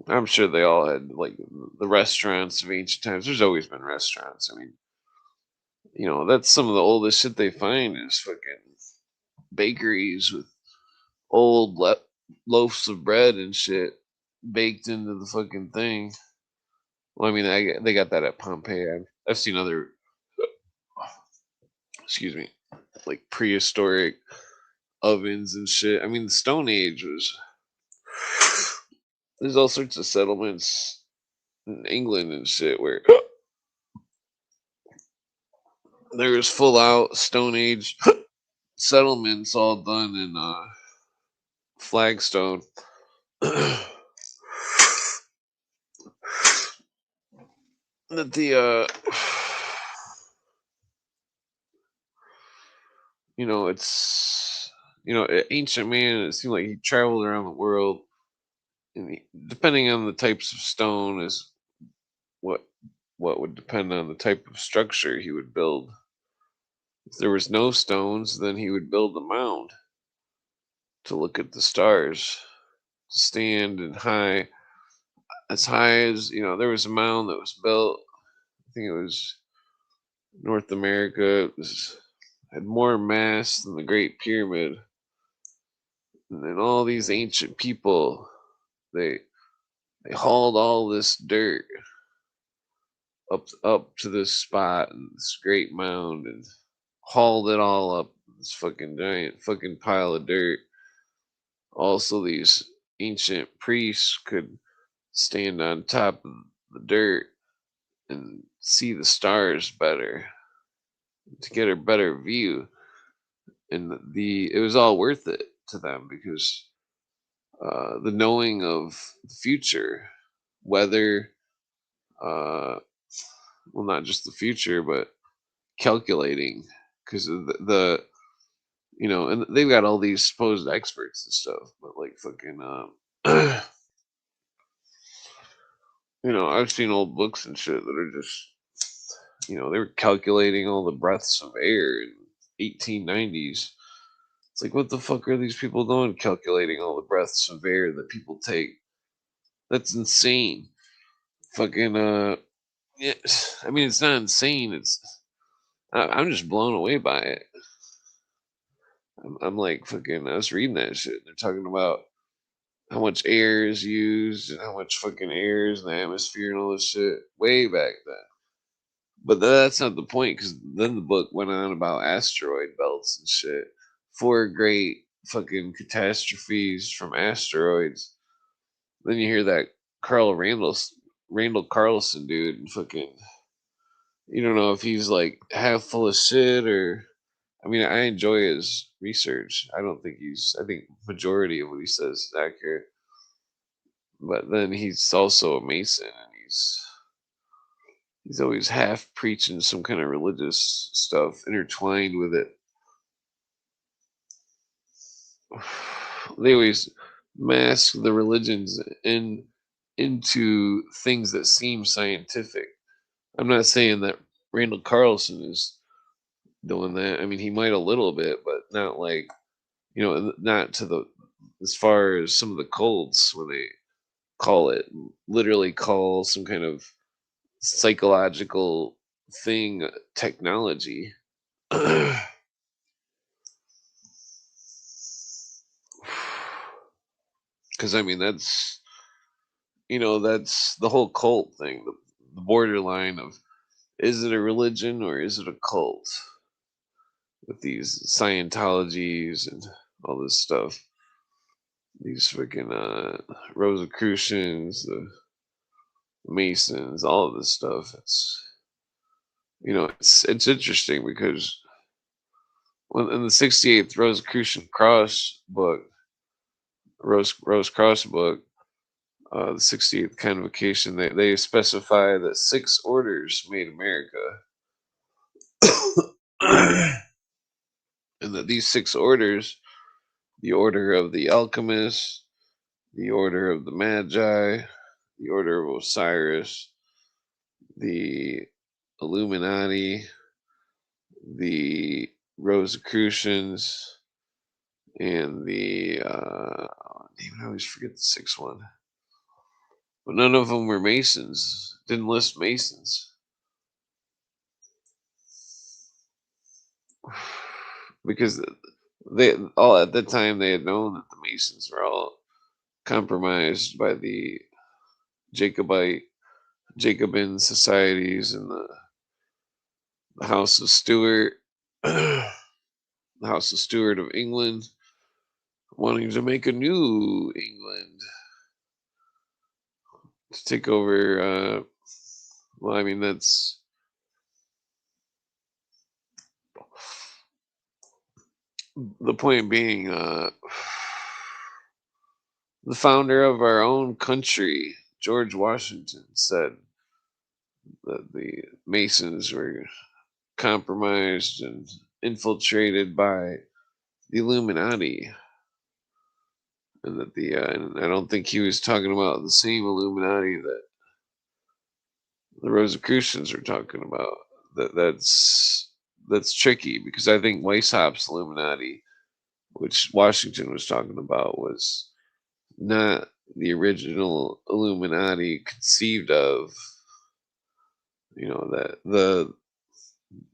I'm sure they all had like the restaurants of ancient times. There's always been restaurants. I mean, that's some of the oldest shit they find is fucking bakeries with old loaves of bread and shit baked into the fucking thing. Well, I mean, they got that at Pompeii. I've seen other, excuse me, like prehistoric ovens and shit. I mean, the Stone Age was. There's all sorts of settlements in England and shit where there's full out Stone Age settlements all done in flagstone. That the it's ancient man. It seemed like he traveled around the world, and depending on the types of stone is what what would depend on the type of structure he would build. If there was no stones, then he would build a mound to look at the stars, stand and high as there was a mound that was built. I think it was North America. It had more mass than the Great Pyramid, and then all these ancient people they they hauled all this dirt up to this spot and this great mound and hauled it all up this fucking giant fucking pile of dirt. Also, these ancient priests could stand on top of the dirt and see the stars better to get a better view. And it was all worth it to them because the knowing of the future, weather, well, not just the future, but calculating because of and they've got all these supposed experts and stuff, but like fucking, I've seen old books and shit that are just, they were calculating all the breaths of air in 1890s. It's like, what the fuck are these people doing calculating all the breaths of air that people take? That's insane. Fucking, yeah, I mean, it's not insane. I'm just blown away by it. I'm like fucking. I was reading that shit. They're talking about how much air is used and how much fucking air is in the atmosphere and all this shit way back then. But that's not the point, because then the book went on about asteroid belts and shit. Four great fucking catastrophes from asteroids. Then you hear that Randall Carlson dude, and fucking, you don't know if he's like half full of shit or. I mean, I enjoy his research. I don't think he's. I think majority of what he says is accurate. But then he's also a Mason, and he's always half preaching some kind of religious stuff intertwined with it. They always mask the religions into things that seem scientific. I'm not saying that Randall Carlson is doing that. I mean, he might a little bit, but not like, not to the as far as some of the cults when they call it literally call some kind of psychological thing technology. Because I mean, that's the whole cult thing, the borderline of, is it a religion or is it a cult, with these Scientologies and all this stuff, these freaking Rosicrucians, the Masons, all of this stuff. It's interesting because when in the 68th Rosicrucian Cross book, Rose Cross book, the 68th Convocation, they specify that six orders made America. And that these six orders, the order of the alchemists, the order of the Magi, the order of Osiris, the Illuminati, the Rosicrucians, and the damn, I always forget the sixth one. But none of them were Masons. Didn't list Masons because they all at that time they had known that the Masons were all compromised by the Jacobite Jacobin societies and the House of Stuart, the House of Stuart of England, wanting to make a new England to take over. Well, I mean, that's the point being. The founder of our own country, George Washington, said that the Masons were compromised and infiltrated by the Illuminati, and that and I don't think he was talking about the same Illuminati that the Rosicrucians were talking about. That's tricky, because I think Weishaupt's Illuminati, which Washington was talking about, was not the original Illuminati conceived of. That the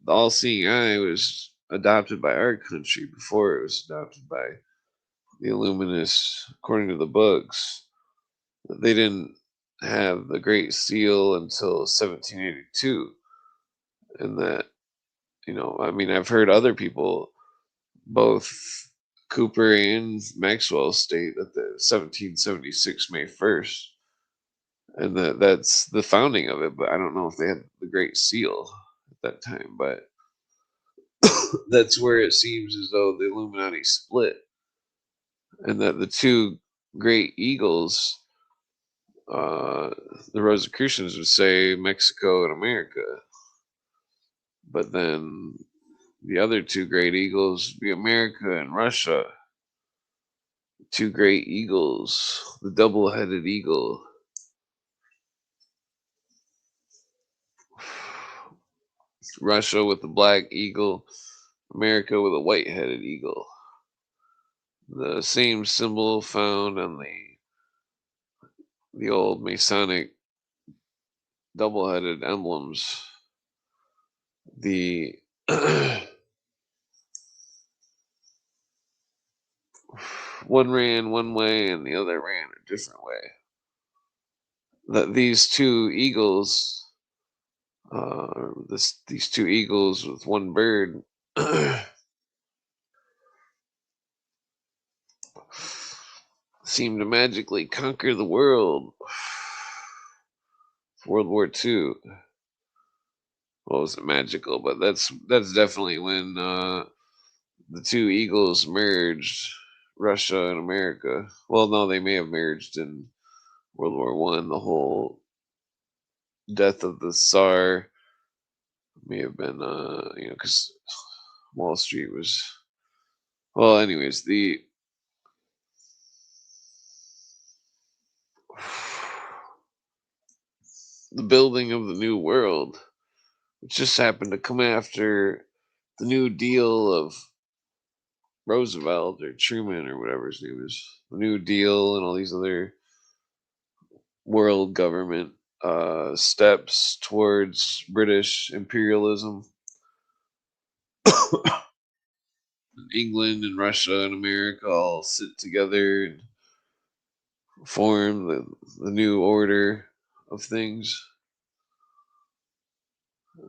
all-seeing eye was adopted by our country before it was adopted by the Illuminists, according to the books. They didn't have the Great Seal until 1782, and that, I mean, I've heard other people, both Cooper and Maxwell, state that the 1776 May 1st, and that's the founding of it. But I don't know if they had the Great Seal at that time. But that's where it seems as though the Illuminati split, and that the two great eagles, uh, the Rosicrucians would say Mexico and America, but then the other two great eagles would be America and Russia. Two great eagles, the double-headed eagle. Russia with the black eagle, America with a white-headed eagle. The same symbol found on the old Masonic double-headed emblems. The one ran one way and the other ran a different way. That these two eagles, these two eagles with one bird, seemed to magically conquer the world. World War II. Well, was it magical? But that's definitely when the two eagles merged, Russia and America. Well, no, they may have merged in World War One. The whole death of the Tsar may have been, because Wall Street was. Well, anyways, the building of the New World, which just happened to come after the New Deal of Roosevelt or Truman or whatever his name is, the New Deal and all these other world government steps towards British imperialism. England and Russia and America all sit together and form the new order of things.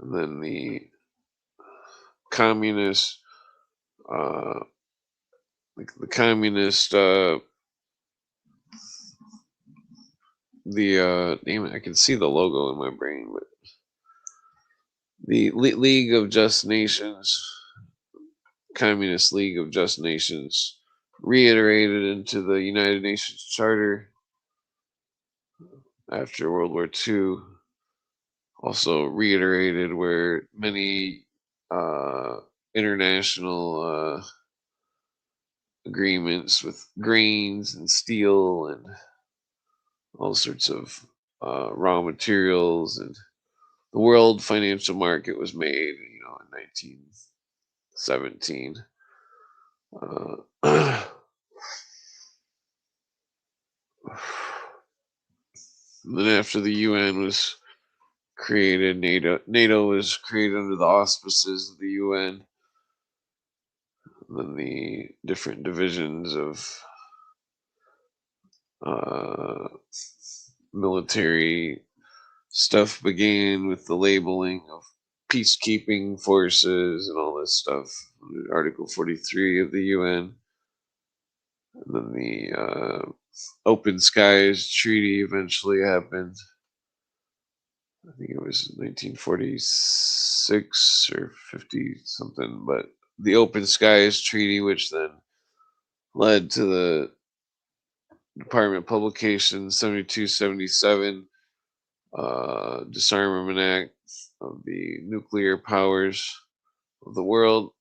And then communist, uh, the communist, name it, I can see the logo in my brain, but the League of Just Nations, Communist League of Just Nations, reiterated into the United Nations Charter after World War II. Also reiterated where many international agreements with grains and steel and all sorts of raw materials, and the world financial market was made, in 1917. Uh, then after the UN was created, NATO was created under the auspices of the UN. And then the different divisions of uh, military stuff began with the labeling of peacekeeping forces and all this stuff. Article 43 of the UN. And then the Open Skies Treaty eventually happened. I think it was 1946 or 50 something, but the Open Skies Treaty, which then led to the Department Publication 7277, Disarmament Act of the nuclear powers of the world.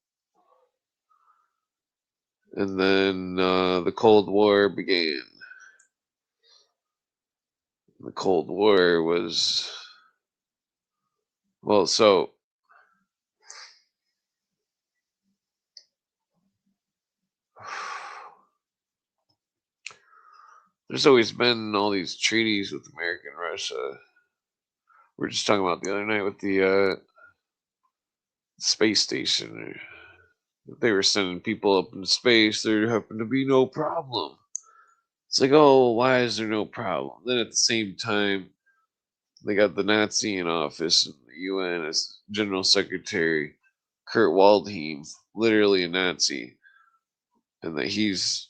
And then the Cold War began. The Cold War was, well, so there's always been all these treaties with America and Russia. We were just talking about the other night with the space station. They were sending people up into space. There happened to be no problem. It's like, oh, why is there no problem? Then at the same time, they got the Nazi in office in the UN as General Secretary Kurt Waldheim, literally a Nazi, and that he's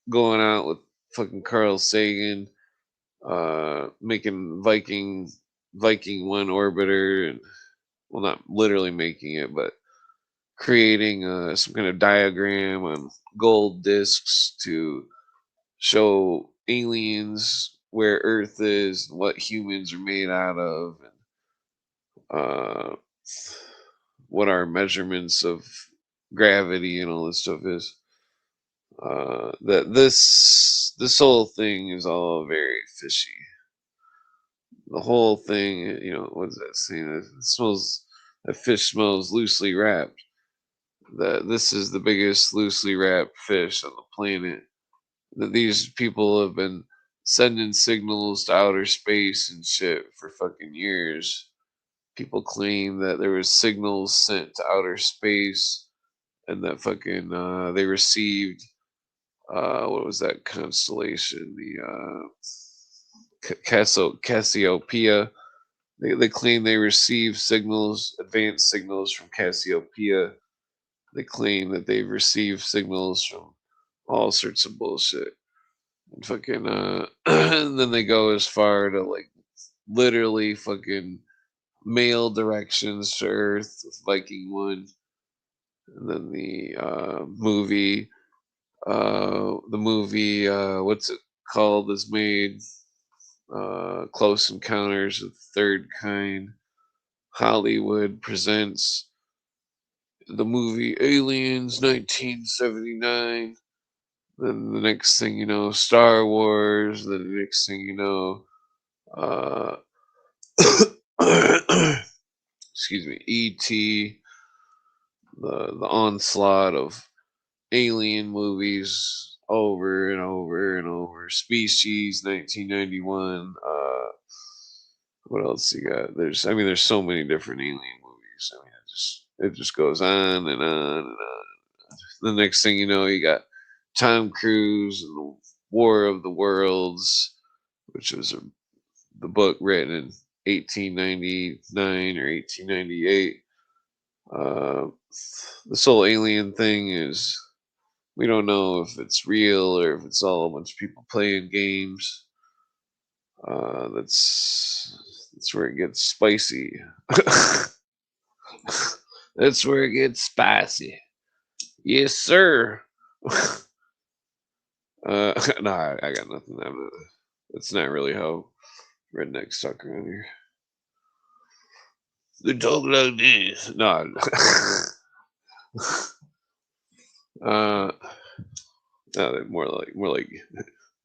going out with fucking Carl Sagan, making Viking one orbiter, and well, not literally making it, but creating some kind of diagram on gold discs to show aliens where Earth is, and what humans are made out of, and what our measurements of gravity and all this stuff is. That this whole thing is all very fishy. The whole thing, what's that saying? It smells. That fish smells loosely wrapped. That this is the biggest loosely wrapped fish on the planet. That these people have been sending signals to outer space and shit for fucking years. people claim that there was signals sent to outer space, and that fucking they received what was that constellation? The Cassiopeia. They claim they received signals, advanced signals from Cassiopeia. They claim that they've received signals from all sorts of bullshit. And fucking and then they go as far to like literally fucking mail directions to Earth with Viking One. And then the movie what's it called is made, Close Encounters of the Third Kind. Hollywood presents the movie Aliens 1979. Then the next thing you know, Star Wars. Then the next thing you know, uh, excuse me, E.T. The onslaught of alien movies over and over and over. Species 1991. What else you got? There's so many different alien movies. I mean, it just goes on and on and on. The next thing you know, you got Tom Cruise and the War of the Worlds, which was the book written in 1899 or 1898. Uh, this whole alien thing is, we don't know if it's real or if it's all a bunch of people playing games. That's where it gets spicy. That's where it gets spicy. Yes, sir. No, I got nothing. That's not really how rednecks talk around here. They talk like this. No. uh, no, they're more like,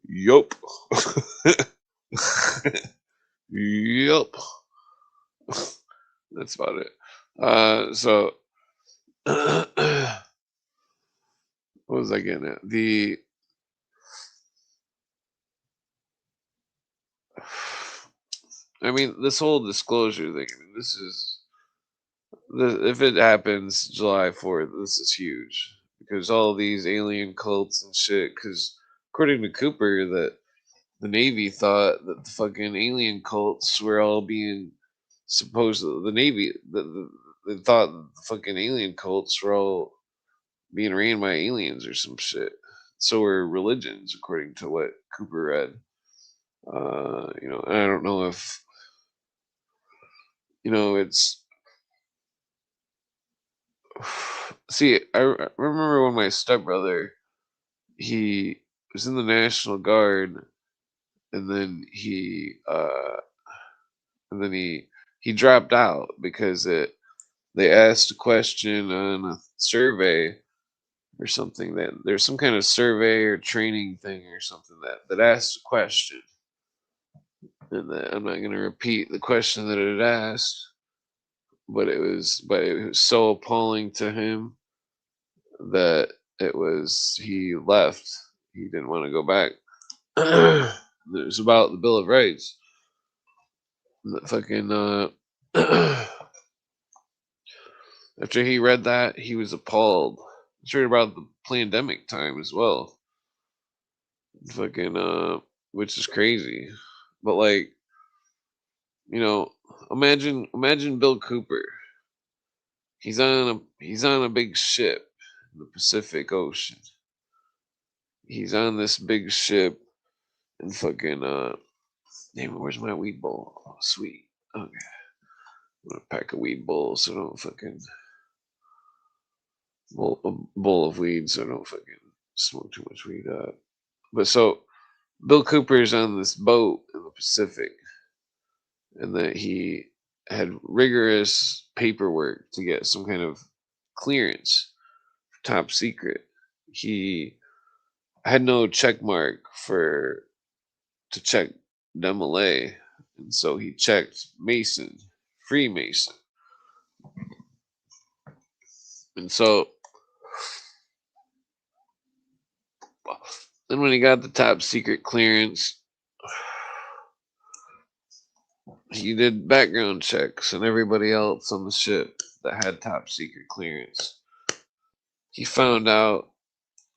yup. Yup. That's about it. So what was I getting at? This whole disclosure thing. This is if it happens July 4th, this is huge because all these alien cults and shit. Because according to Cooper, that the Navy thought that the fucking alien cults were all being supposed. The Navy, they thought that the fucking alien cults were all being ran by aliens or some shit. So were religions, according to what Cooper read. And I don't know if it's. See, I remember when my stepbrother, he was in the National Guard, and then he dropped out because they asked a question on a survey or something, that there's some kind of survey or training thing or something that asked a question, and that I'm not going to repeat the question that it asked, but it was so appalling to him that he left. He didn't want to go back. It was about the Bill of Rights. The fucking after he read that, he was appalled. It's right about the pandemic time as well. Fucking which is crazy. But like, imagine Bill Cooper. He's on a big ship in the Pacific Ocean. He's on this big ship and fucking damn it, where's my weed bowl? Oh, sweet. Okay. I'm gonna pack a weed bowl so I don't fucking bowl of weed so I don't fucking smoke too much weed. But so Bill Cooper is on this boat in the Pacific, and that he had rigorous paperwork to get some kind of clearance, top secret. He had no check mark to check Demolay, and so he checked Mason, Freemason, and so then when he got the top secret clearance, he did background checks and everybody else on the ship that had top secret clearance. He found out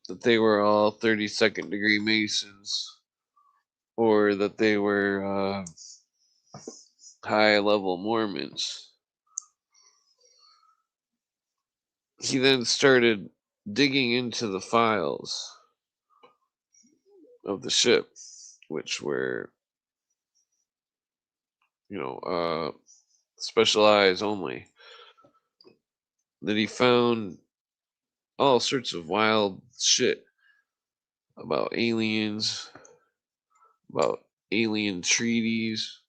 that they were all 32nd degree Masons, or that they were high level Mormons. He then started digging into the files of the ship, which were, special eyes only. That he found all sorts of wild shit about aliens, about alien treaties,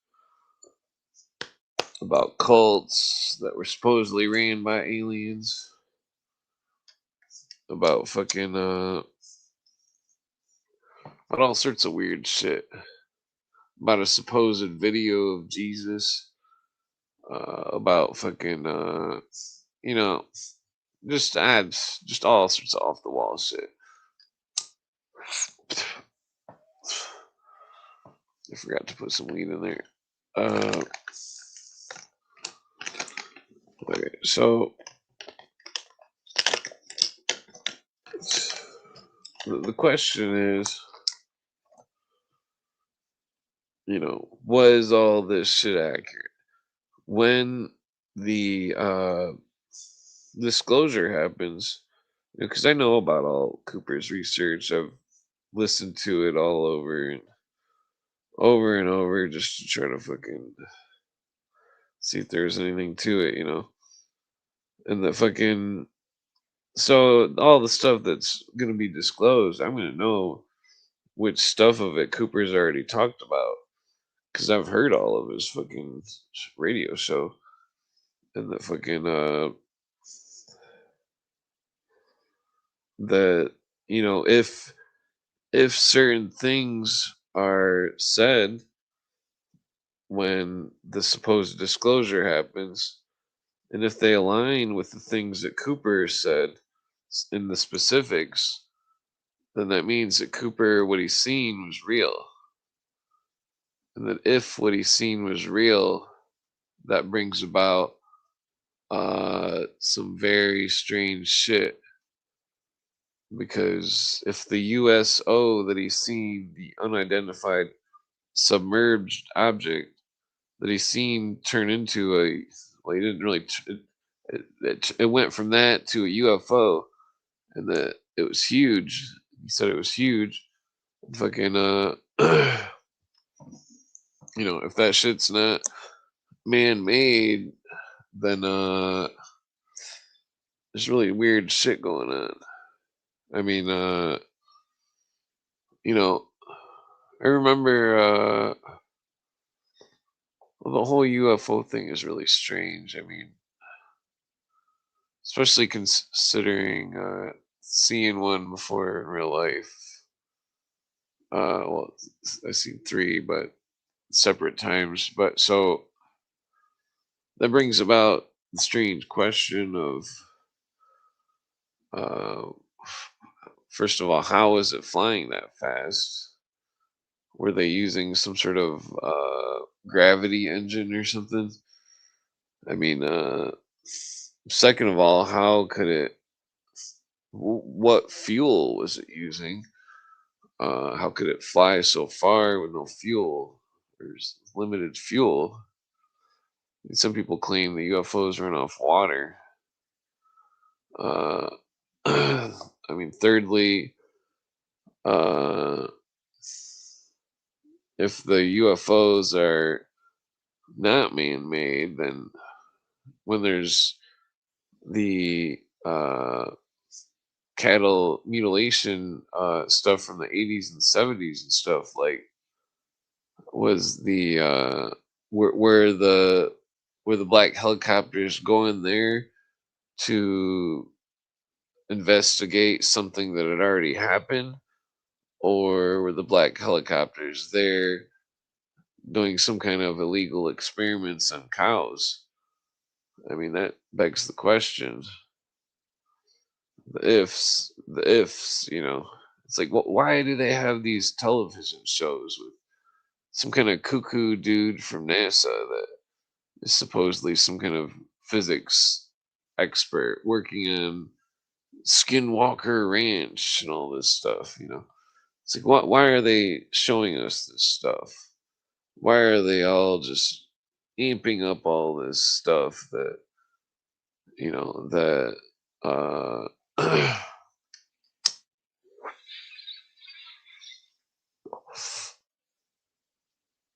about cults that were supposedly ran by aliens, about fucking about all sorts of weird shit, about a supposed video of Jesus, about fucking you know, just ads, just all sorts of off the wall shit. I forgot to put some weed in there. Okay, so the question is, was all this shit accurate? When the disclosure happens, because I know about all Cooper's research, I've listened to it all over and over just to try to fucking see if there's anything to it, and the fucking, so all the stuff that's gonna be disclosed, I'm gonna know which stuff of it Cooper's already talked about, because I've heard all of his fucking radio show, and the fucking that, if certain things are said when the supposed disclosure happens, and if they align with the things that Cooper said in the specifics, then that means that Cooper, what he's seen was real. And that if what he's seen was real, that brings about some very strange shit. Because if the USO that he's seen, the unidentified submerged object that he's seen turn into well, he didn't really, it went from that to a UFO, and that it was huge. He said it was huge. Fucking, if that shit's not man made, then there's really weird shit going on. I mean, I remember well, the whole UFO thing is really strange. I mean, especially considering seeing one before in real life. Well, I've seen three, but separate times. But so that brings about the strange question of, uh, first of all, how is it flying that fast? Were they using some sort of gravity engine or something? I mean, second of all, how could it? What fuel was it using? How could it fly so far with no fuel? There's limited fuel. And some people claim the UFOs run off water. Uh, I mean, thirdly, uh, if the UFOs are not man-made, then when there's the cattle mutilation stuff from the 80s and 70s and stuff, like, was the where the black helicopters go in there to investigate something that had already happened, or were the black helicopters there doing some kind of illegal experiments on cows? I mean, that begs the question. The ifs. It's like, why do they have these television shows with some kind of cuckoo dude from NASA that is supposedly some kind of physics expert working on Skinwalker Ranch and all this stuff. It's like, why are they showing us this stuff? Why are they all just amping up all this stuff that uh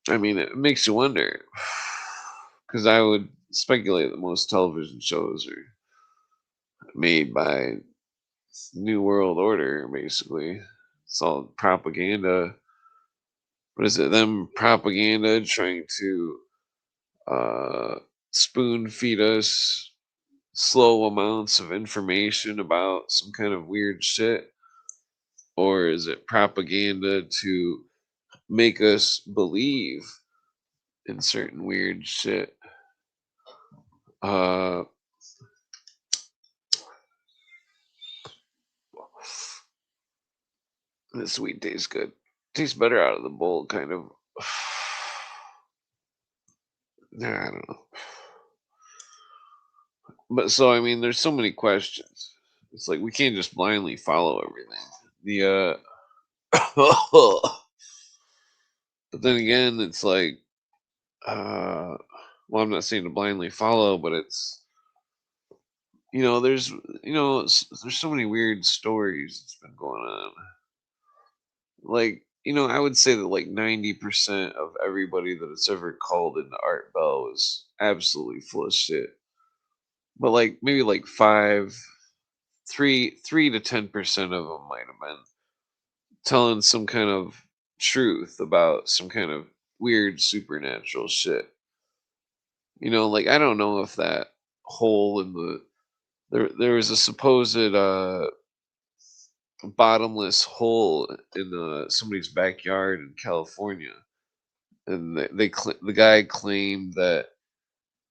I mean, it makes you wonder, because I would speculate that most television shows are made by New World Order, basically. It's all propaganda. What is it? Them propaganda trying to uh, spoon feed us slow amounts of information about some kind of weird shit? Or is it propaganda to make us believe in certain weird shit? Uh, the sweet tastes good. Tastes better out of the bowl, kind of. Nah, I don't know. But so I mean, there's so many questions. It's like we can't just blindly follow everything. The but then again, it's like well, I'm not saying to blindly follow, but it's there's there's so many weird stories that's been going on. Like I would say that like 90% of everybody that it's ever called into Art Bell is absolutely full of shit. But like maybe like three to 10% of them might have been telling some kind of truth about some kind of weird supernatural shit. Like I don't know if that hole in there was a supposed bottomless hole in somebody's backyard in California, and the guy claimed that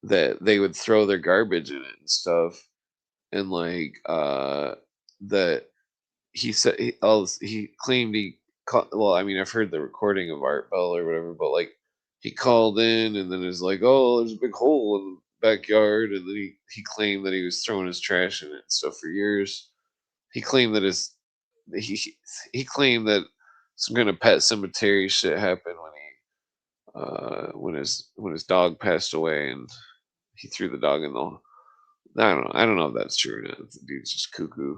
they would throw their garbage in it and stuff, and like that he claimed well, I mean, I've heard the recording of Art Bell or whatever, but like he called in and then is like, oh, there's a big hole in the backyard, and then he claimed that he was throwing his trash in it and stuff for years. He claimed that he he claimed that some kind of pet cemetery shit happened when his dog passed away, and he threw the dog in the. I don't know if that's true or not. The dude's just cuckoo.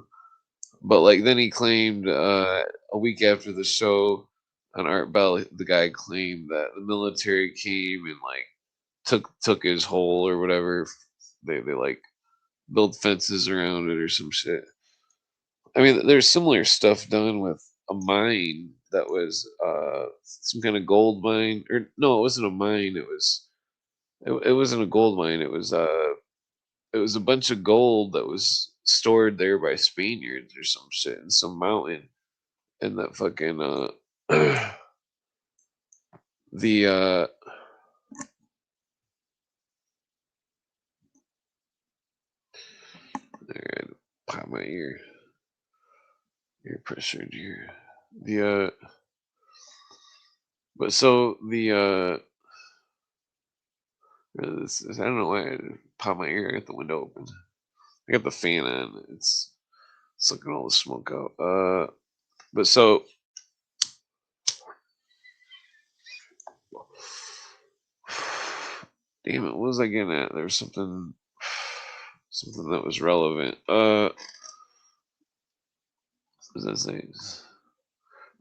But like then he claimed a week after the show on Art Bell, the guy claimed that the military came and like took his hole or whatever. They like built fences around it or some shit. I mean, there's similar stuff done with a mine that was some kind of gold mine, or no, it wasn't a mine. It wasn't a gold mine. It was a bunch of gold that was stored there by Spaniards or some shit in some mountain. And that fucking the there, pop my ear pressured here. The but so the I don't know why I pop my ear. I got the window open. I got the fan on. It's sucking all the smoke out. But so damn it, what was I getting at? There was something that was relevant. What was I saying?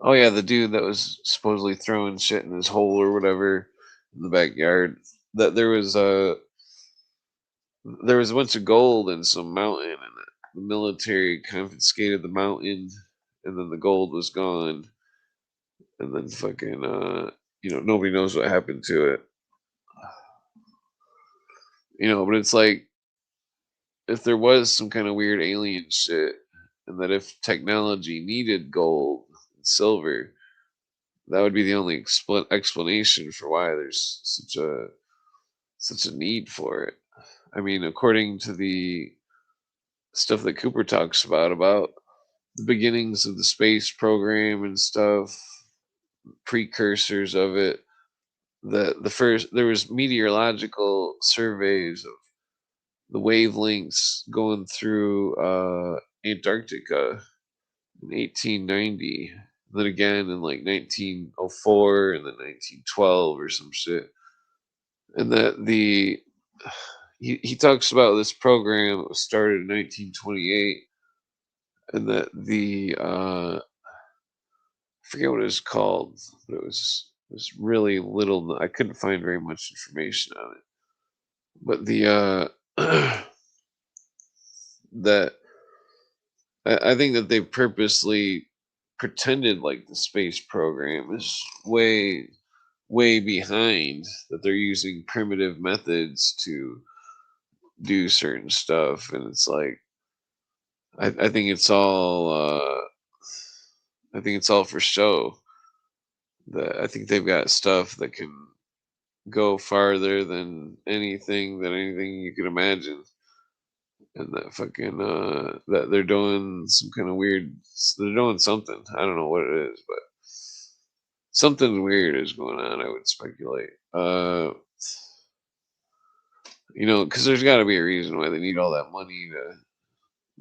Oh yeah, the dude that was supposedly throwing shit in his hole or whatever in the backyard. That there was a bunch of gold in some mountain, and the military confiscated the mountain, and then the gold was gone, and then fucking nobody knows what happened to it. But it's like if there was some kind of weird alien shit, and that if technology needed gold and silver, that would be the only explanation for why there's such a need for it. I mean, according to the stuff that Cooper talks about the beginnings of the space program and stuff, precursors of it, the first there was meteorological surveys of the wavelengths going through Antarctica in 1890, then again in like 1904 and then 1912 or some shit. And that he talks about this program that was started in 1928, and that I forget what it was called, but it was really little. I couldn't find very much information on it. But that I think that they purposely pretended like the space program is way behind, that they're using primitive methods to do certain stuff, and it's like I think it's all I think it's all for show. That I think they've got stuff that can go farther than anything you could imagine, and that fucking that they're doing some kind of weird. They're doing something. I don't know what it is, but something weird is going on. I would speculate. Because there's got to be a reason why they need all that money to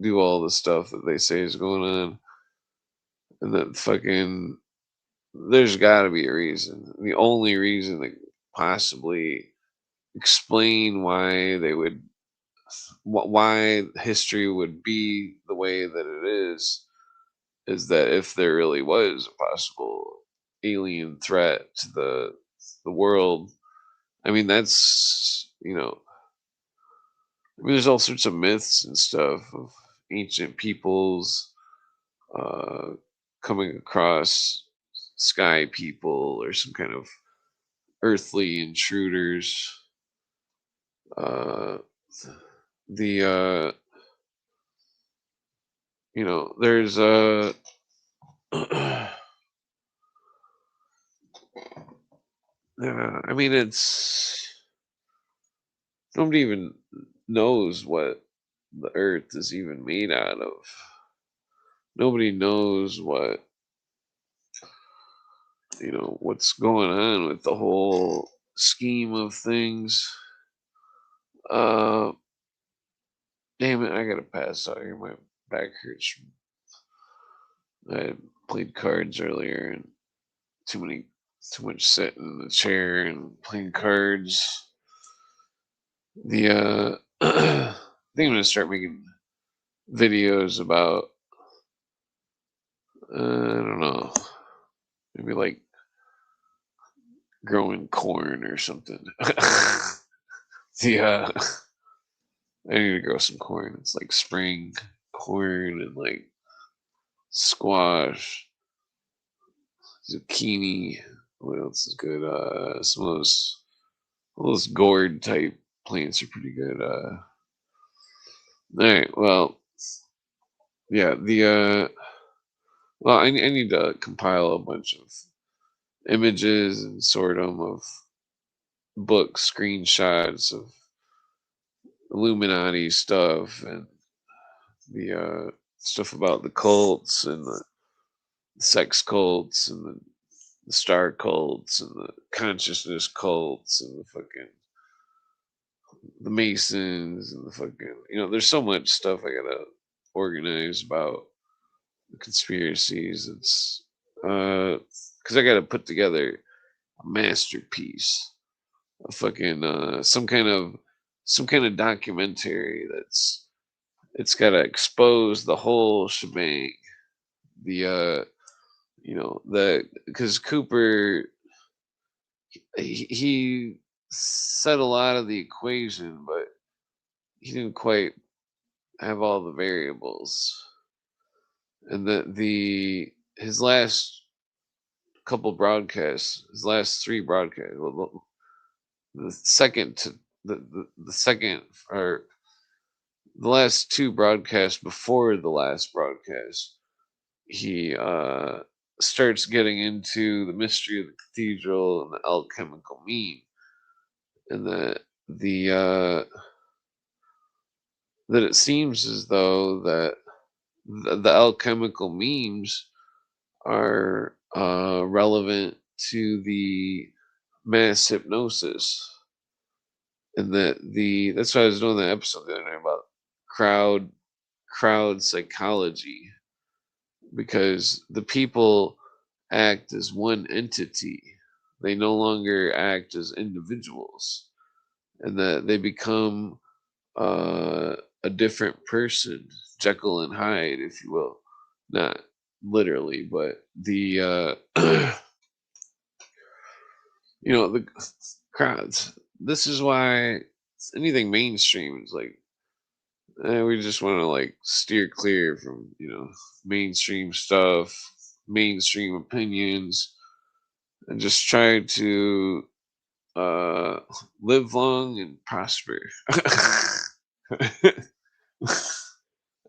do all the stuff that they say is going on, and that fucking there's got to be a reason. The only reason that possibly explain why they would why history would be the way that it is that if there really was a possible alien threat to the world. I mean, there's all sorts of myths and stuff of ancient peoples uh, coming across sky people or some kind of earthly intruders. Uh, the there's I mean, nobody even knows what the Earth is even made out of. Nobody knows what's going on with the whole scheme of things. Uh, Damn it, I gotta pass out here. My back hurts. I played cards earlier and too many, too much sitting in the chair and playing cards. I think I'm gonna start making videos about I don't know, maybe like growing corn or something. Yeah, I need to grow some corn. It's like spring corn and like squash, zucchini. What else is good? Some of those gourd type plants are pretty good. All right. Well, yeah. I need to compile a bunch of images and sort them of book screenshots of Illuminati stuff and the stuff about the cults and the sex cults and the star cults and the consciousness cults and the Masons and the fucking there's so much stuff I gotta organize about the conspiracies. It's because I gotta put together a masterpiece, a fucking some kind of documentary that's it's gotta expose the whole shebang. The the because Cooper he said a lot of the equation, but he didn't quite have all the variables. And the his last couple broadcasts, his last three broadcasts, well, the second to the second or the last two broadcasts before the last broadcast, he starts getting into the mystery of the cathedral and the alchemical mean, and that it seems as though that the alchemical memes are relevant to the mass hypnosis, and that's why I was doing that episode the other night about crowd crowd psychology, because the people act as one entity. They no longer act as individuals, and that they become a different person, Jekyll and Hyde, if you will. Not literally, but the crowds. This is why anything mainstream is like, we just want to like steer clear from mainstream stuff, mainstream opinions, and just try to uh live long and prosper.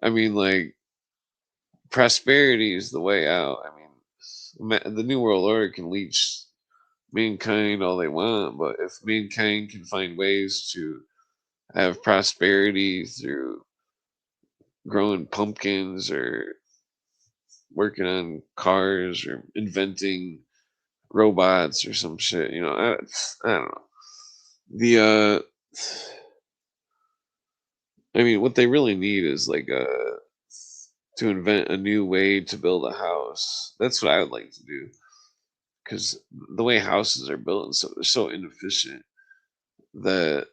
I mean, like, prosperity is the way out. I mean, the new world order can leech mankind all they want, but if mankind can find ways to have prosperity through growing pumpkins or working on cars or inventing robots or some shit, I don't know. I mean, what they really need is like to invent a new way to build a house. That's what I would like to do, because the way houses are built and so they're so inefficient that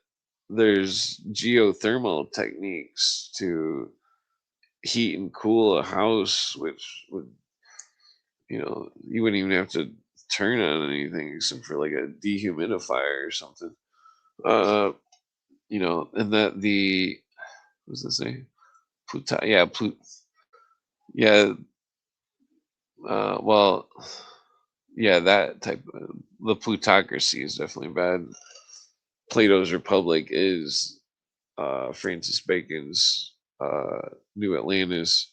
there's geothermal techniques to heat and cool a house, which would, you wouldn't even have to turn on anything except for like a dehumidifier or something. Uh, and that what does it say? Yeah, well, yeah, that type of the plutocracy is definitely bad. Plato's Republic is Francis Bacon's New Atlantis,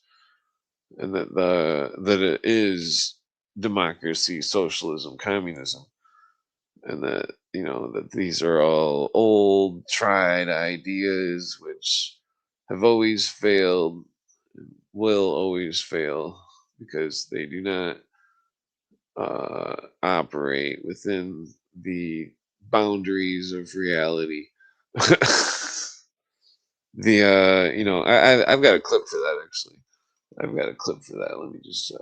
and that it is democracy, socialism, communism, and that that these are all old, tried ideas which have always failed, will always fail, because they do not operate within the boundaries of reality. I've got a clip for that actually. I've got a clip for that. Let me just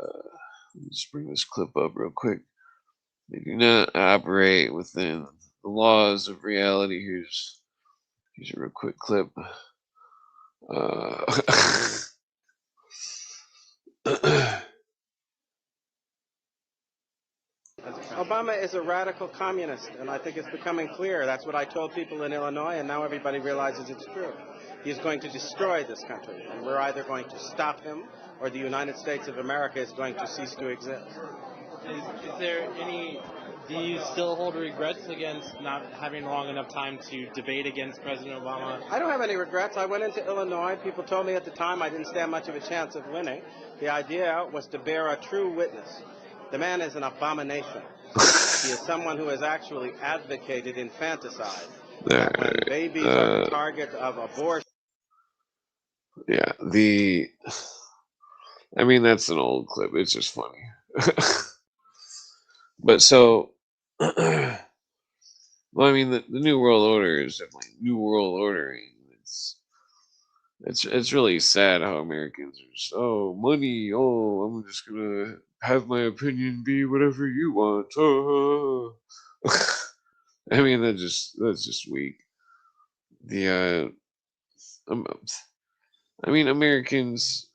bring this clip up real quick. They do not operate within the laws of reality. Here's a real quick clip. Uh, Obama is a radical communist, and I think it's becoming clear. That's what I told people in Illinois, and now everybody realizes it's true. He's going to destroy this country, and we're either going to stop him or the United States of America is going to cease to exist. Is there any, do you still hold regrets against not having long enough time to debate against President Obama? I don't have any regrets. I went into Illinois. People told me at the time I didn't stand much of a chance of winning. The idea was to bear a true witness. The man is an abomination. He is someone who has actually advocated infanticide. That when babies are the target of abortion. Yeah, I mean, that's an old clip. It's just funny. But so, well, I mean, the New World Order is definitely New World Ordering. It's really sad how Americans are just, oh, money, oh, I'm just gonna have my opinion be whatever you want. Oh. I mean, that's just weak. The I mean, Americans,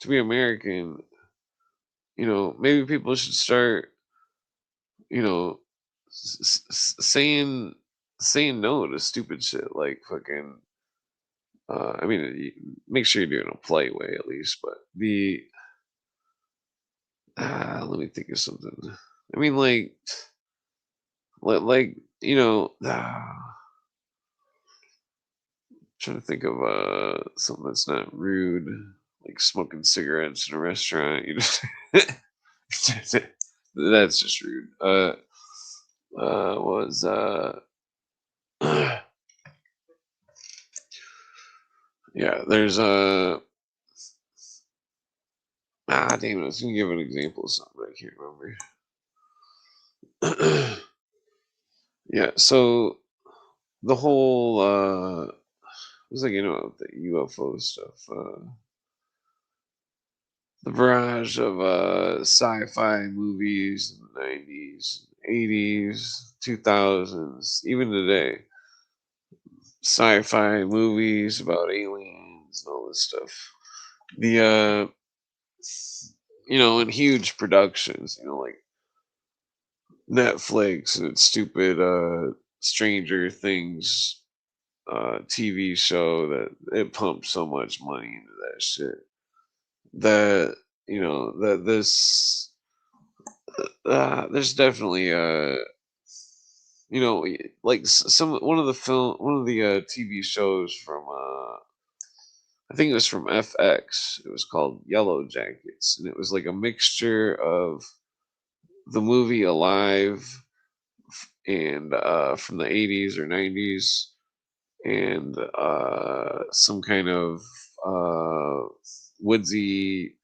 to be American, maybe people should start, you know, saying no to stupid shit like fucking. I mean, make sure you're doing a polite way at least, but let me think of something. I mean, like trying to think of something that's not rude, like smoking cigarettes in a restaurant. That's just rude. Was Yeah, there's damn it, I was gonna give an example of something, but I can't remember. Yeah, so the whole it was like, the UFO stuff, the barrage of sci-fi movies in the 90s, 80s, 2000s, even today, sci-fi movies about aliens and all this stuff. The and huge productions, like Netflix and its stupid Stranger Things TV show that it pumps so much money into that shit that that this there's definitely like some one of the TV shows from I think it was from FX. It was called Yellow Jackets, and it was like a mixture of the movie Alive and from the 80s or 90s, and some kind of uh, woodsy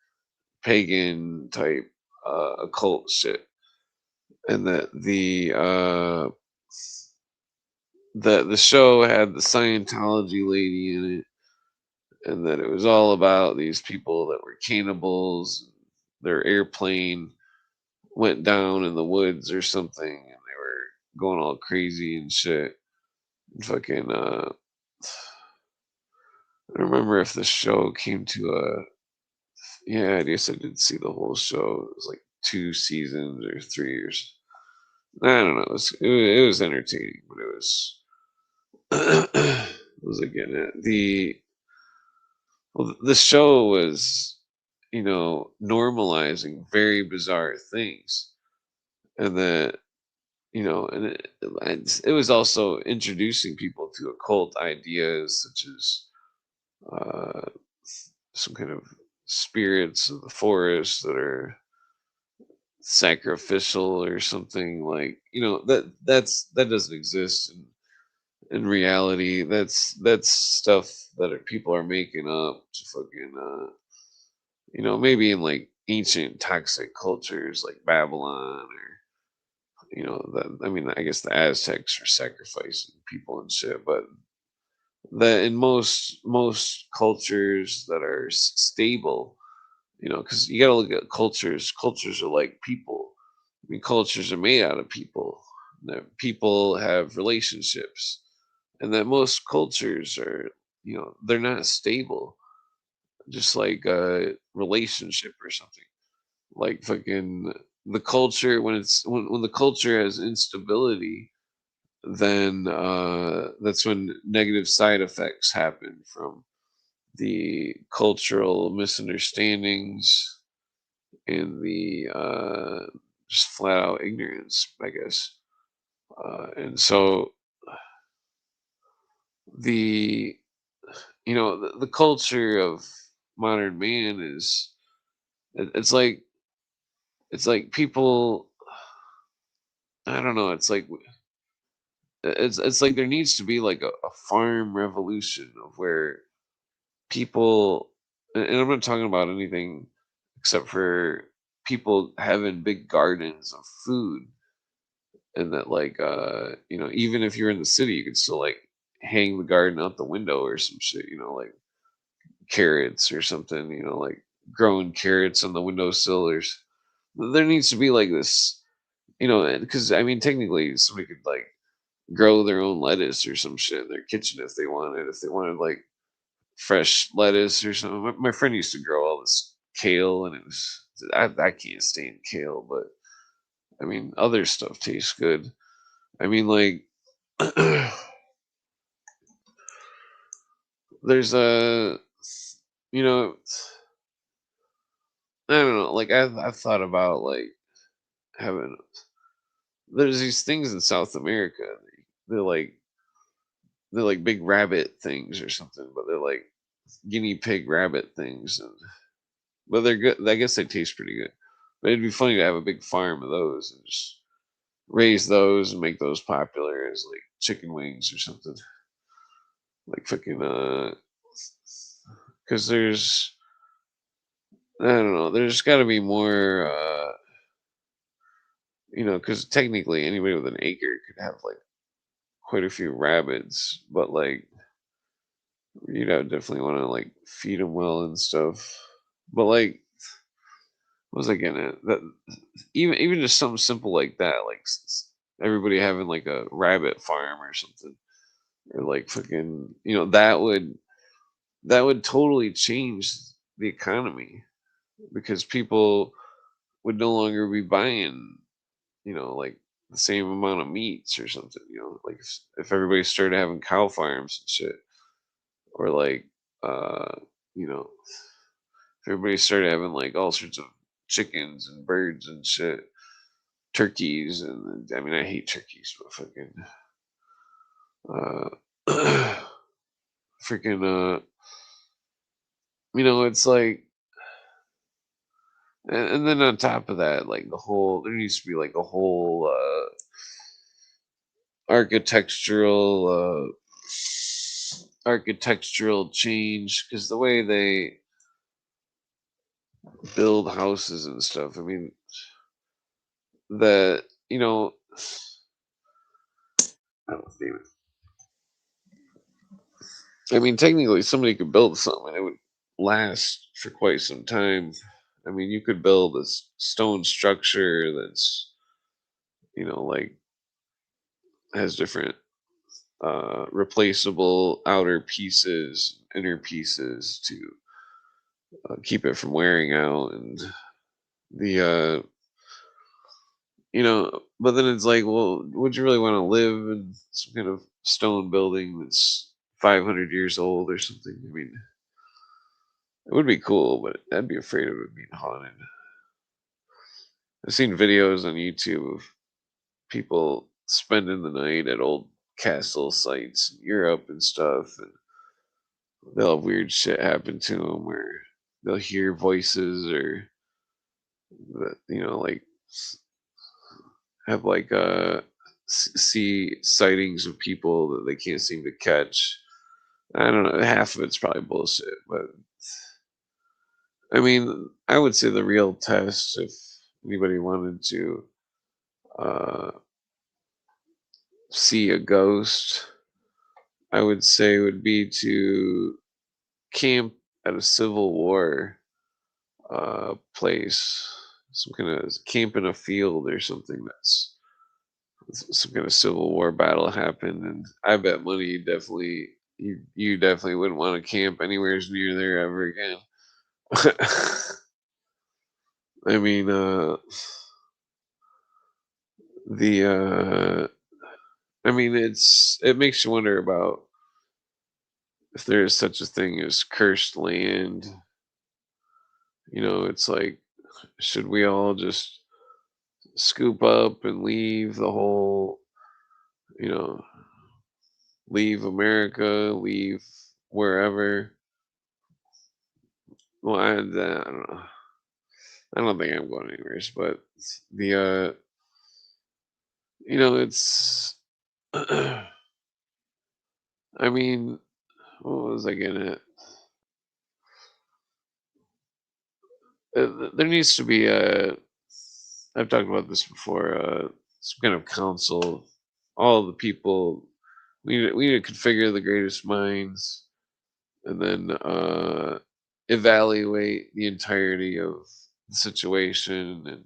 pagan type occult shit, and that the show had the Scientology lady in it, and that it was all about these people that were cannibals. Their airplane went down in the woods or something, and they were going all crazy and shit. And fucking, I don't remember if the show came to a. Yeah, I guess I did see the whole show. It was like 2 seasons or 3 years. I don't know. It was entertaining, but it was it was again the show was normalizing very bizarre things, and that and it was also introducing people to occult ideas such as uh, some kind of spirits of the forest that are sacrificial or something, like that doesn't exist in reality. That's stuff that people are making up to fucking maybe in like ancient toxic cultures like Babylon, or I mean, I guess the Aztecs are sacrificing people and shit, but that in most cultures that are stable, because you got to look at cultures are like people. I mean, cultures are made out of people. That people have relationships, and that most cultures are, they're not stable, just like a relationship or something. Like fucking the culture, when the culture has instability, then that's when negative side effects happen from the cultural misunderstandings and the just flat out ignorance, I guess. And so the the culture of modern man is it's like people. I don't know. It's like there needs to be like a farm revolution of where people, and I'm not talking about anything except for people having big gardens of food, and that like even if you're in the city, you could still like hang the garden out the window or some shit, like carrots or something, like growing carrots on the windowsill. There needs to be like this, because I mean technically somebody could like grow their own lettuce or some shit in their kitchen if they wanted. If they wanted like fresh lettuce or something. My friend used to grow all this kale, and it was I can't stand kale, but I mean other stuff tastes good. I mean like there's a you know I don't know, like I've thought about like having there's these things in South America. They're like they're like big rabbit things or something, but they're like guinea pig rabbit things, and but they're good. I guess they taste pretty good. But it'd be funny to have a big farm of those and just raise those and make those popular as like chicken wings or something. Like fucking because there's I don't know. There's got to be more because technically anybody with an acre could have like quite a few rabbits, but like you'd definitely want to like feed them well and stuff. But like, what was I getting at? That even just something simple like that, like everybody having like a rabbit farm or something, or like fucking, that would totally change the economy because people would no longer be buying, like the same amount of meats or something, like if everybody started having cow farms and shit, or like, uh, you know, if everybody started having like all sorts of chickens and birds and shit, turkeys, and I mean, I hate turkeys, but fucking, uh, freaking, it's like, and then on top of that, like there needs to be like a whole, architectural, architectural change because the way they build houses and stuff. I mean, the oh, damn it. I mean, technically, somebody could build something and it would last for quite some time. I mean, you could build a stone structure that's, like has different replaceable outer pieces, inner pieces to keep it from wearing out, and the but then it's like, well, would you really want to live in some kind of stone building that's 500 years old or something? I mean, it would be cool, but I'd be afraid of it being haunted. I've seen videos on YouTube of people spending the night at old castle sites in Europe and stuff, and they'll have weird shit happen to them where they'll hear voices or, like have like see sightings of people that they can't seem to catch. I don't know. Half of it's probably bullshit, but I mean, I would say the real test, if anybody wanted to uh, see a ghost, I would say would be to camp at a Civil War place, some kind of camp in a field or something that's some kind of Civil War battle happened, and I bet money you definitely wouldn't want to camp anywhere near there ever again. I mean, the I mean, it makes you wonder about if there is such a thing as cursed land. It's like, should we all just scoop up and leave the whole, you know, leave America, leave wherever? Well, I don't know. I don't think I'm going anywhere, but the it's. I mean, what was I getting at? There needs to be a. I've talked about this before. Some kind of council. All the people. We need to configure the greatest minds, and then evaluate the entirety of the situation and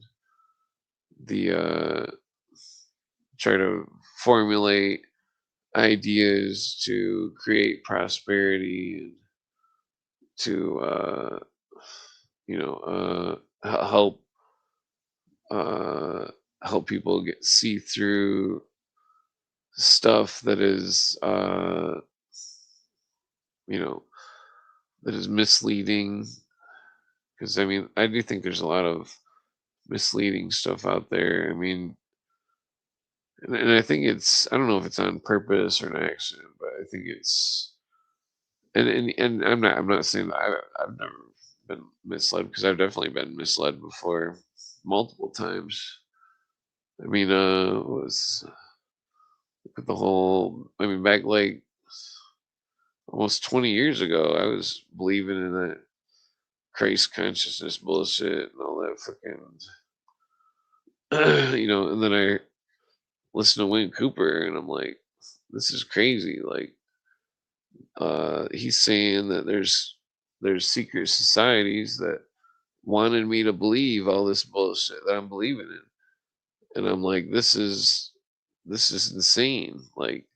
the try to formulate ideas to create prosperity and to help uh, help people see through stuff that is you know that is misleading, because I mean, I do think there's a lot of misleading stuff out there. I mean, and I think I don't know if it's on purpose or an accident, but I think it's and I'm not saying that I've never been misled, because I've definitely been misled before, multiple times. I mean, was the whole, I mean, back like almost 20 years ago, I was believing in that Christ consciousness bullshit and all that fucking, and then I listened to Wayne Cooper and I'm like, this is crazy. Like, he's saying that there's secret societies that wanted me to believe all this bullshit that I'm believing in, and I'm like, this is insane. Like,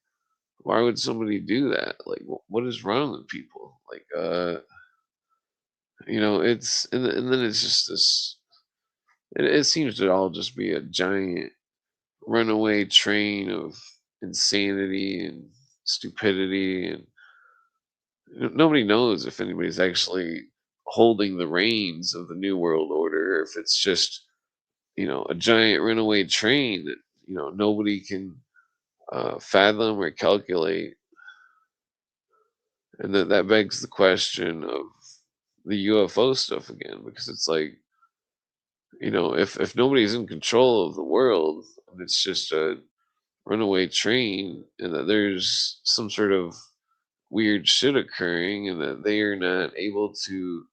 why would somebody do that? Like, what is wrong with people? Like, it's and then it's just this. It seems to all just be a giant runaway train of insanity and stupidity, and nobody knows if anybody's actually holding the reins of the new world order, or if it's just a giant runaway train that nobody can fathom or calculate. And that begs the question of the UFO stuff again, because it's like, if nobody's in control of the world, and it's just a runaway train, and that there's some sort of weird shit occurring, and that they are not able to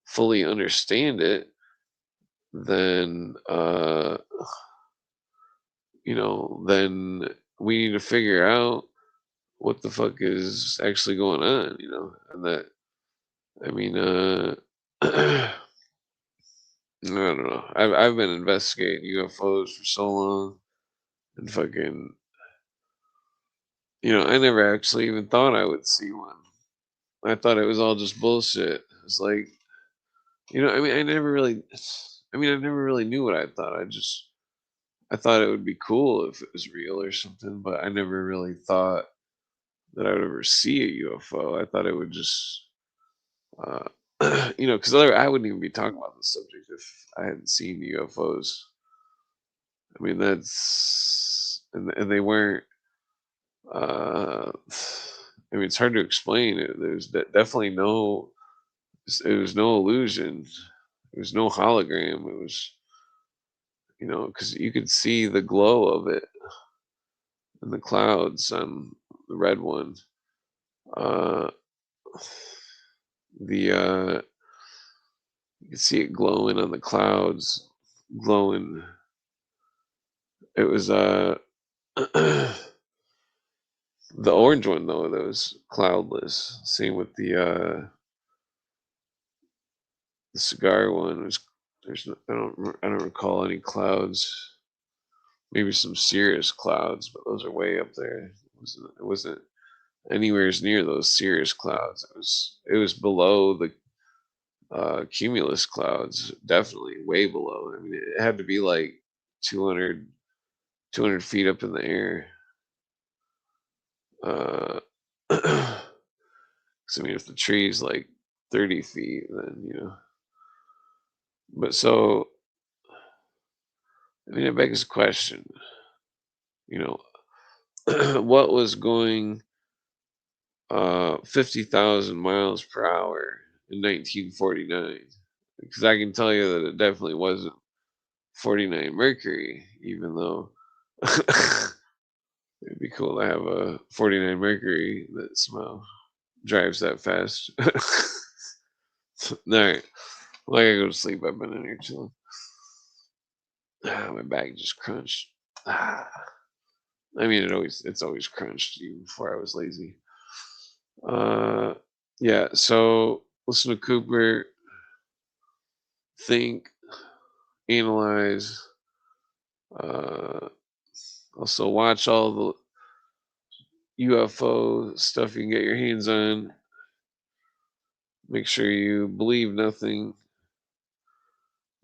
fully understand it, then then we need to figure out what the fuck is actually going on, and that, I mean, I don't know. I've been investigating UFOs for so long, and fucking, I never actually even thought I would see one. I thought it was all just bullshit. It's like, I mean, I never really knew what I thought. I thought it would be cool if it was real or something, but I never really thought that I would ever see a UFO. I thought it would just, uh, because I wouldn't even be talking about this subject if I hadn't seen UFOs. I mean, and they weren't. Uh, I mean, it's hard to explain. There's definitely no. It was no illusion. It was no hologram. It was, because you could see the glow of it in the clouds on the red one. Uh, the You could see it glowing on the clouds, glowing. It was the orange one though, that was cloudless. Same with the cigar one. I don't recall any clouds. Maybe some cirrus clouds, but those are way up there. It wasn't anywhere near those cirrus clouds. It was below the cumulus clouds, definitely way below. I mean, it had to be like 200 200 feet up in the air. Uh, 'cause, I mean, if the tree's like 30 feet, then But so, I mean, it begs the question, you know, what was going 50,000 miles per hour in 1949? Because I can tell you that it definitely wasn't 49 Mercury, even though it'd be cool to have a 49 Mercury that somehow drives that fast. All right. Well, I gotta go to sleep. I've been in here chilling. My back just crunched. I mean, it's always crunched even before I was lazy. Uh, yeah. So listen to Cooper, think, analyze. Uh, Also watch all the UFO stuff you can get your hands on. Make sure you believe nothing.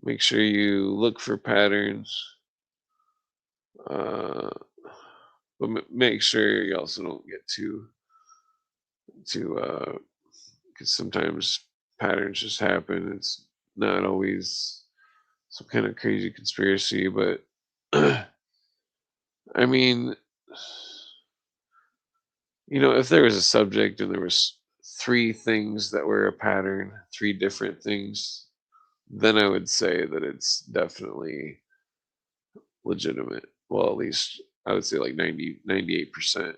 Make sure you look for patterns. Uh, but make sure you also don't get too because sometimes patterns just happen. It's not always some kind of crazy conspiracy, but I mean, if there was a subject and there was three things that were a pattern, three different things, then I would say that it's definitely legitimate. Well, at least I would say like 98%.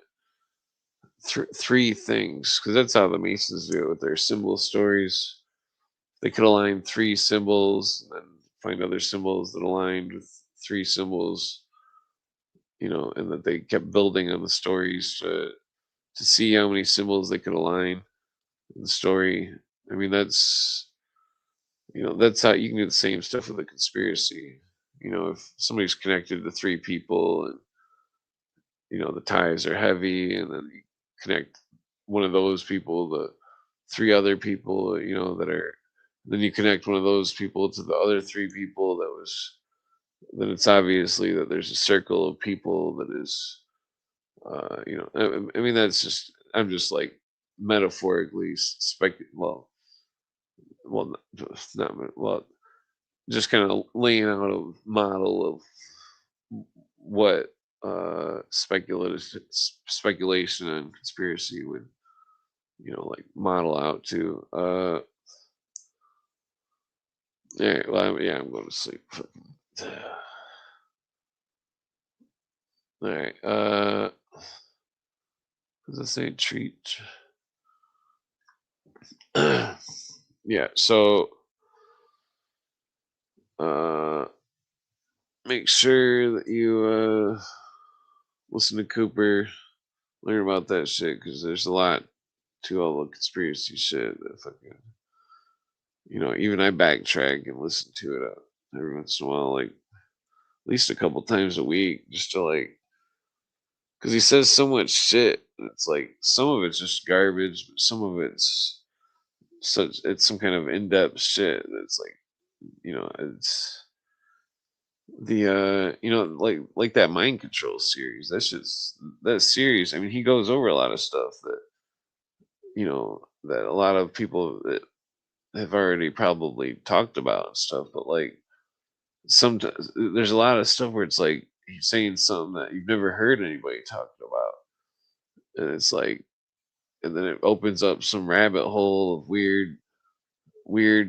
Three things, because that's how the Masons do it with their symbol stories. They could align three symbols and then find other symbols that aligned with three symbols. and that they kept building on the stories to see how many symbols they could align in the story. I mean, that's how you can do the same stuff with a conspiracy. If somebody's connected to three people, and the ties are heavy, and then you connect one of those people to three other people, that are, then you connect one of those people to the other three people that was, then it's obviously that there's a circle of people that is, I mean, that's just, I'm just like metaphorically well, just kind of laying out a model of what speculation and conspiracy would, like model out to. Yeah, well, yeah, I'm going to sleep. All right. Does it say treat? Yeah. So, uh, make sure that you listen to Cooper, learn about that shit, because there's a lot to all the conspiracy shit that fucking, even I backtrack and listen to it every once in a while, like at least a couple times a week, just to like, because he says so much shit. It's like some of it's just garbage, but some of it's some kind of in-depth shit that's like, it's like that mind control series. That series. I mean, he goes over a lot of stuff that, that a lot of people that have already probably talked about and stuff, but like sometimes there's a lot of stuff where it's like he's saying something that you've never heard anybody talking about, and it's like, and then it opens up some rabbit hole of weird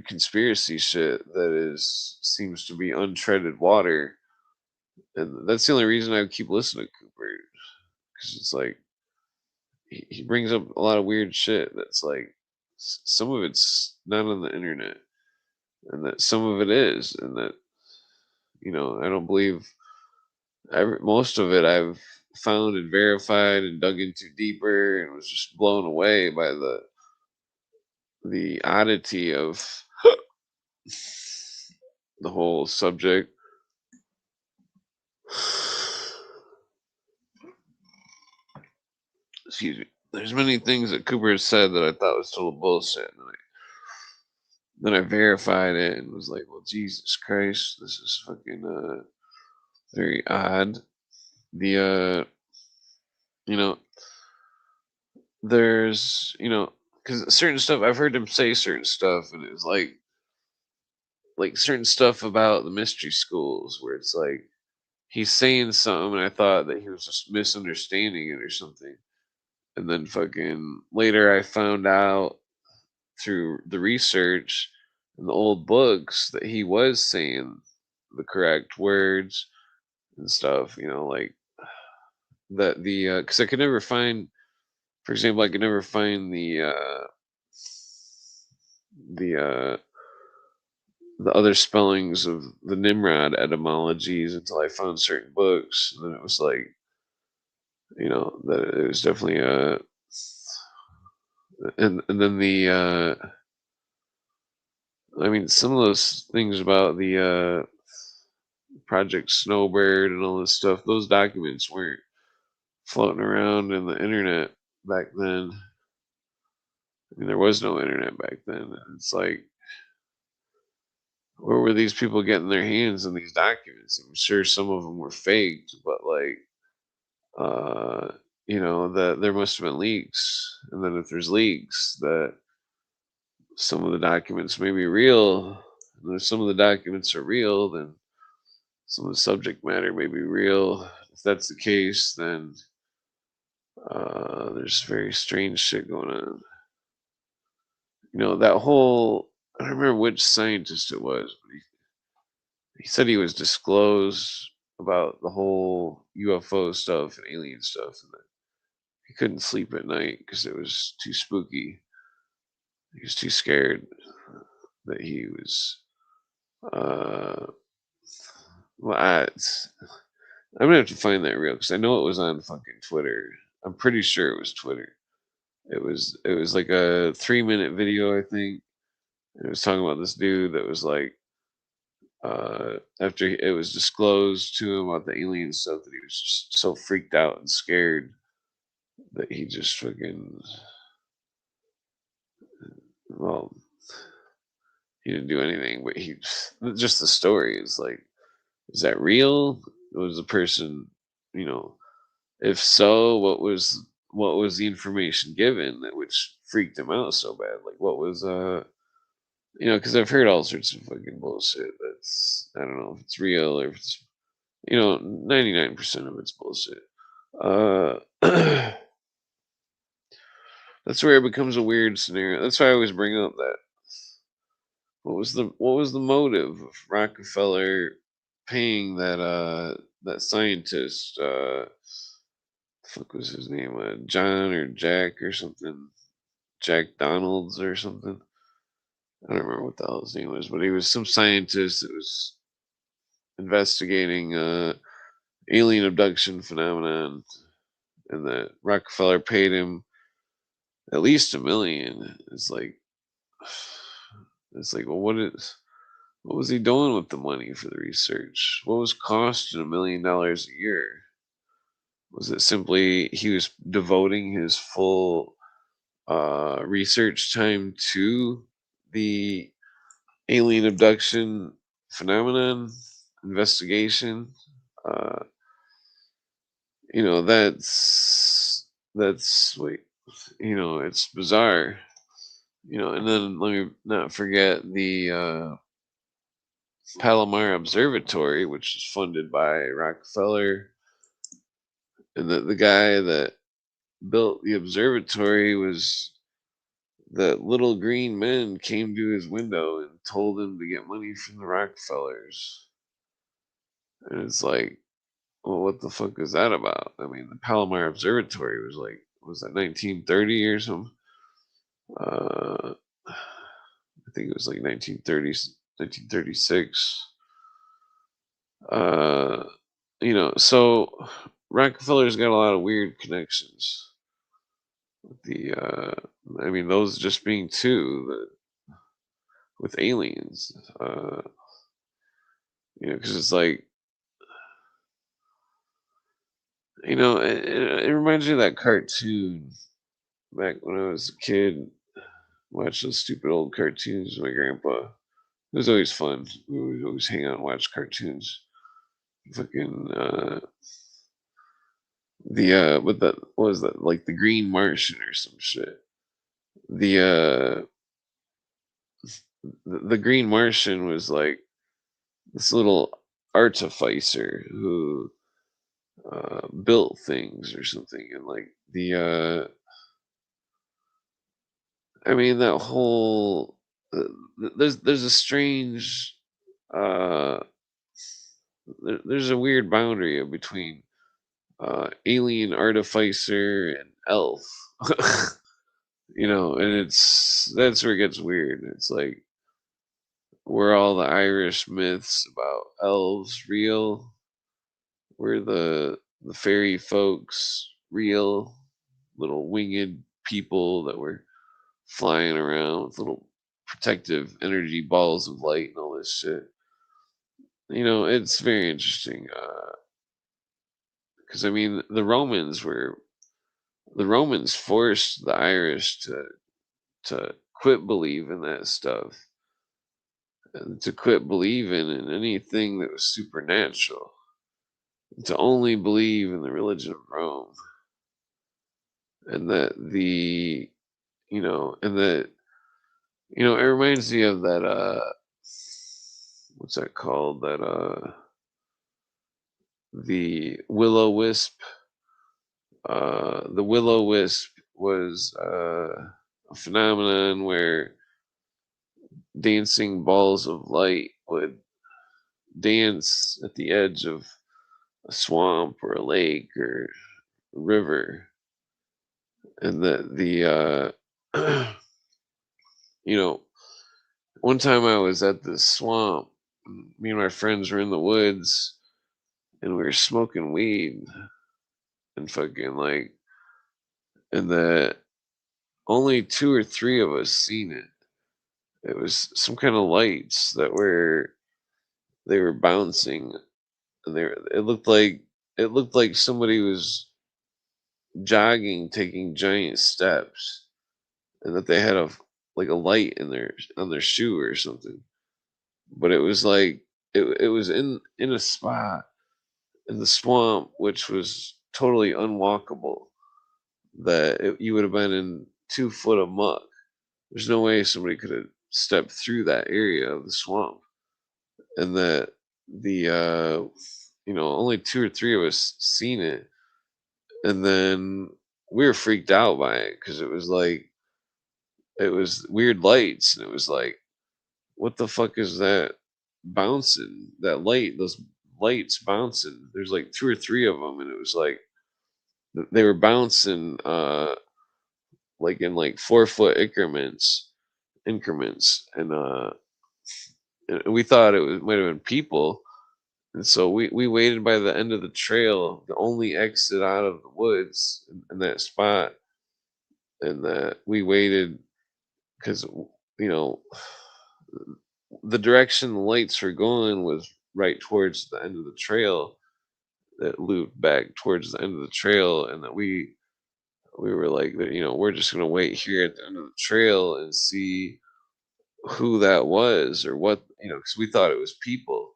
conspiracy shit that is seems to be untreaded water, and that's the only reason I keep listening to Cooper, because it's like he brings up a lot of weird shit that's like some of it's not on the internet, and that some of it is, and that, I don't believe most of it I've found and verified and dug into deeper, and was just blown away by the oddity of the whole subject. Excuse me. There's many things that Cooper has said that I thought was total bullshit, and then I verified it and was like, "Well, Jesus Christ, this is fucking very odd." The you know, there's because certain stuff I've heard him say certain stuff, and it was like certain stuff about the mystery schools where it's like he's saying something, and I thought that he was just misunderstanding it or something, and then fucking later I found out through the research in the old books that he was saying the correct words and stuff, like that the because I could never find, for example, I could never find the the other spellings of the Nimrod etymologies until I found certain books. And then it was like, that it was definitely and then I mean, some of those things about the Project Snowbird and all this stuff, those documents weren't floating around in the internet back then. I mean, there was no internet back then. It's like, where were these people getting their hands on these documents? I'm sure some of them were faked, but like, uh, that there must have been leaks. And then if there's leaks, that some of the documents may be real. And if some of the documents are real, then some of the subject matter may be real. If that's the case, then there's very strange shit going on. That whole, I don't remember which scientist it was, but he said he was disclosed about the whole UFO stuff and alien stuff, and that he couldn't sleep at night because it was too spooky. He was too scared that he was, uh, well, I'm gonna have to find that reel because I know it was on fucking Twitter. I'm pretty sure it was Twitter. It was like a 3 minute video, I think. It was talking about this dude that was like, after it was disclosed to him about the alien stuff, that he was just so freaked out and scared that he just fucking, well, he didn't do anything, but he just the story is like, is that real? Was the person, you know, if so, what was the information given that which freaked him out so bad? Like what was because I've heard all sorts of fucking bullshit. That's I don't know if it's real or if it's 99% of it's bullshit. Uh, that's where it becomes a weird scenario. That's why I always bring up that what was the motive of Rockefeller paying that scientist fuck was his name, John or Jack or something, Jack Donalds or something. I don't remember what the hell his name was, but he was some scientist that was investigating alien abduction phenomenon, and that Rockefeller paid him at least $1 million. It's like, well, what was he doing with the money for the research? What was costing $1 million a year? Was it simply he was devoting his full research time to the alien abduction phenomenon investigation? Uh, that's wait, it's bizarre. And then let me not forget the Palomar Observatory, which is funded by Rockefeller, and the guy that built the observatory was that little green men came to his window and told him to get money from the Rockefellers. And it's like, well, what the fuck is that about? I mean, the Palomar Observatory was that 1930 or something? I think it was like 1930, 1936. Uh, so Rockefeller's got a lot of weird connections. I mean, those just being two with aliens. Because it's like, it reminds me of that cartoon back when I was a kid. Watch those stupid old cartoons with my grandpa. It was always fun. We would always hang out and watch cartoons. Fucking what was that, like the Green Martian or some shit. The the Green Martian was like this little artificer who built things or something, and like I mean that whole there's a strange uh there's a weird boundary between alien artificer and elf. And that's where it gets weird. It's like, were all the Irish myths about elves real? Were the fairy folks real? Little winged people that were flying around with little protective energy balls of light and all this shit. It's very interesting. Because I mean, the Romans forced the Irish to quit believing that stuff, and to quit believing in anything that was supernatural, and to only believe in the religion of Rome, and that it reminds me of that what's that called, that the will-o-wisp. The will-o-wisp was a phenomenon where dancing balls of light would dance at the edge of a swamp or a lake or a river, and that you know one time I was at this swamp. Me and my friends were in the woods, and we were smoking weed and fucking like, and that only two or three of us seen it. It was some kind of lights that they were bouncing, and it looked like somebody was jogging, taking giant steps, and that they had like a light in their on their shoe or something. But it was like it was in a spot in the swamp, which was totally unwalkable. You would have been in 2 foot of muck. There's no way somebody could have stepped through that area of the swamp, and that the only two or three of us seen it, and then we were freaked out by it because it was weird lights, and it was like, what the fuck is that bouncing? That light, those lights bouncing. There's like two or three of them, and it was like they were bouncing, like in like 4 foot increments, and we thought might have been people, and so we waited by the end of the trail, the only exit out of the woods in that spot, and that we waited because you know the direction the lights were going was right towards the end of the trail that looped back towards the end of the trail, and that we were like, we're just gonna wait here at the end of the trail and see who that was or what, because we thought it was people.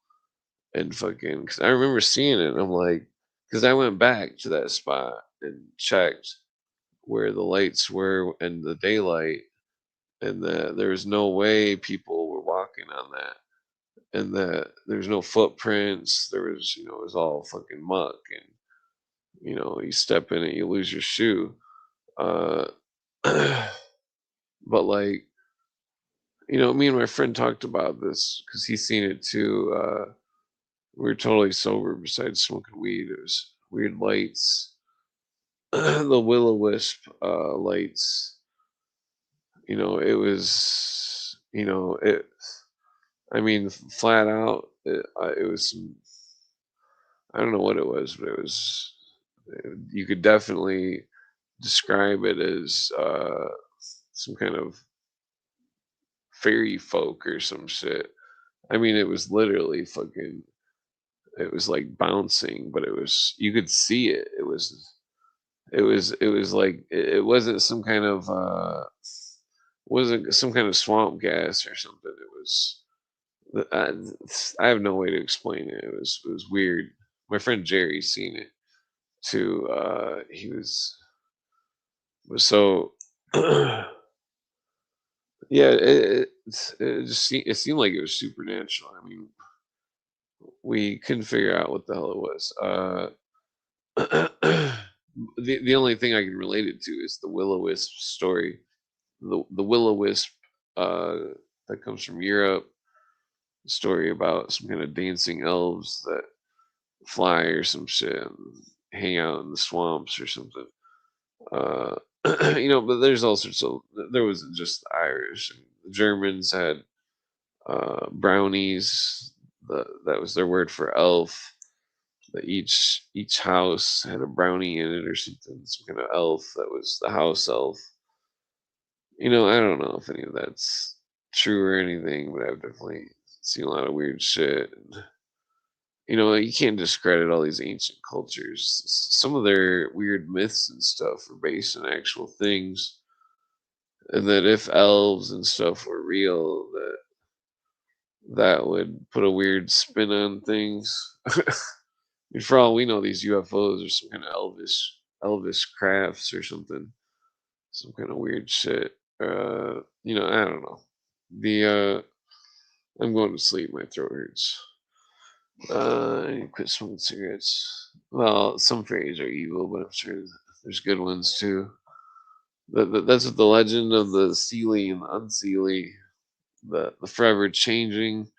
And fucking, because I remember seeing it, and I'm like, because I went back to that spot and checked where the lights were in the daylight, and that there was no way people were walking on that, and that there's no footprints. There was, it was all fucking muck, and you step in it, you lose your shoe. Uh, but like, me and my friend talked about this because he's seen it too. We were totally sober besides smoking weed. It was weird lights, the will-o-wisp lights. It was, I mean, flat out, it was I don't know what it was, but you could definitely describe it as some kind of fairy folk or some shit. I mean, it was literally fucking, it was like bouncing, but you could see it. It was like, it wasn't some kind of, wasn't some kind of swamp gas or something. It was, I, I have no way to explain it. It was weird. My friend Jerry's seen it too. He was so yeah. It just it seemed like it was supernatural. I mean, we couldn't figure out what the hell it was. The only thing I can relate it to is the will-o-wisp story. The will-o-wisp, uh, that comes from Europe. Story about some kind of dancing elves that fly or some shit and hang out in the swamps or something. Uh, but there's all sorts of. There wasn't just the Irish. The Germans had brownies. That was their word for elf. That each house had a brownie in it or something. Some kind of elf that was the house elf. I don't know if any of that's true or anything, but I've definitely seen a lot of weird shit. And, you can't discredit all these ancient cultures. Some of their weird myths and stuff are based on actual things, and that if elves and stuff were real, that would put a weird spin on things. I mean, for all we know, these UFOs are some kind of Elvis crafts or something, some kind of weird shit. I don't know. The I'm going to sleep. My throat hurts. I need to quit smoking cigarettes. Well, some fairies are evil, but I'm sure there's good ones too. That's what the legend of the Seelie and the Unseelie, the forever changing,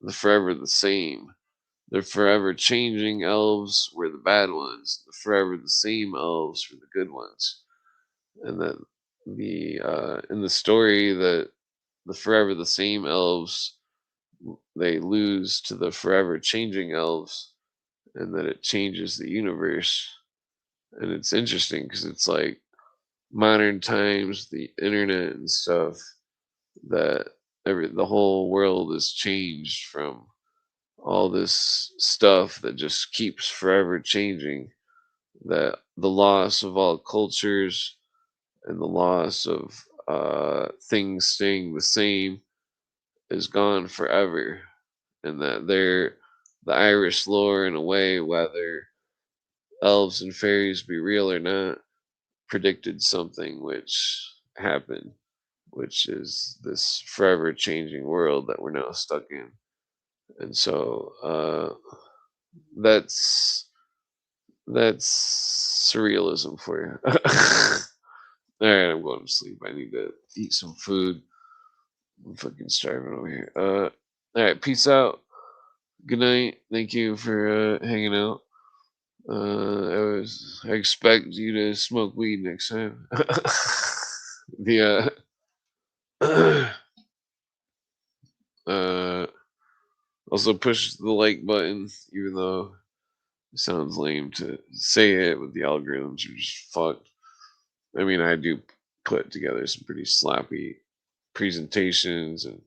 the forever the same. The forever changing elves were the bad ones. The forever the same elves were the good ones. And that in the story that the forever the same elves, they lose to the forever changing elves, and that it changes the universe. And it's interesting because it's like modern times, the internet and stuff, that the whole world has changed from all this stuff that just keeps forever changing, that the loss of all cultures and the loss of things staying the same is gone forever, and that the Irish lore, in a way, whether elves and fairies be real or not, predicted something which happened, which is this forever changing world that we're now stuck in. And so that's surrealism for you. All right, I'm going to sleep. I need to eat some food. I'm fucking starving over here. All right, peace out. Good night. Thank you for hanging out. I expect you to smoke weed next time. the uh, also push the like button, even though it sounds lame to say it, but the algorithms are just fucked. I mean, I do put together some pretty sloppy presentations and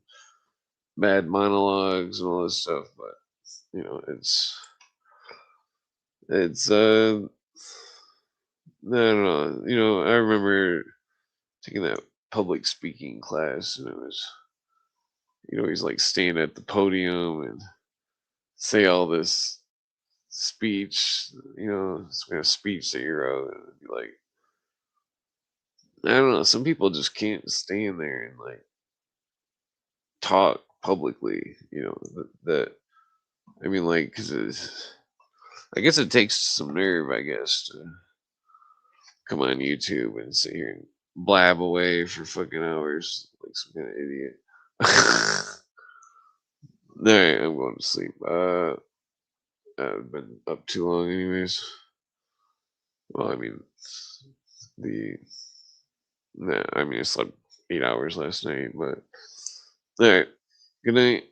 bad monologues and all this stuff, but it's I don't know. I remember taking that public speaking class, and it was he's like stand at the podium and say all this speech, some kind of speech that you wrote, and it'd be like, I don't know. Some people just can't stand there and like talk publicly. That I mean, like, because I guess it takes some nerve, I guess, to come on YouTube and sit here and blab away for fucking hours like some kind of idiot. All right, I'm going to sleep. I've been up too long, anyways. Well, I mean, the nah, I mean, I slept 8 hours last night, but all right. Good night.